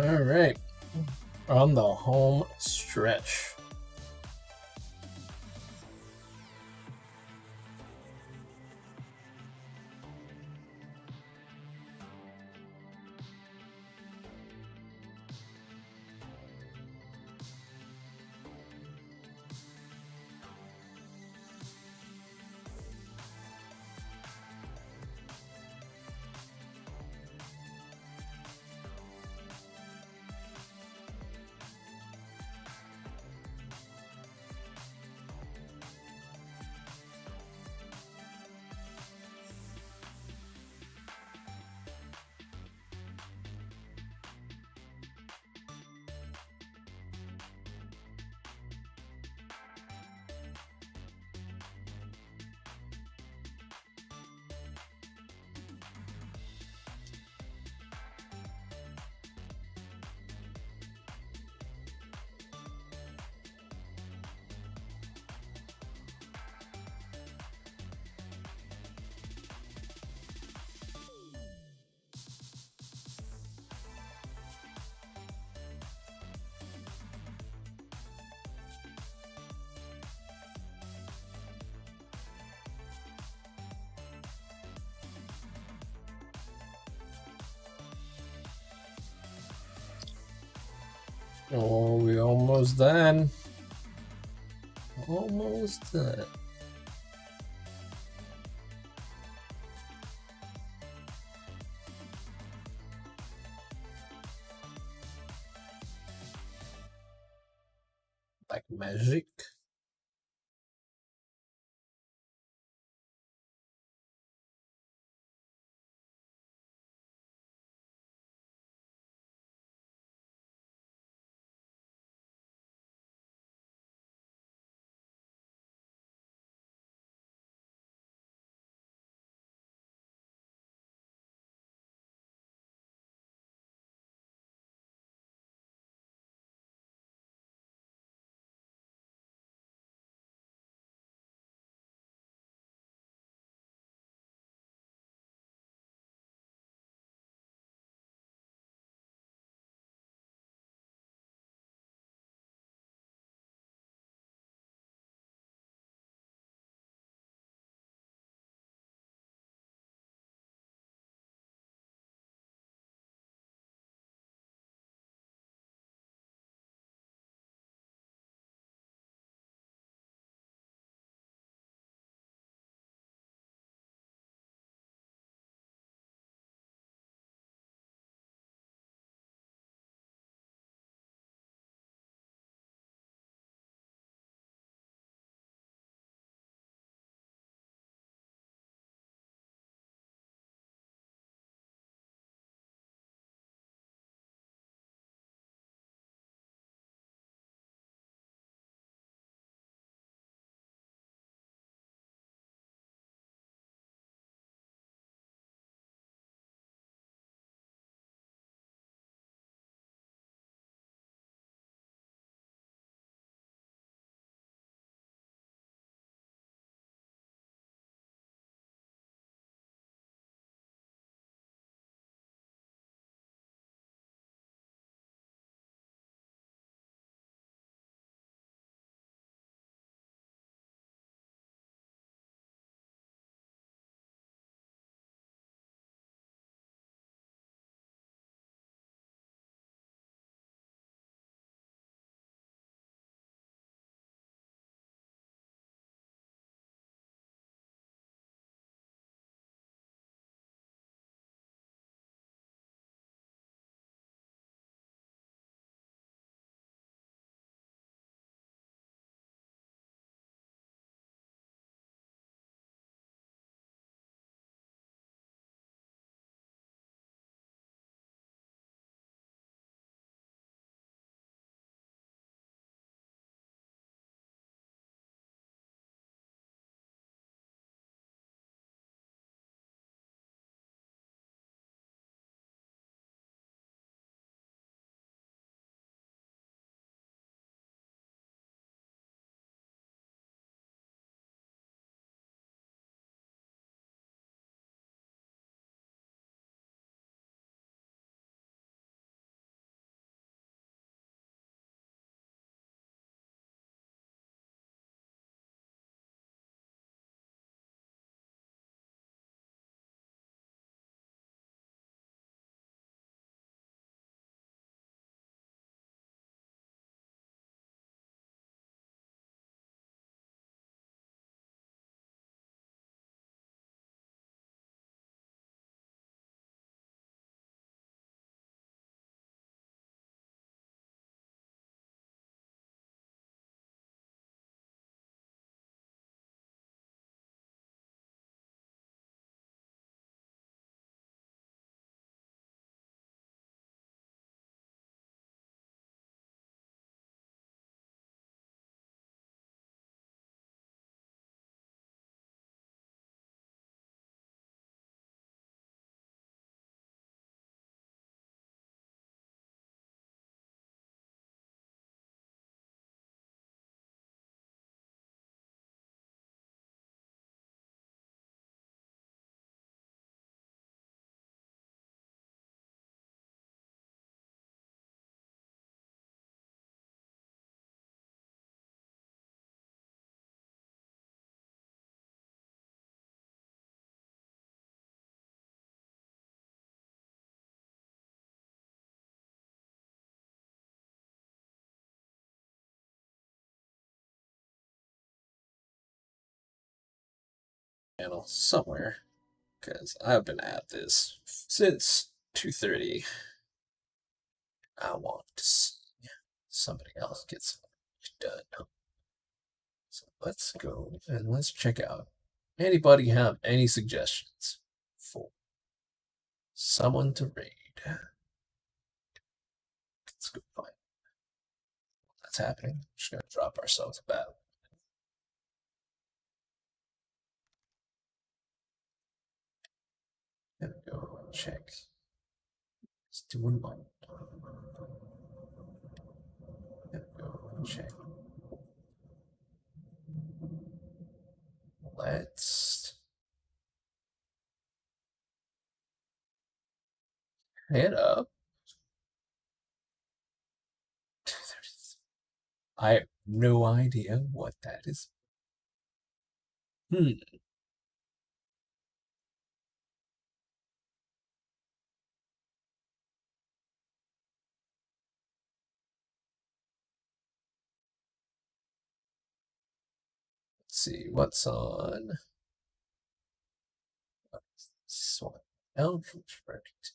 A: All right, on the home stretch. Oh, we almost done. Almost done. Like magic. channel somewhere, because I've been at this since 2:30. I want to see somebody else get something done. So let's go and let's check out. Anybody have any suggestions for someone to raid? Let's go find what's happening. Just gonna drop ourselves a battle. There we go. Check. It's doing one. There we go. Check. Let's head up. I have no idea what that is. Let's see what's on. This one. Eldritch Verdict.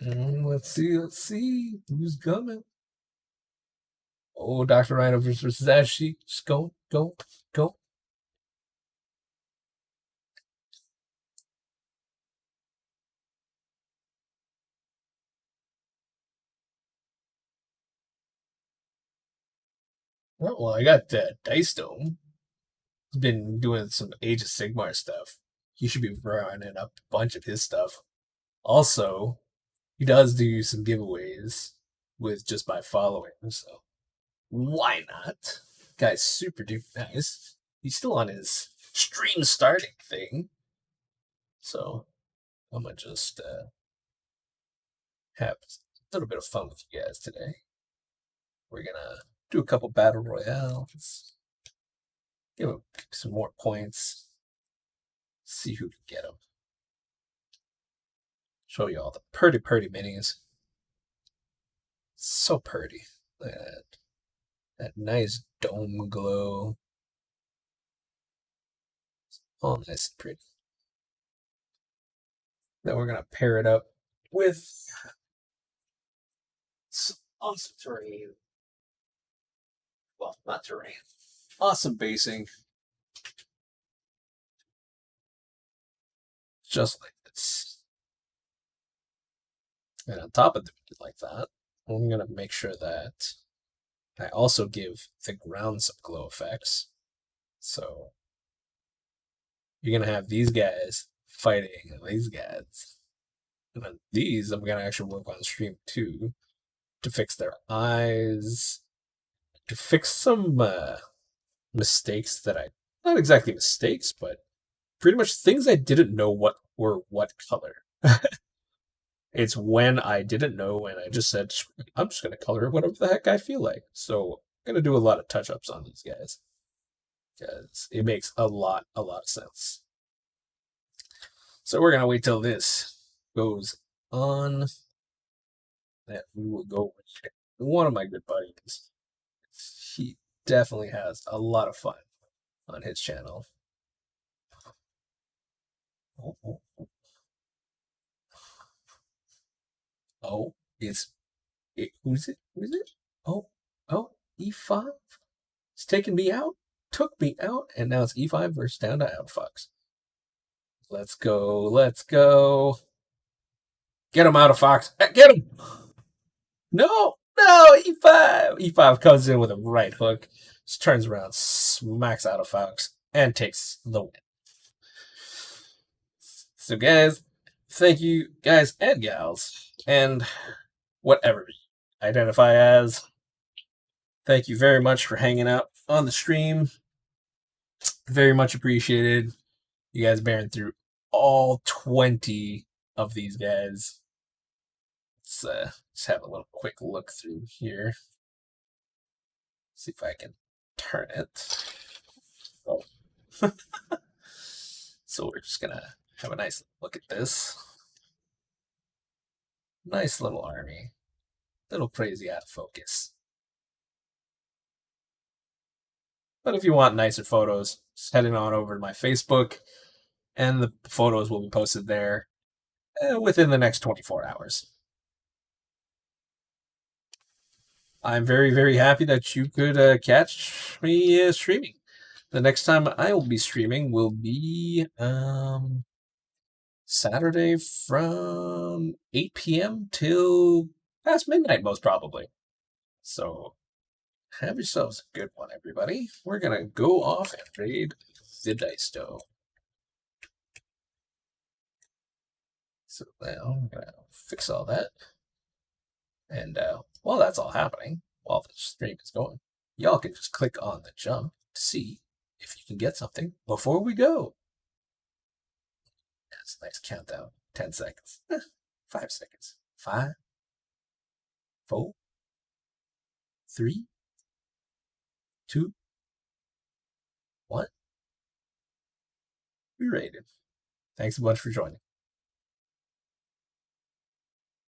A: Let's see who's coming. Oh, Dr. Rhino versus Ashley. Just go. Oh, well, I got Dice Dome. He's been doing some Age of Sigmar stuff. He should be running up a bunch of his stuff. Also, he does do some giveaways with just by following, so why not? Guy's super duper nice. He's still on his stream starting thing. So I'm gonna just have a little bit of fun with you guys today. We're gonna do a couple battle royales, give him some more points, see who can get them. Show you all the purty minis. So purty. Look at that nice dome glow. All nice and pretty. Then we're gonna pair it up with some awesome terrain. Well, not terrain. Awesome basing. Just like this. And on top of it like that, I'm gonna make sure that I also give the ground some glow effects. So you're gonna have these guys fighting these guys. And then these I'm gonna actually work on stream too to fix their eyes, to fix some mistakes that not exactly mistakes, but pretty much things I didn't know what were what color. It's when I didn't know and I just said, I'm just going to color it whatever the heck I feel like. So I'm going to do a lot of touch-ups on these guys because it makes a lot of sense. So we're going to wait till this goes on. That we will go with one of my good buddies. He definitely has a lot of fun on his channel. Oh, who's it? Oh, E5? It's taking me out, took me out, and now it's E5 versus down to Outfox. Let's go. Get him out of Fox. Get him! No, E5! E5 comes in with a right hook. just turns around, smacks out a fox, and takes the win. So, guys, thank you, guys and gals, and whatever you identify as. Thank you very much for hanging out on the stream. Very much appreciated. You guys bearing through all 20 of these guys. Let's just have a little quick look through here. See if I can turn it. Oh. So we're just gonna have a nice look at this. Nice little army. Little crazy out of focus. But if you want nicer photos, just heading on over to my Facebook, and the photos will be posted there within the next 24 hours. I'm very, very happy that you could catch me streaming. The next time I will be streaming will be Saturday from 8 p.m. till past midnight, most probably. So have yourselves a good one, everybody. We're going to go off and raid the Dice Dough. So now I'm going to fix all that. And while that's all happening, while the stream is going, y'all can just click on the jump to see if you can get something before we go. That's a nice countdown. 10 seconds. 5 seconds. 5, 4, 3, 2, 1. We rated. Thanks a bunch for joining.